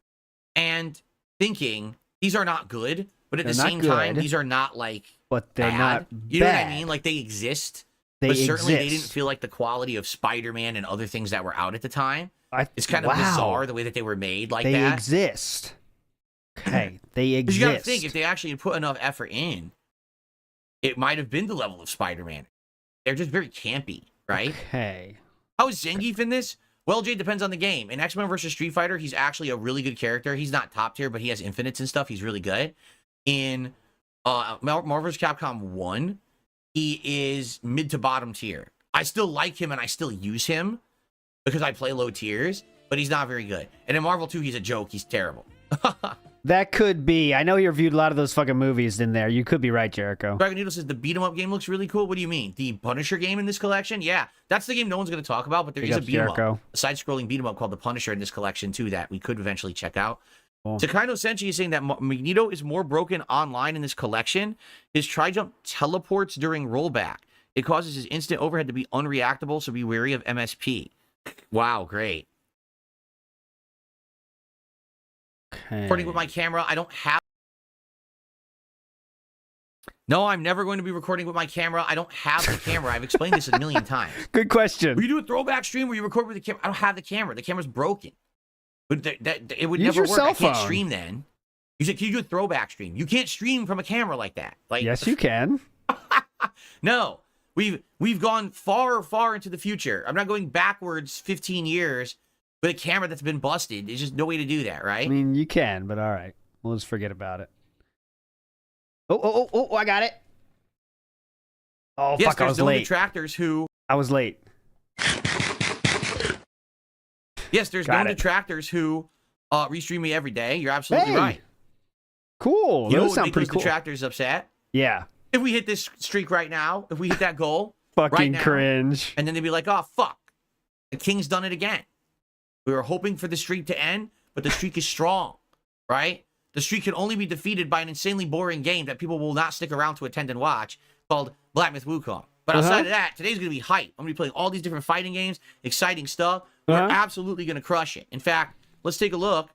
and thinking these are not good, but at the same time, these are not like but they're bad. not You know what I mean? Like they exist. They but certainly exist. they didn't feel like the quality of Spider-Man and other things that were out at the time. It's kind of wow. bizarre the way that they were made like they that. They exist. Okay, they exist. You gotta think, if they actually put enough effort in, it might have been the level of Spider-Man. They're just very campy, right? Okay. How is Zangief in this? Well, Jay, depends on the game. In X-Men vs. Street Fighter, he's actually a really good character. He's not top tier, but he has infinites and stuff. He's really good. In Marvel vs. Capcom 1, he is mid to bottom tier. I still like him and I still use him because I play low tiers, but he's not very good. And in Marvel 2, he's a joke. He's terrible. That could be. I know you reviewed a lot of those fucking movies in there. You could be right, Jericho. Dragon Needle says the beat 'em up game looks really cool. What do you mean? The Punisher game in this collection? Yeah, that's the game no one's going to talk about, but there is a beat 'em up, a side-scrolling beat 'em up called the Punisher in this collection too that we could eventually check out. Cool. Takaino Senshi is saying that Magneto is more broken online in this collection. His tri-jump teleports during rollback. It causes his instant overhead to be unreactable, so be wary of MSP. Wow, great. Okay. Recording with my camera, I don't have... No, I'm never going to be recording with my camera. I don't have the camera. I've explained this a million times. Good question. Will you do a throwback stream where you record with the camera? I don't have the camera. The camera's broken. But it would Use never your work. cell I can't phone. stream then. You said, can you do a throwback stream? You can't stream from a camera like that. Like, yes, you can. No. We've gone far into the future. I'm not going backwards 15 years with a camera that's been busted. There's just no way to do that, right? I mean, you can, but all right. We'll just forget about it. Oh, I got it. Oh, yes, fuck, I was there's no late. detractors who... I was late. Yes, there's Got no it. detractors who restream me every day. You're absolutely Hey. right. Cool. You know Those what would sound make pretty those cool. detractors upset? Yeah. If we hit this streak right now, if we hit that goal Fucking right now, cringe. and then they'd be like, oh, fuck. The King's done it again. We were hoping for the streak to end, but the streak is strong, right? the streak can only be defeated by an insanely boring game that people will not stick around to attend and watch called Black Myth Wukong. But outside of that, today's going to be hype. I'm going to be playing all these different fighting games, exciting stuff. We're absolutely going to crush it. In fact, let's take a look.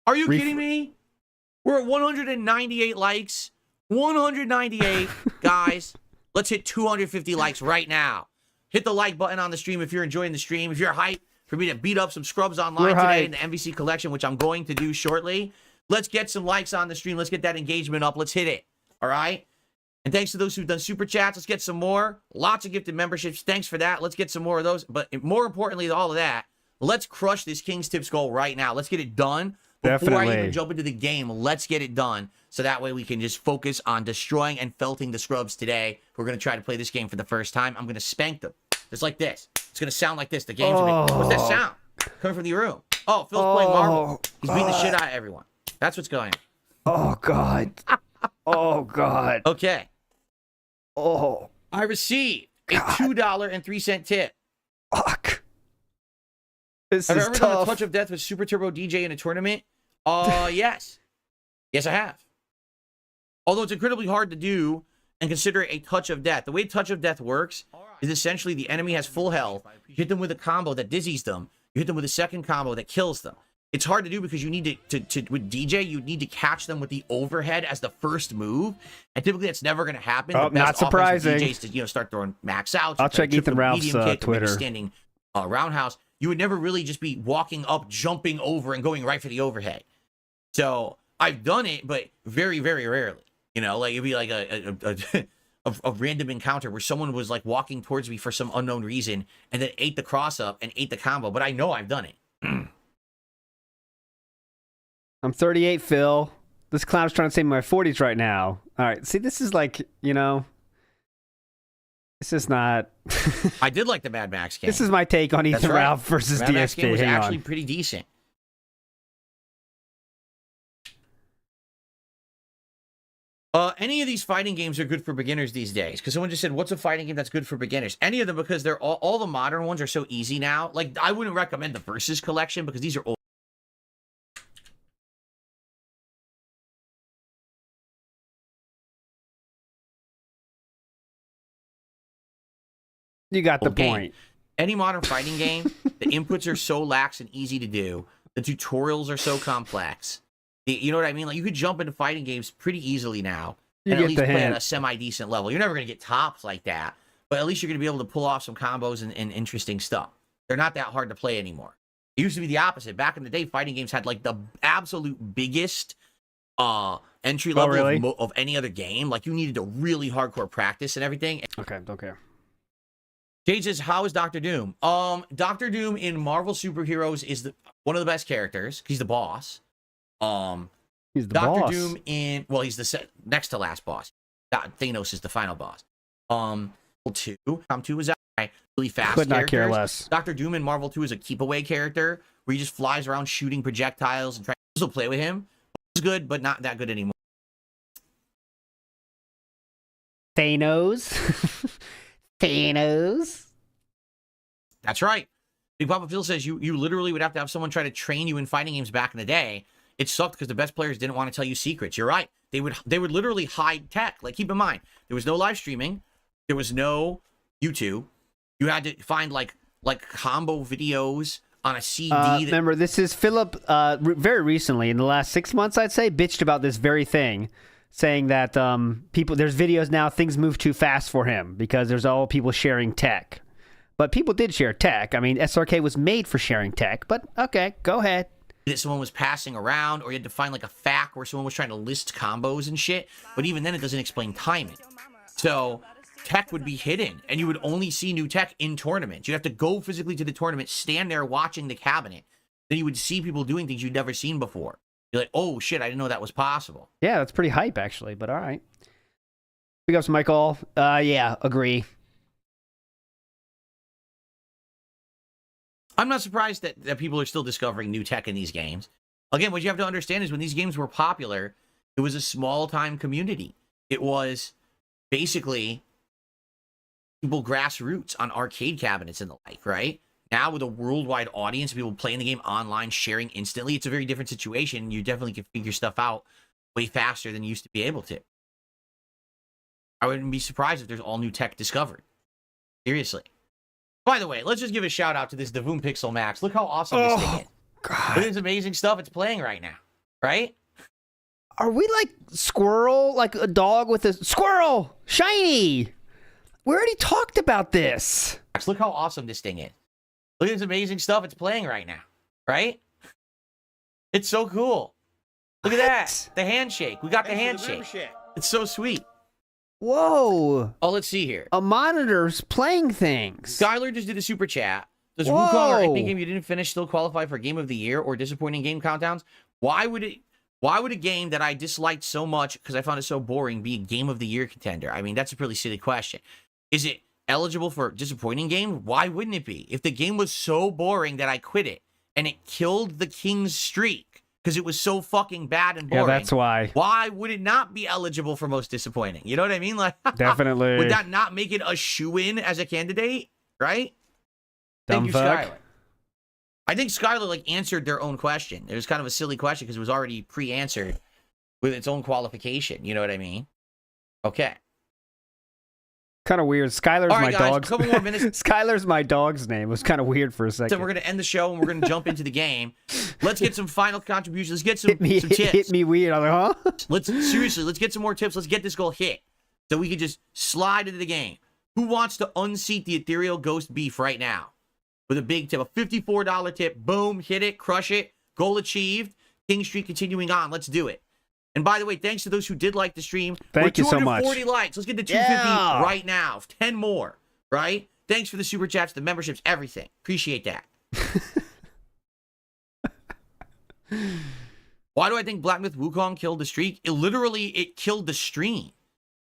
Are you kidding me? We're at 198 likes. 198. Guys, let's hit 250 likes right now. Hit the like button on the stream if you're enjoying the stream. If you're hyped for me to beat up some scrubs online today in the MVC collection, which I'm going to do shortly, let's get some likes on the stream. Let's get that engagement up. Let's hit it. All right? And thanks to those who've done super chats. Let's get some more. Lots of gifted memberships. Thanks for that. Let's get some more of those. But more importantly than all of that, let's crush this King's Tips goal right now. Let's get it done. Before I even jump into the game, let's get it done. So that way we can just focus on destroying and felting the scrubs today. We're going to try to play this game for the first time. I'm going to spank them. Just like this. It's going to sound like this. The game's what's that sound? Coming from the room. Oh, Phil's playing Marvel. He's beating the shit out of everyone. That's what's going on. Oh, God. Oh, God. Okay. Oh. I received a $2.03 tip. Fuck. This Have I is ever done a tough. touch of death with Super Turbo DJ in a tournament? Yes. Yes, I have. Although it's incredibly hard to do and consider it a touch of death. The way touch of death works is essentially the enemy has full health. You hit them with a combo that dizzies them. You hit them with a second combo that kills them. It's hard to do because you need to with DJ, you need to catch them with the overhead as the first move. And typically that's never going to happen. Oh, not surprising. DJs to, start throwing max outs. I'll check Ethan Ralph's Twitter. Standing roundhouse. You would never really just be walking up, jumping over, and going right for the overhead. So I've done it, but very, very rarely. You know, like it'd be like a random encounter where someone was like walking towards me for some unknown reason and then ate the cross up and ate the combo. But I know I've done it. I'm 38, Phil. This clown's trying to say my 40s right now. All right. See, this is like, you know, this is not. I did like the Mad Max game. This is my take on Ethan Ralph versus Mad Max DSP. game was Hang actually on. pretty decent. Any of these fighting games are good for beginners these days. Because someone just said, what's a fighting game that's good for beginners? Any of them, because they're all the modern ones are so easy now. Like, I wouldn't recommend the Versus collection because these are old. You got the game. point. Any modern fighting game, the inputs are so lax and easy to do. The tutorials are so complex. You know what I mean? Like, you could jump into fighting games pretty easily now and at least play at a semi-decent level. You're never going to get tops like that, but at least you're going to be able to pull off some combos and interesting stuff. They're not that hard to play anymore. It used to be the opposite. Back in the day, fighting games had like the absolute biggest entry level of any other game. Like, you needed to really hardcore practice and everything. Okay, don't care. Jade says, how is Dr. Doom? Dr. Doom in Marvel Superheroes is one of the best characters. He's the boss. He's the Dr. boss. Doom in, well, he's the next to last boss. Thanos is the final boss. 2 is really fast. Could not care less. Dr. Doom in Marvel 2 is a keep away character where he just flies around shooting projectiles and trying to play with him. It's good, but not that good anymore. Thanos. Thanos. That's right. Big Papa Phil says you literally would have to have someone try to train you in fighting games back in the day. It sucked because the best players didn't want to tell you secrets. You're right. They would literally hide tech. Like, keep in mind, there was no live streaming. There was no YouTube. You had to find like combo videos on a CD. Remember, this is Philip. Very recently, in the last 6 months, I'd say, bitched about this very thing, saying that there's videos now, things move too fast for him because there's all people sharing tech. But people did share tech. I mean, SRK was made for sharing tech. But okay, go ahead. That someone was passing around, or you had to find like a FAQ where someone was trying to list combos and shit. But even then, it doesn't explain timing. So tech would be hidden, and you would only see new tech in tournaments. You'd have to go physically to the tournament, stand there watching the cabinet. Then you would see people doing things you'd never seen before. You're like, oh shit, I didn't know that was possible. Yeah, that's pretty hype, actually. But all right. Big ups, Michael. Yeah, agree. I'm not surprised that people are still discovering new tech in these games. Again, what you have to understand is when these games were popular, it was a small-time community. It was basically people grassroots on arcade cabinets and the like, right? Now with a worldwide audience, people playing the game online, sharing instantly, it's a very different situation. You definitely can figure stuff out way faster than you used to be able to. I wouldn't be surprised if there's all new tech discovered. Seriously. By the way, let's just give a shout out to this Dewoon Pixel Max. Look how awesome this thing is. God. Look at this amazing stuff it's playing right now. Right? Are we like squirrel? Like a dog with a squirrel? Shiny! We already talked about this. Look how awesome this thing is. Look at this amazing stuff it's playing right now. Right? It's so cool. Look at that. The handshake. We got the handshake. It's so sweet. Whoa. Oh, let's see here. A monitor's playing things. Skylar just did a super chat. Does Whoa. Wukong or anything game you didn't finish still qualify for Game of the Year or disappointing game countdowns? Why would a game that I disliked so much because I found it so boring be a Game of the Year contender? I mean, that's a pretty silly question. Is it eligible for disappointing game? Why wouldn't it be? If the game was so boring that I quit it and it killed the King's streak because it was so fucking bad and boring. Yeah, that's why. Why would it not be eligible for most disappointing? You know what I mean? Like, Definitely. would that not make it a shoo-in as a candidate? Right? Thank Dumb you, fuck. Skylar. I think Skylar like answered their own question. It was kind of a silly question because it was already pre-answered with its own qualification. You know what I mean? Okay. Kind of weird. Skylar's All right, my guys, dog's a couple more minutes. Skylar's my dog's name. It was kind of weird for a second. So we're going to end the show and we're going to jump into the game. Let's get some final contributions. Let's get some tips. Hit me weird. I'm like, huh? Let's get some more tips. Let's get this goal hit so we can just slide into the game. Who wants to unseat the ethereal ghost beef right now? With a big tip, a $54 tip. Boom, hit it, crush it. Goal achieved. King Street continuing on. Let's do it. And by the way, thanks to those who did like the stream. Thank you so much. 240 likes. Let's get to 250 right now. 10 more, right? Thanks for the super chats, the memberships, everything. Appreciate that. Why do I think Black Myth Wukong killed the streak? It killed the stream.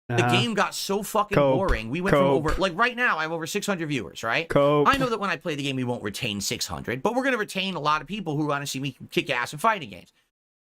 The game got so fucking boring. We went from over, like right now, I have over 600 viewers, right? I know that when I play the game, we won't retain 600, but we're going to retain a lot of people who want to see me kick ass in fighting games.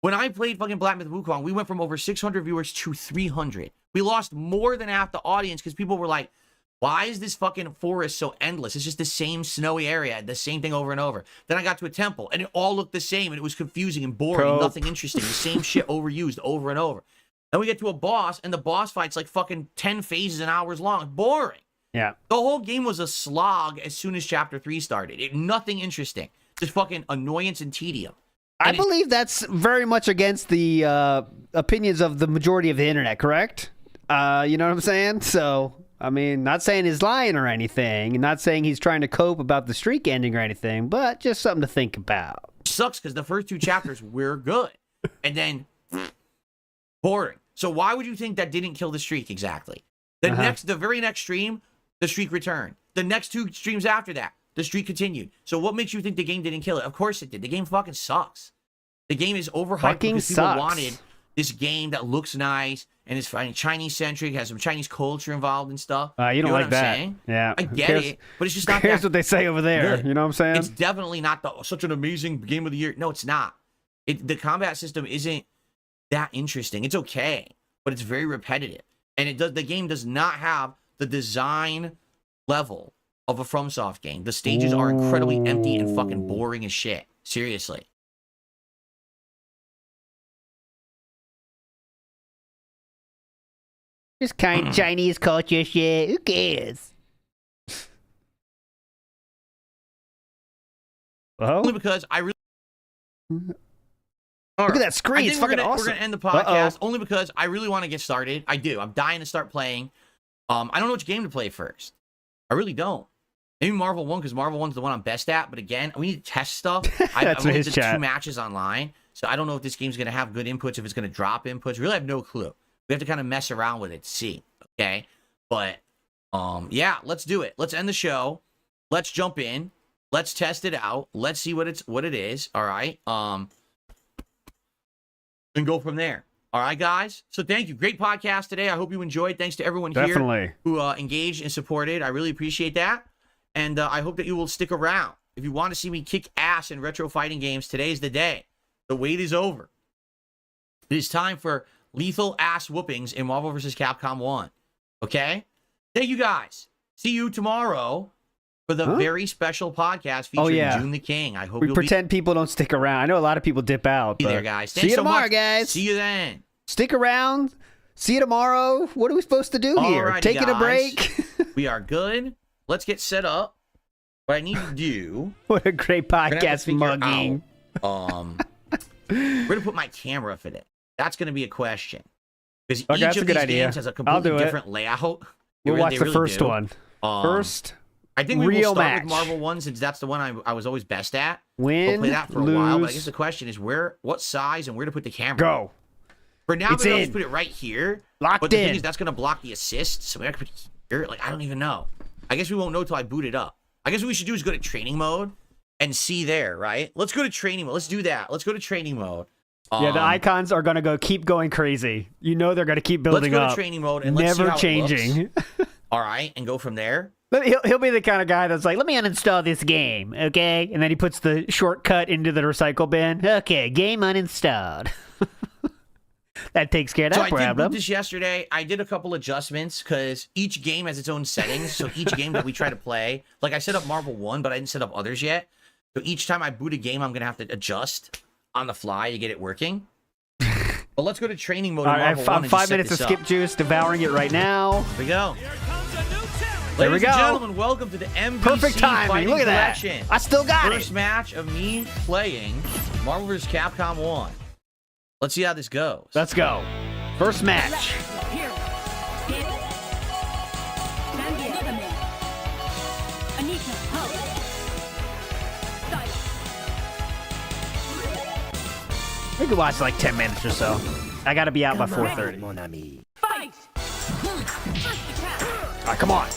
When I played fucking Black Myth Wukong, we went from over 600 viewers to 300. We lost more than half the audience because people were like, why is this fucking forest so endless? It's just the same snowy area, the same thing over and over. Then I got to a temple, and it all looked the same, and it was confusing and boring, nothing interesting. The same shit overused over and over. Then we get to a boss, and the boss fight's like fucking 10 phases and hours long. Boring. Yeah. The whole game was a slog as soon as Chapter 3 started. Nothing interesting. Just fucking annoyance and tedium. I believe that's very much against the opinions of the majority of the internet, correct? You know what I'm saying? So, I mean, not saying he's lying or anything, not saying he's trying to cope about the streak ending or anything, but just something to think about. Sucks because the first two chapters were good. And then, boring. So why would you think that didn't kill the streak exactly? The very next stream, the streak returned. The next two streams after that, the streak continued. So what makes you think the game didn't kill it? Of course it did. The game fucking sucks. The game is overhyped because people wanted this game that looks nice and is Chinese-centric, has some Chinese culture involved and stuff. You don't like that. Saying? Yeah. I get it, but it's just not Here's what they say over there. good. You know what I'm saying? It's definitely not such an amazing game of the year. No, it's not. The combat system isn't that interesting. It's okay, but it's very repetitive. And the game does not have the design level of a FromSoft game. The stages are incredibly empty and fucking boring as shit. Seriously. Just kind of Chinese culture shit. Who cares? Only because I really... Look at that screen. It's fucking awesome. We're going to end the podcast only because I really want to get started. I do. I'm dying to start playing. I don't know which game to play first. I really don't. Maybe Marvel 1 because Marvel 1's the one I'm best at. But again, we need to test stuff. I've only did 2 matches online. So I don't know if this game's going to have good inputs, if it's going to drop inputs. Really have no clue. We have to kind of mess around with it to see. Okay? But, yeah, let's do it. Let's end the show. Let's jump in. Let's test it out. Let's see what it is. All right? And go from there. All right, guys? So thank you. Great podcast today. I hope you enjoyed. Thanks to everyone here who engaged and supported. I really appreciate that. And I hope that you will stick around. If you want to see me kick ass in retro fighting games, today's the day. The wait is over. It is time for lethal ass whoopings in Marvel vs. Capcom 1. Okay? Thank you, guys. See you tomorrow for the very special podcast featuring June the King. I hope we you'll pretend people don't stick around. I know a lot of people dip out. be But there, guys. see Thanks you so tomorrow, much. guys. See you then. Stick around. See you tomorrow. What are we supposed to do here? Alrighty, Taking a guys. break? We are good. Let's get set up. What I need to do. What a great we're gonna have to podcast figure mugging. out, we're gonna put my camera for it. That's gonna be a question because Okay, each that's a of good these idea. games has a I'll completely do it. different layout. We'll watch They the really first do. one. First, I think we real will start match. with Marvel 1 since that's the one I was always best at. Win, We'll play that for lose, a while, but I guess the question is what size and where to put the camera. go. For now, It's we're going in. to put it right here. Locked but the thing in. is, that's going to block the assist, so we have to put it here. Like, I don't even know. I guess we won't know till I boot it up. I guess what we should do is go to training mode and see there, right? Let's go to training mode. Let's do that. Let's go to training mode. Yeah, the icons are going to keep going crazy. You know they're going to keep building let's go up. to training mode and let's Never see how changing. It looks. All right, and go from there. He'll be the kind of guy that's like, let me uninstall this game, okay? And then he puts the shortcut into the recycle bin. Okay, game uninstalled. That takes care of that So I did problem. boot this yesterday. I did a couple adjustments because each game has its own settings. So each game that we try to play, like I set up Marvel 1, but I didn't set up others yet. So each time I boot a game, I'm going to have to adjust on the fly to get it working. But let's go to training mode. All in right, Marvel 1 I'm and 5 just set minutes of this skip up. juice, devouring it right now. Here we go. There we Ladies go. and gentlemen, welcome to the MVC Perfect timing. Fighting Look at that. Collection. I still got First it. match of me playing Marvel vs. Capcom 1. Let's see how this goes. Let's go. First match. We could watch like 10 minutes or so. I gotta be out by 4:30. All right, come on.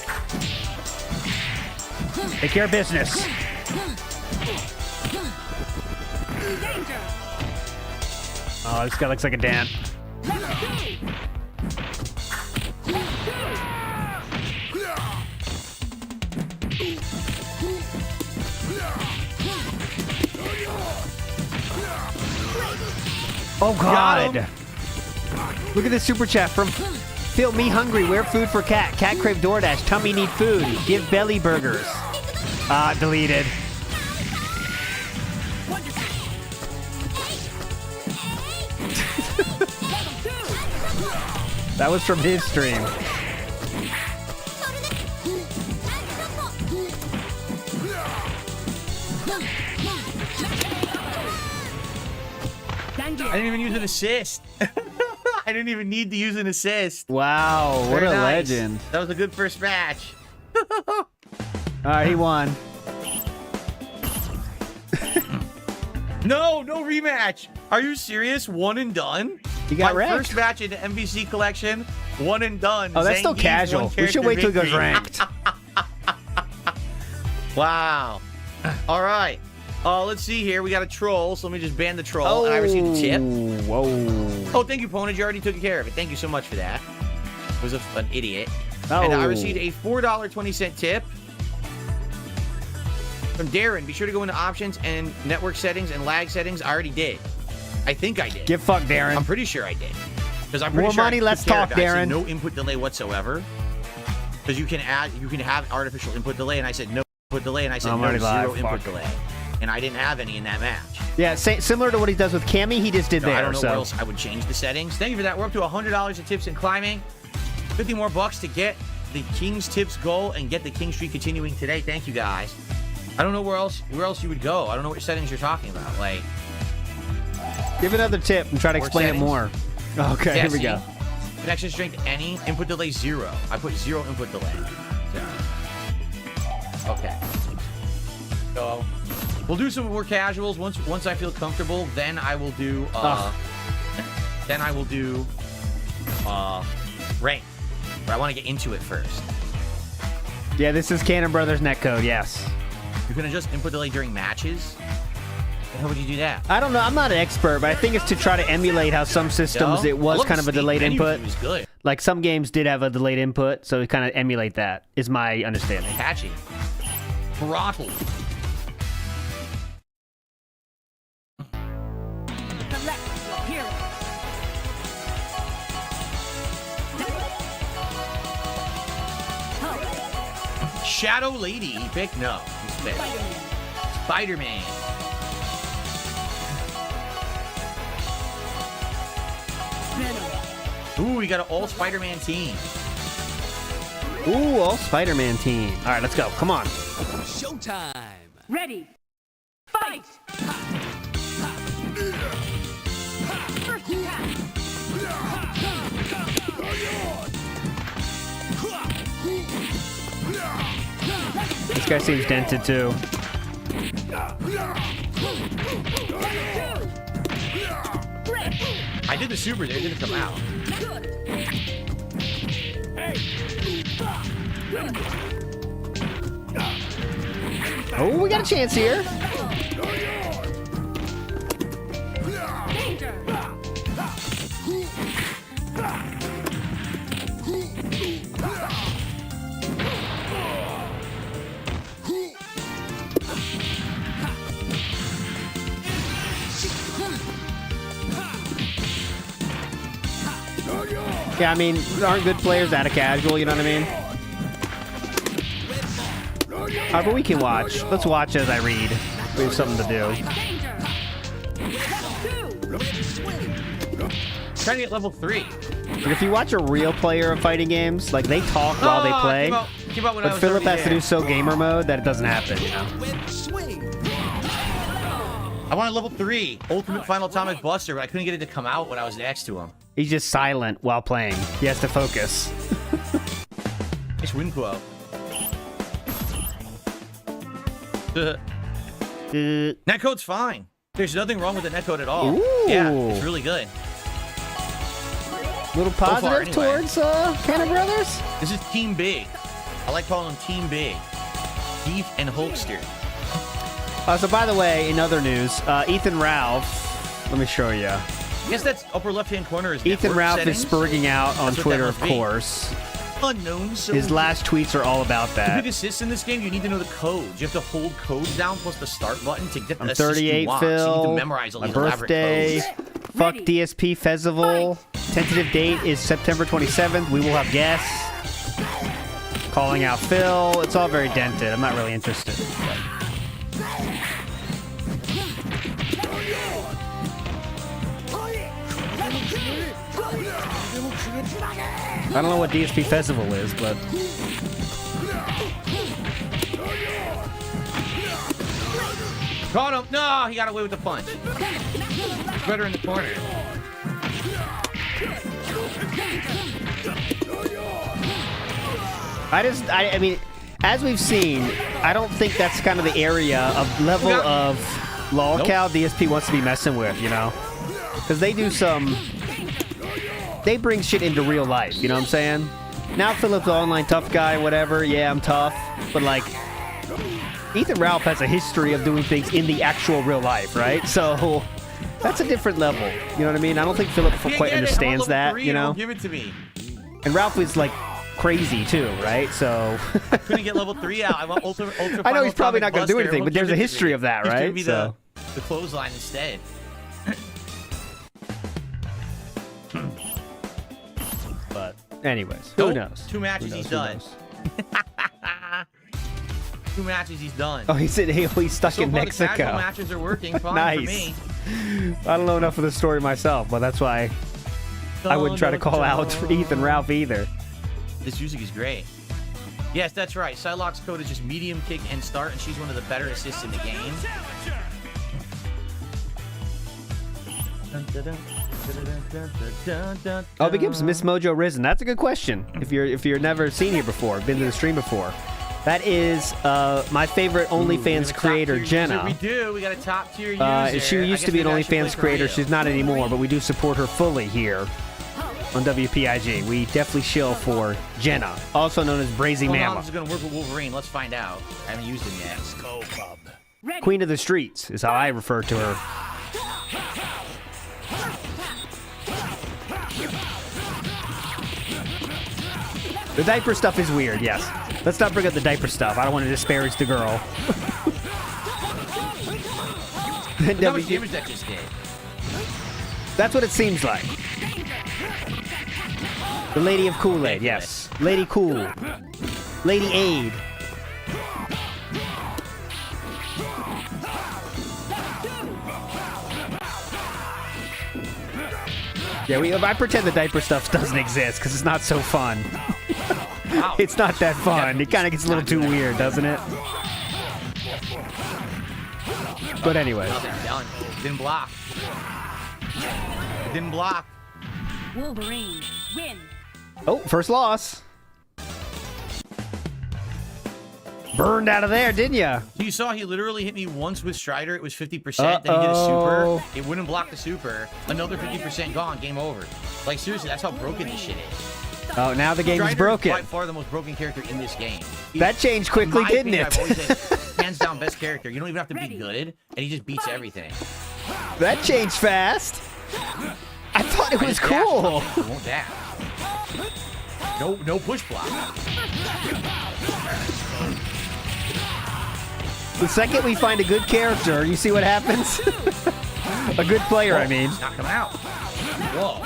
Take care of business. Oh, this guy looks like a dant. Oh God! Look at this super chat from Feel Me Hungry. Where food for cat? Cat crave DoorDash. Tummy need food. Give belly burgers. Deleted. That was from his stream. I didn't even use an assist. I didn't even need to use an assist. Wow, what Very a nice. legend. That was a good first match. All right, he won. No rematch. Are you serious? One and done? You got My wrecked. first match in the MVC collection, one and done. Oh, that's still Zangief, casual. one We should wait till he goes character ranked. Wow. All right. Let's see here. We got a troll, so let me just ban the troll. And I received a tip. Whoa. Oh, thank you, Ponage. You already took care of it. Thank you so much for that. I was an idiot. Oh. And I received a $4.20 tip from Darren. Be sure to go into options and network settings and lag settings. I already did. I think I did. Get fucked, Darren. I'm pretty sure I did. Because I'm pretty More sure money, I took let's care of talk, it. I said Darren. no input delay whatsoever. Because you can have artificial input delay, and I said no input delay, and I said I'm no already zero live, input fuck. delay. And I didn't have any in that match. Yeah, similar to what he does with Cammy, he just did No, there. I don't know so. where else I would change the settings. Thank you for that. We're up to $100 in tips and climbing. 50 more bucks to get the King's Tips goal and get the King streak continuing today. Thank you, guys. I don't know where else you would go. I don't know what settings you're talking about. Like, Give another tip and try to More explain settings. it more. Okay, yeah, here we see? go. Connection strength any, input delay 0. I put 0 input delay. So, okay. So we'll do some more casuals once I feel comfortable. Then I will do rank. But I want to get into it first. Yeah, this is Cannon Brothers netcode, yes. You can adjust input delay during matches. How would you do that? I don't know. I'm not an expert, but I think it's to try to emulate how some systems Yo, it I was love kind the of a Steam delayed menu input. view is good. Like some games did have a delayed input, so it kind of emulate that, is my understanding. Patchy. Throttle. Shadow Lady. He picked? No. He's picked. Spider-Man. Ooh, we got an all Spider-Man team. Ooh, all Spider-Man team. All right, let's go. Come on. Showtime. Ready. Fight. This guy seems dented too. I did the super there. It didn't come out. Oh, we got a chance here. Yeah, I mean, aren't good players out of casual, you know what I mean? Alright, but we can watch. Let's watch as I read. We have something to do. Trying to get level 3. Like, if you watch a real player of fighting games, like, they talk while they play. Came out when I But was Philip already has to there. do so gamer mode that it doesn't happen, you know? I wanted level 3. Ultimate Final Atomic Buster, but I couldn't get it to come out when I was next to him. He's just silent while playing. He has to focus. Nice win quote. Netcode's fine. There's nothing wrong with the netcode at all. Ooh. Yeah, it's really good. Little far, positive anyway. towards Cannon Brothers? This is Team Big. I like calling them Team Big. Beef and Hulkster. So by the way, in other news, Ethan Ralph, let me show you. I guess that's upper left-hand corner is Ethan network Ralph settings. is spurging out on That's what Twitter, that of must be. course. Unknown, so His last tweets are all about to that. pick assists in this game, you need to know the codes. You have to hold codes down plus the start button to get the I'm assist you 38, want. So you need Phil. to memorize all My these elaborate birthday. codes. Fuck DSP Festival. Tentative date is September 27th. We will have guests. Calling out Phil. It's all very dented. I'm not really interested. I don't know what DSP Festival is, but... Caught him. No, he got away with the punch. Better in the corner. I mean, as we've seen, I don't think that's kind of the area of level of lolcow DSP wants to be messing with, you know? Because they do some... They bring shit into real life, you know what I'm saying? Now Philip's the online tough guy, whatever, yeah, I'm tough. But, like, Ethan Ralph has a history of doing things in the actual real life, right? So, that's a different level, you know what I mean? I don't think Philip quite understands that, you know? Give it to me. And Ralph is, like, crazy, too, right? So... Couldn't get level 3 out. I want ultra I know he's probably not going to do anything, but there's a history of that, He's right? gonna be So- the clothesline instead. But anyways, who Nope. knows? 2 matches, Who knows? he's Who done. knows? 2 matches, he's done. Oh, he said he's stuck So in far, the casual Mexico. matches are working fine Nice. for me. I don't know enough of the story myself, but that's why I wouldn't try to call out Ethan Ralph either. This music is great. Yes, that's right. Psylocke's code is just medium kick and start, and she's one of the better assists in the game. Oh, begins Miss Mojo Risen. That's a good question. If you're never seen here before, been to the stream before, that is my favorite OnlyFans creator, Jenna. We do. We got a top tier user. She I used to guess be an maybe I should play OnlyFans for creator. real. She's not anymore, but we do support her fully here on WPIG. We definitely shill for Jenna, also known as Brazy Hold on, Mama. this is gonna work with Wolverine. Let's find out. I haven't used him yet. Queen of the Streets is how I refer to her. The diaper stuff is weird, yes. Let's not bring up the diaper stuff. I don't want to disparage the girl. Look how much damage that just did. That's what it seems like. The Lady of Kool-Aid, yes. Lady Cool. Lady Aid. Yeah, I pretend the diaper stuff doesn't exist because it's not so fun. Wow. It's not that fun. It kind of gets a little too weird, doesn't it? But anyway. Nothing done. Didn't block. Didn't block. Wolverine, win. Oh, first loss. Burned out of there, didn't ya? You saw he literally hit me once with Strider. It was 50%. Then he did a super. It wouldn't block the super. Another 50% gone. Game over. Like, seriously, that's how broken this shit is. Oh, now the game is Strider broken. Is by far the most broken character in this game. That changed quickly, My didn't opinion, it? I've always said, hands down, best character. You don't even have to be good, and he just beats everything. That changed fast. I thought it was cool. I won't dash. No push block. The second we find a good character, you see what happens? A good player, I mean. It's not coming out. Whoa.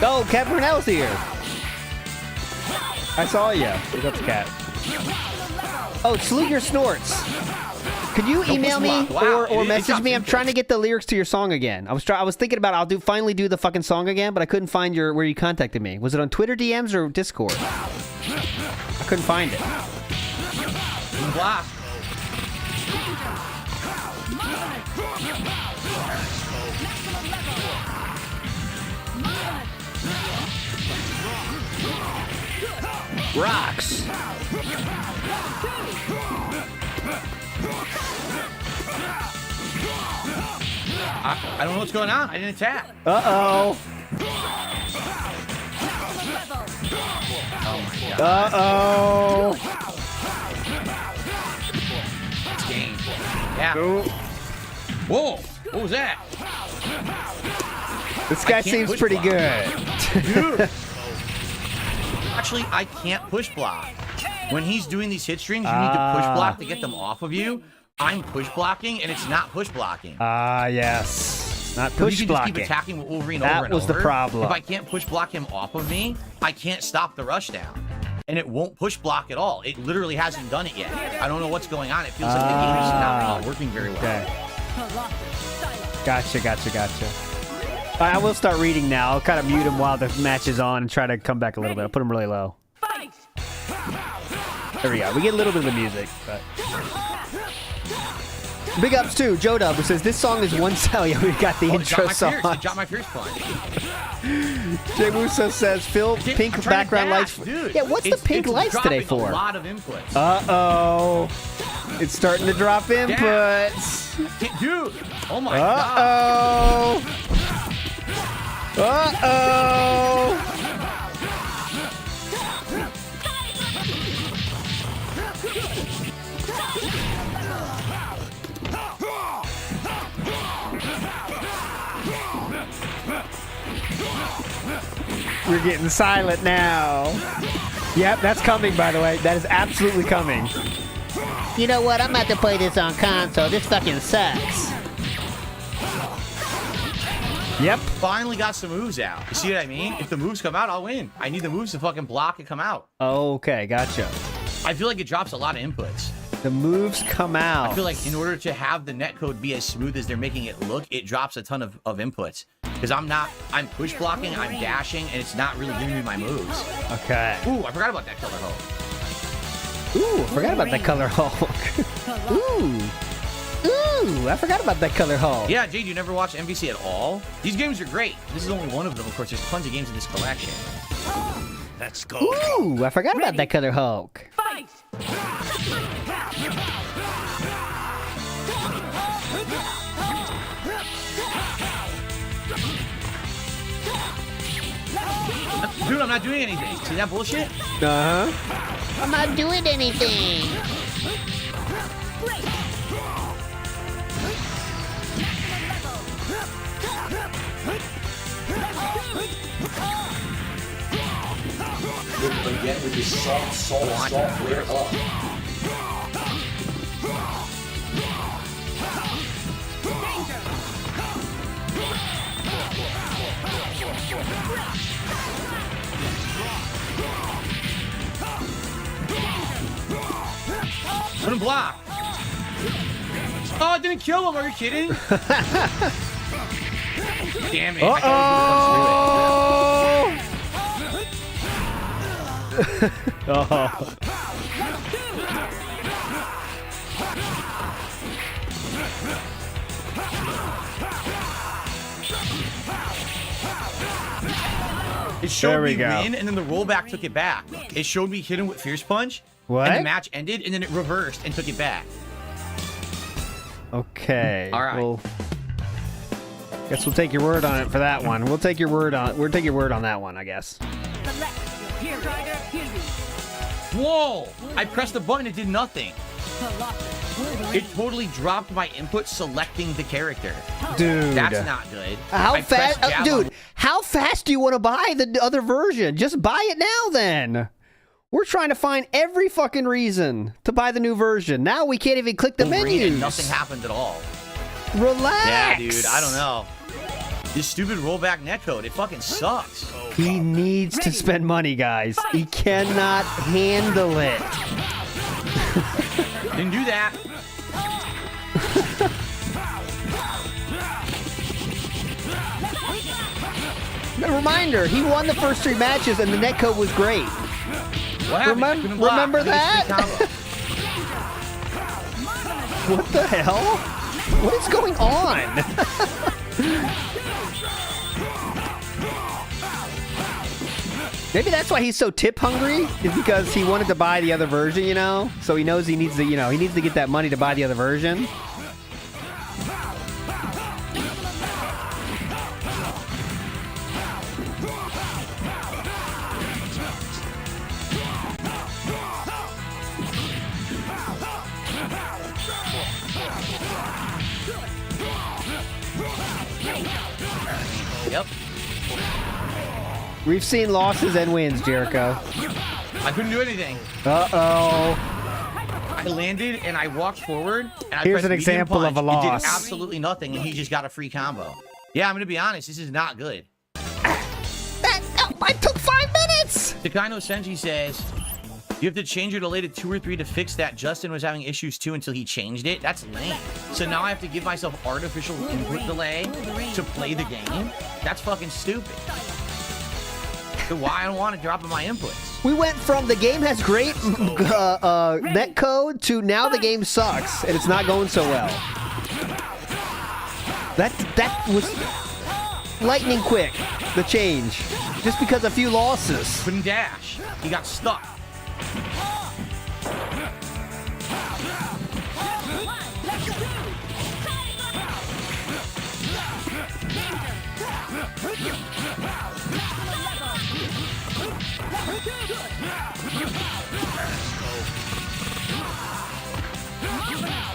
Oh, Cat Brunel's here. I saw you. Look up the cat. Oh, salute your snorts. Could you email me Wow. or It message drops me? I'm inputs. trying to get the lyrics to your song again. I was thinking about I'll finally do the fucking song again, but I couldn't find where you contacted me. Was it on Twitter DMs or Discord? I couldn't find it. Block. Rocks. I don't know what's going on. I didn't attack. Uh-oh. Oh my god. Uh-oh. Game. Yeah. Whoa. What was that? This guy can't seems push pretty block. good. Dude. Actually, I can't push block. When he's doing these hit strings, you need to push block to get them off of you. I'm push blocking, and it's not push blocking. Yes. Not So push you can blocking. just keep attacking with Wolverine That over and was the over. problem. If I can't push block him off of me, I can't stop the rush down. And it won't push block at all. It literally hasn't done it yet. I don't know what's going on. It feels like the game is not working very well. Okay. Gotcha. I will start reading now. I'll kind of mute him while the match is on and try to come back a little bit. I'll put him really low. There we go. We get a little bit of the music, but... Big ups too, Joe Dub, who says this song is one cell. Yeah, we've got the intro song. It dropped my fierce punch. Jay Musso says, Phil, pink I'm trying to background dash, lights. dude. Yeah, what's the pink it's lights today dropping for? A lot of inputs. Uh-oh. It's starting to drop inputs. Dude. Oh my god. Uh-oh. We're getting silent now. Yep, that's coming, by the way. That is absolutely coming. You know what? I'm about to play this on console. This fucking sucks. Yep. Finally got some moves out. You see what I mean? If the moves come out, I'll win. I need the moves to fucking block and come out. Okay, gotcha. I feel like it drops a lot of inputs. The moves come out. I feel like in order to have the netcode be as smooth as they're making it look, it drops a ton of inputs. Because I'm push blocking, I'm dashing, and it's not really giving me my moves. Okay. Ooh, I forgot about that color Hulk. Ooh, I forgot about that color Hulk. Ooh, I forgot about that color Hulk. Yeah, Jade, you never watched MVC at all? These games are great. This is only one of them, of course. There's tons of games in this collection. Let's go. Ooh, I forgot about that color Hulk. Fight! Dude, I'm not doing anything. See that bullshit? Uh-huh. I'm not doing anything. Again with this software up. Put him block. Oh, it didn't kill him. Are you kidding? Damn it. Oh. It showed There we me go. win, and then the rollback took it back. It showed me hit him with Fierce Punch. What? And the match ended, and then it reversed and took it back. Okay. All right. Well, guess we'll take your word on it for that one. We'll take your word on that one, I guess. Whoa! I pressed the button, it did nothing. It totally dropped my input selecting the character. Dude. That's not good. How I pressed fast, jab dude? How fast do you want to buy the other version? Just buy it now, then. We're trying to find every fucking reason to buy the new version. Now we can't even click the on green menus. and nothing happened at all. Relax. Yeah, dude, I don't know. This stupid rollback netcode, it fucking sucks. He needs to spend money, guys. He cannot handle it. Didn't do that. A reminder, he won the first 3 matches and the netcode was great. What happened? I couldn't block. Remember I missed the that? combo. What the hell? What is going on? Maybe that's why he's so tip hungry, is because he wanted to buy the other version, you know? So he knows he needs to, he needs to get that money to buy the other version. Yep. We've seen losses and wins, Jericho. I couldn't do anything. Uh-oh. I landed and I walked forward. And I Here's pressed an medium example punch. of a loss. It did absolutely nothing, and he just got a free combo. Yeah, I'm gonna be honest. This is not good. I took 5 minutes! Takano Senji says, you have to change your delay to 2 or 3 to fix that. Justin was having issues too until he changed it. That's lame. So now I have to give myself artificial input delay to play the game? That's fucking stupid. So why I don't want to drop in my inputs? We went from the game has great net code to now the game sucks and it's not going so well. That was lightning quick, the change. Just because a few losses. Couldn't dash. He got stuck.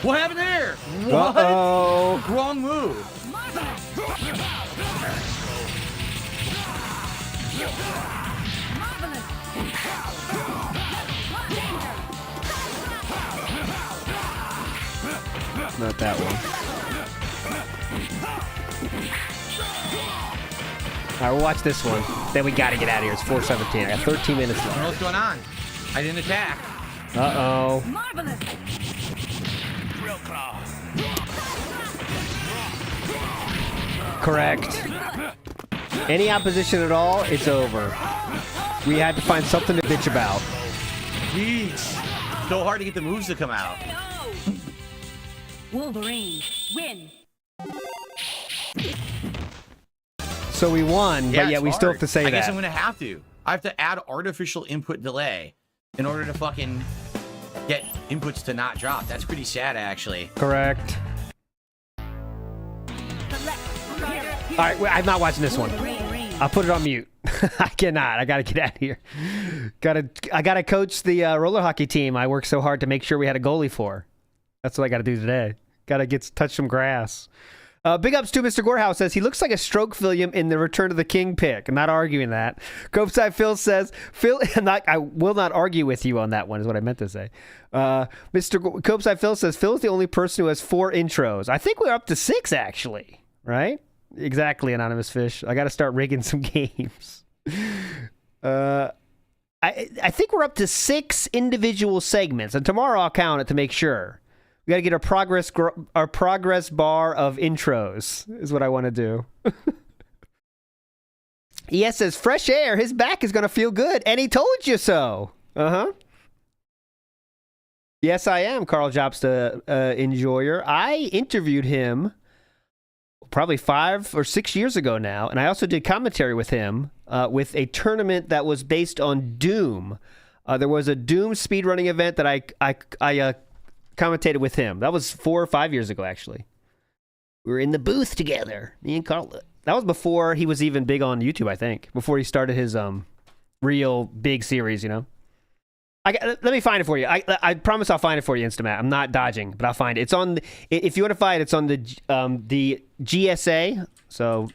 What happened there? What? Uh-oh. Wrong move. Not that one. All right, we'll watch this one. Then we gotta get out of here. It's 4:17. I got 13 minutes I don't know left. what's going on. I didn't attack. Uh-oh. Real claw. Correct. Any opposition at all, it's over. We had to find something to bitch about. Jeez. So hard to get the moves to come out. Wolverine, win. So we won, but Yeah, yet it's we still hard. have to say I that. guess I'm gonna have to. I have to add artificial input delay in order to fucking get inputs to not drop. That's pretty sad, actually. Correct. All right, I'm not watching this one. I'll put it on mute. I cannot. I gotta get out of here. I gotta coach the roller hockey team. I worked so hard to make sure we had a goalie for. That's what I gotta do today. Gotta touch some grass. Big ups to Mr. Gorehouse says he looks like a stroke film in the Return of the King pick. I'm not arguing that. Copeside Phil says I will not argue with you on that one. Is what I meant to say. Copeside Phil says Phil is the only person who has 4 intros. I think we're up to 6 actually. Right? Exactly, Anonymous Fish. I got to start rigging some games. I think we're up to 6 individual segments, and tomorrow I'll count it to make sure. We got to get our progress bar of intros is what I want to do. ES says, fresh air. His back is going to feel good. And he told you so. Uh-huh. Yes, I am, Carl Jobsta enjoyer. I interviewed him probably 5 or 6 years ago now. And I also did commentary with him with a tournament that was based on Doom. There was a Doom speedrunning event that I commentated with him. That was 4 or 5 years ago, actually. We were in the booth together, me and Carl. That was before he was even big on YouTube, I think. Before he started his real big series, you know. Let me find it for you. I promise I'll find it for you, Instamat. I'm not dodging, but I'll find it. It's on. If you want to find it, it's on the GSA. So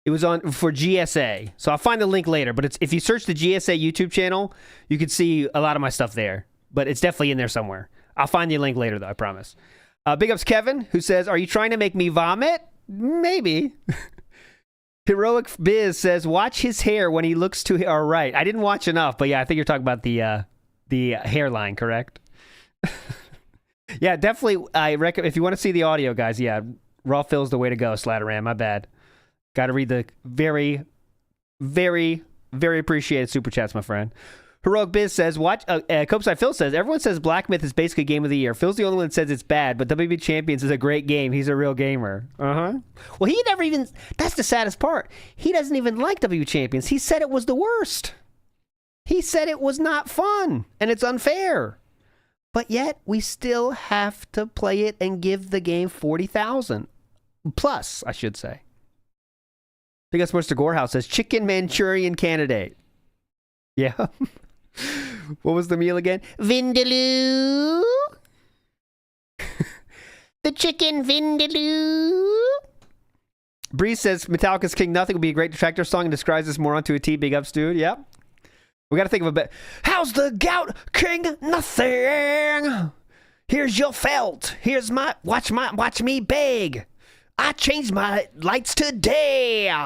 it was on for GSA. So I'll find the link later. But if you search the GSA YouTube channel, you can see a lot of my stuff there. But it's definitely in there somewhere. I'll find the link later, though, I promise. Big ups Kevin, who says, are you trying to make me vomit? Maybe. Heroic Biz says, watch his hair when he looks to our right. I didn't watch enough, but yeah, I think you're talking about the hairline, correct? Yeah, definitely. I recommend, if you want to see the audio, guys, yeah, Raw Phil's the way to go, Slatteram. My bad. Got to read the very, very, very appreciated super chats, my friend. Heroic Biz says, Copeside Phil says, everyone says Black Myth is basically game of the year. Phil's the only one that says it's bad, but WB Champions is a great game. He's a real gamer. Uh-huh. Well, he never even, that's the saddest part. He doesn't even like WB Champions. He said it was the worst. He said it was not fun, and it's unfair. But yet, we still have to play it and give the game 40,000. Plus, I should say. Big us Mr. Gorehouse says, Chicken Manchurian Candidate. Yeah. What was the meal again? Vindaloo. The chicken Vindaloo. Breeze says Metallica's King Nothing would be a great detractor song and describes this more onto a T. Big ups, dude. Yep. We got to think of a bit. How's the gout, King Nothing? Here's your felt. Here's my watch me beg. I changed my lights today.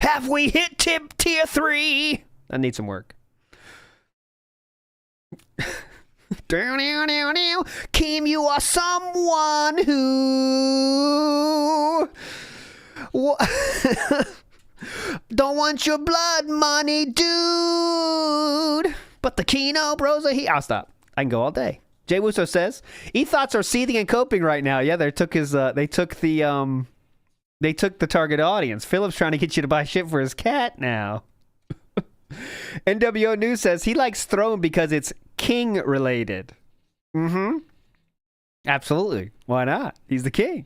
Have we hit tier 3? I need some work. Kim, you are someone who don't want your blood money, dude. But the Kino bros are here. I'll stop. I can go all day. Jay Wusso says, E-Thoughts are seething and coping right now. Yeah, they took the target audience. Philip's trying to get you to buy shit for his cat now. NWO News says he likes Throne because it's king related. Mm-hmm. Absolutely. Why not? He's the king.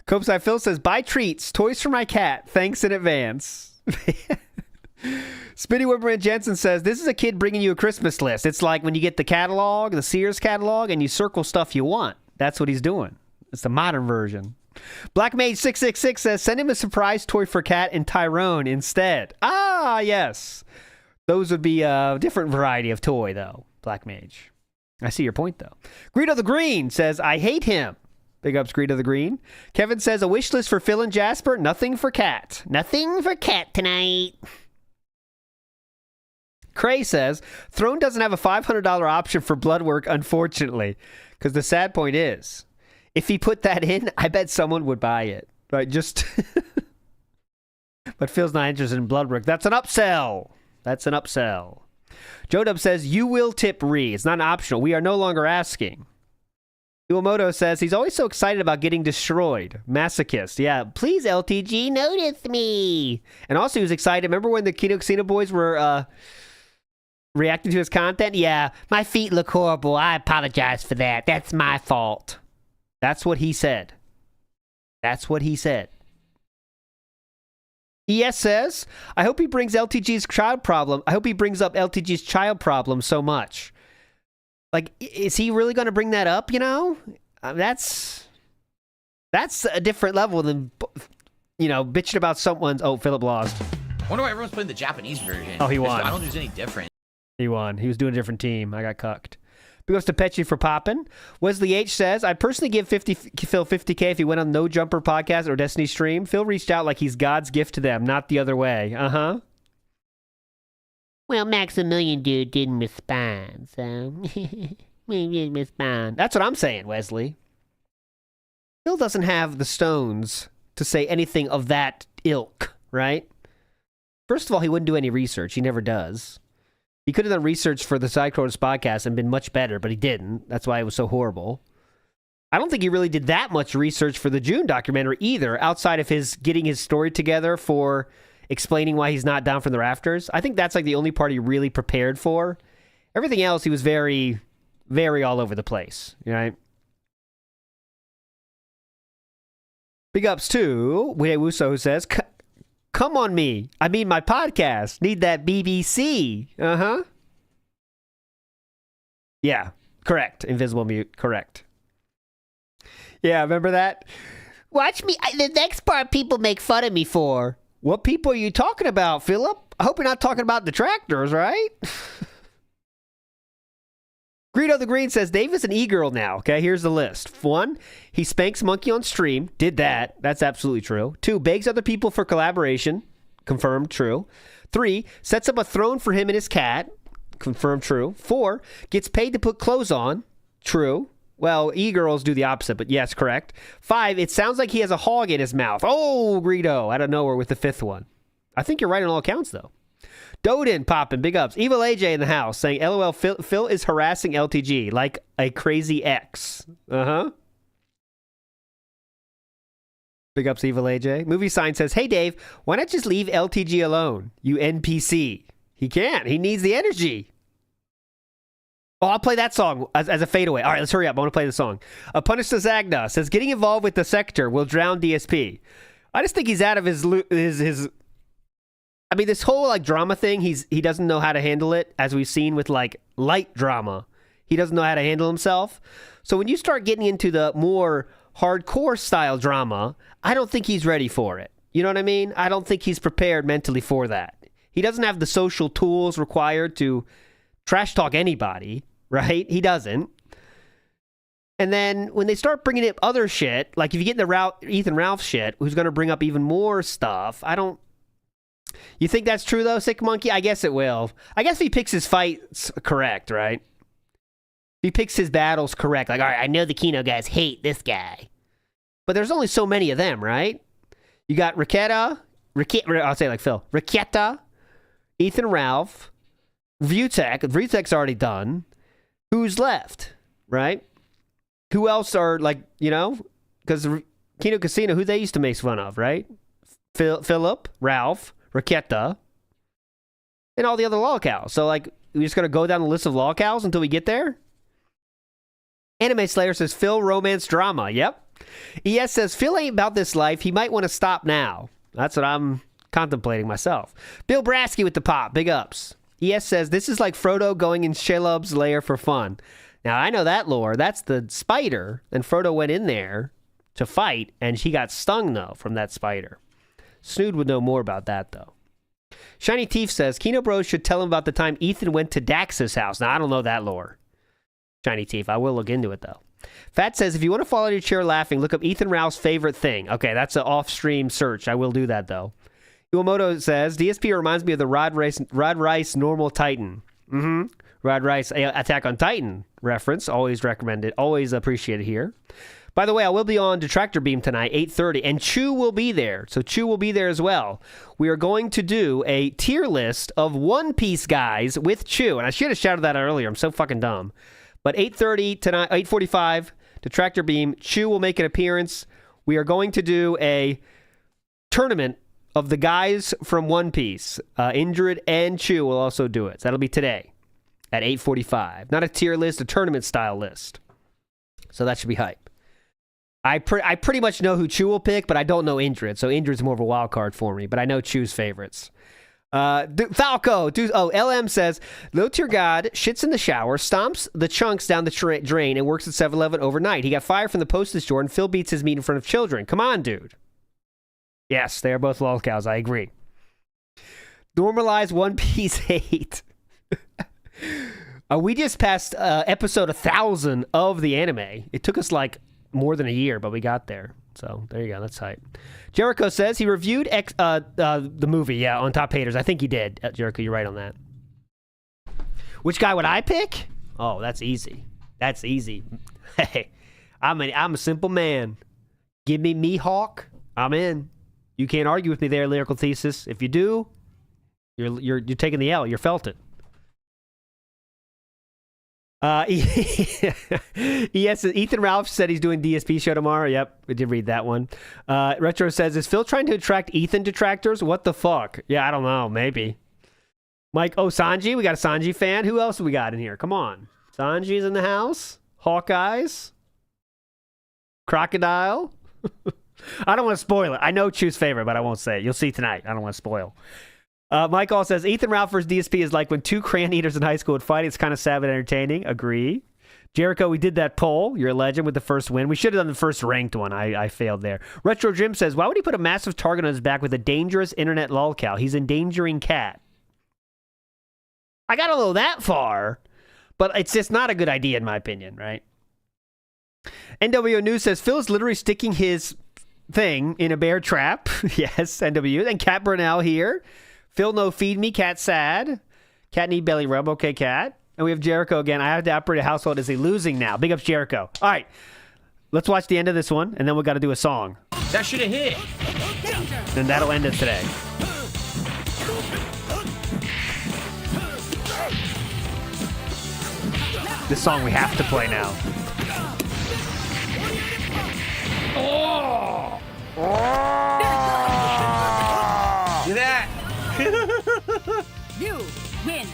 Copeside Phil says, buy treats. Toys for my cat. Thanks in advance. Spitty Wimmerman Jensen says, this is a kid bringing you a Christmas list. It's like when you get the catalog, the Sears catalog, and you circle stuff you want. That's what he's doing. It's the modern version. Black Mage 666 says, send him a surprise toy for Cat and Tyrone instead. Ah, yes. Those would be a different variety of toy, though, Black Mage. I see your point, though. Greedo the Green says, I hate him. Big ups, Greedo the Green. Kevin says, a wish list for Phil and Jasper, nothing for Cat. Nothing for Cat tonight. Cray says, Throne doesn't have a $500 option for blood work, unfortunately. Because the sad point is, if he put that in, I bet someone would buy it. Right, just... But Phil's not interested in blood work. That's an upsell. That's an upsell. Jodub says, you will tip Ree. It's not optional. We are no longer asking. Iwamoto says, he's always so excited about getting destroyed. Masochist. Yeah, please, LTG, notice me. And also he was excited. Remember when the Kino Casino boys were reacting to his content? Yeah, my feet look horrible. I apologize for that. That's my fault. That's what he said. That's what he said. ES says, I hope he brings LTG's child problem. I hope he brings up LTG's child problem so much. Like, is he really going to bring that up, you know? That's a different level than, you know, bitching about someone's... Oh, Philip lost. I wonder why everyone's playing the Japanese version. Oh, he won. I don't think there's any different. He won. He was doing a different team. I got cucked. Big ups to Petchy for popping. Wesley H says, I'd personally give Phil 50K if he went on No Jumper podcast or Destiny stream. Phil reached out like he's God's gift to them, not the other way. Uh-huh. Well, Maximilian dude didn't respond, so... Miss Bond. That's what I'm saying, Wesley. Phil doesn't have the stones to say anything of that ilk, right? First of all, he wouldn't do any research. He never does. He could have done research for the Sidecrawlers podcast and been much better, but he didn't. That's why it was so horrible. I don't think he really did that much research for the June documentary either, outside of his getting his story together for explaining why he's not down from the rafters. I think that's like the only part he really prepared for. Everything else, he was very, very all over the place, right? Big ups to WhoaMoses, who says, come on me. I mean my podcast. Need that BBC. Uh-huh. Yeah, correct. Invisible mute, correct. Yeah, remember that? Watch me. The next part people make fun of me for. What people are you talking about, Philip? I hope you're not talking about detractors, right? Greedo the Green says, Dave is an e-girl now. Okay, here's the list. 1, he spanks Monkey on stream. Did that. That's absolutely true. 2, begs other people for collaboration. Confirmed, true. 3, sets up a throne for him and his cat. Confirmed, true. 4, gets paid to put clothes on. True. Well, e-girls do the opposite, but yes, correct. 5, it sounds like he has a hog in his mouth. Oh, Greedo, out of nowhere with the 5th one. I think you're right on all accounts, though. Doden popping, big ups. Evil AJ in the house saying, LOL, Phil is harassing LTG like a crazy ex. Uh-huh. Big ups, Evil AJ. Movie Sign says, hey, Dave, why not just leave LTG alone, you NPC? He can't. He needs the energy. Oh, I'll play that song as a fadeaway. All right, let's hurry up. I want to play the song. Punish the Zagna says, getting involved with the sector will drown DSP. I just think he's out of his I mean, this whole like drama thing, he doesn't know how to handle it, as we've seen with like light drama. He doesn't know how to handle himself. So when you start getting into the more hardcore style drama, I don't think he's ready for it. You know what I mean? I don't think he's prepared mentally for that. He doesn't have the social tools required to trash talk anybody, right? He doesn't. And then when they start bringing up other shit, like if you get in the Ethan Ralph shit, who's going to bring up even more stuff, I don't... You think that's true, though, Sick Monkey? I guess it will. I guess if he picks his fights correct, right? If he picks his battles correct. Like, all right, I know the Kino guys hate this guy. But there's only so many of them, right? You got I'll say it like Phil. Raqueta, Ethan Ralph, Vutek. Vutek's already done. Who's left, right? Who else are, like, you know? Because Kino Casino, who they used to make fun of, right? Philip, Ralph, Raqueta, and all the other lolcows. So, like, we're just going to go down the list of lolcows until we get there? Anime Slayer says, Phil, romance drama. Yep. ES says, Phil ain't about this life. He might want to stop now. That's what I'm contemplating myself. Bill Brasky with the pop. Big ups. ES says, this is like Frodo going in Shelob's lair for fun. Now, I know that lore. That's the spider, and Frodo went in there to fight, and he got stung, though, from that spider. Snood would know more about that, though. Shiny Teeth says, Kino Bros should tell him about the time Ethan went to Dax's house. Now, I don't know that lore. Shiny Teeth. I will look into it, though. Fat says, if you want to fall out of your chair laughing, look up Ethan Ralph's favorite thing. Okay, that's an off-stream search. I will do that, though. Iwamoto says, DSP reminds me of the Rod Rice Normal Titan. Mm-hmm. Rod Rice Attack on Titan reference. Always recommended. Always appreciated here. By the way, I will be on Detractor Beam tonight, 8:30, and Chew will be there. So Chew will be there as well. We are going to do a tier list of One Piece guys with Chew. And I should have shouted that out earlier. I'm so fucking dumb. But 8:30 tonight, 8:45, Detractor Beam. Chew will make an appearance. We are going to do a tournament of the guys from One Piece. Indrid and Chew will also do it. So that'll be today at 8:45. Not a tier list, a tournament style list. So that should be hype. I pretty much know who Chew will pick, but I don't know Indrid. So Indrid's more of a wild card for me, but I know Chew's favorites. Falco, LM says, low tier god shits in the shower, stomps the chunks down the drain, and works at 7-Eleven overnight. He got fired from the postage store, and Phil beats his meat in front of children. Come on, dude. Yes, they are both lolcows. I agree. Normalize One Piece hate. We just passed episode 1,000 of the anime. It took us like more than a year, but we got there. So there you go. That's hype. Jericho says he reviewed the movie, yeah, on Top Haters. I think he did. Jericho, you're right on that. Which guy would I pick? Oh, that's easy. That's easy. Hey, I'm a simple man. Give me Mihawk, I'm in. You can't argue with me there, Lyrical Thesis. If you do, you're taking the L. You felt it. Yes, Ethan Ralph said he's doing DSP show tomorrow. Yep, we did read that one. Retro says, is Phil trying to attract Ethan detractors? What the fuck? Yeah, I don't know. Maybe. Mike, Sanji. We got a Sanji fan. Who else we got in here? Come on. Sanji's in the house. Hawkeyes. Crocodile. I don't want to spoil it. I know Chew's favorite, but I won't say it. You'll see tonight. I don't want to spoil. Mike all says, Ethan Ralph versus DSP is like when two crayon eaters in high school would fight. It's kind of sad but entertaining. Agree. Jericho, we did that poll. You're a legend with the first win. We should have done the first ranked one. I failed there. Retro Jim says, why would he put a massive target on his back with a dangerous internet lolcow? He's endangering Cat. I got to go that far, but it's just not a good idea in my opinion, right? NWO News says, Phil is literally sticking his thing in a bear trap. Yes, NW. And Cat Burnell here. Phil, no feed me. Cat sad. Cat need belly rub. Okay, Cat. And we have Jericho again. I have to operate a household. Is he losing now? Big ups, Jericho. All right. Let's watch the end of this one, and then we got to do a song. That should have hit. And that'll end it today. This song we have to play now. Oh! Do that. You win.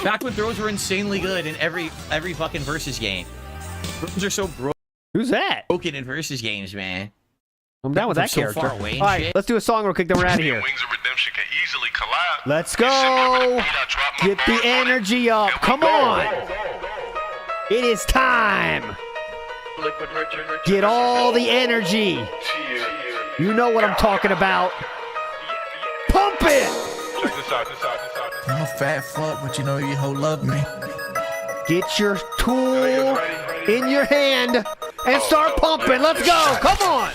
Back when throws were insanely good in every fucking versus game. Throws are so Who's that? broken in versus games, man. I'm down with that so character. far away and All right, shit. let's do a song real quick, then we're out of here. Wings of Redemption can easily collide. Let's go. Get the energy up. Come on. It is time. Get all the energy. You know what I'm talking about. Pump it. I'm a fat fuck, but you know you hoe love me. Get your tool in your hand and start pumping. Let's go. Come on.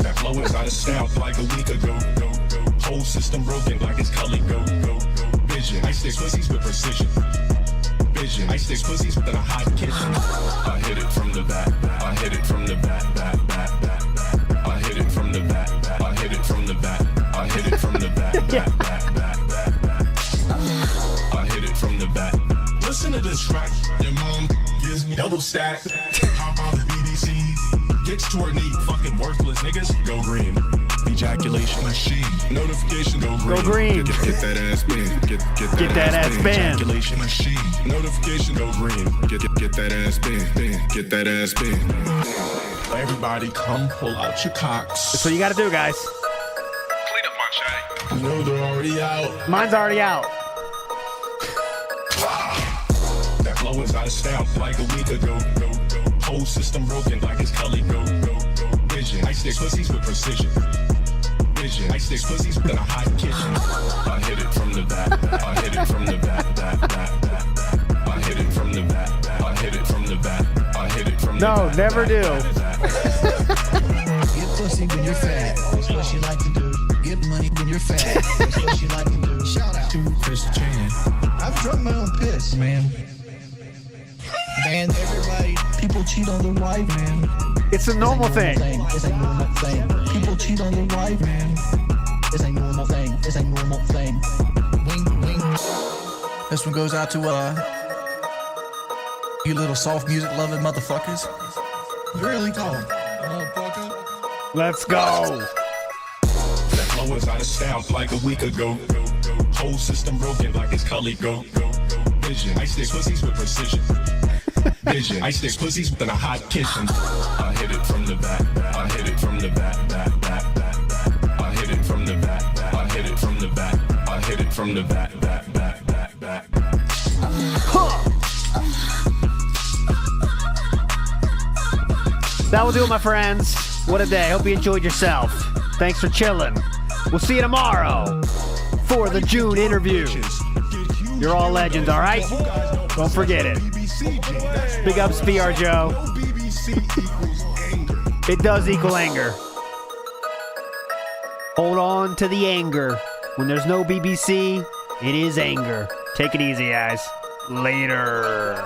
That flow is out of style like a week ago. Whole system broken like it's Cully. Go. Vision. I stick pussies with precision. Vision. I stick pussies within a hot kitchen. I hit it from the back. I hit it from the back. I hit it from the back. I hit it from the back. I hit it from the back. I hit it from the back. Listen to this track. Your mom gives me double stacks. Hop on the BBC. Gets toward me. Fucking worthless niggas. Go green. Ejaculation machine. Notification. Go green. Go green. Get that ass bend. Get that ass bend. Ejaculation machine. Notification. Go green. Get that ass bend. Get that ass bend. Everybody come pull out your cocks. That's what you got to do, guys. Clean up my shag. You know they're already out. Mine's already out. That flow is out of style like a week ago. Whole system broken like it's Cully. Go. Vision. I stick pussies with precision. Vision. I stick pussies within a hot kitchen. I hit it from the back. I hit it from the back. I hit it from the back. I hit it from the back. I hit it from the back. No, never do. Get pussy when you're fat. That's what she like to do. Get money when you're fat. That's what she like to do. Shout out to Christian. I've drunk my own piss, man. Man, everybody, people cheat on their wife, man. It's a normal thing. It's a normal thing. People cheat on their wife, man. It's a normal thing. It's a normal thing. Wing. This one goes out to you little soft music loving motherfuckers. Really tall. Let's go. That flow is out of style like a week ago. Whole system broken like it's Cully. Go. Vision. I stick pussies with precision. Vision. I stick pussies within a hot kitchen. I hit it from the back. I hit it from the back. I hit it from the back. I hit it from the back. I hit it from the back. That will do it, my friends. What a day. Hope you enjoyed yourself. Thanks for chilling. We'll see you tomorrow for the June interview. You're all legends, all right? Don't forget it. Big ups, PR Joe. It does equal anger. Hold on to the anger. When there's no BBC, it is anger. Take it easy, guys. Later.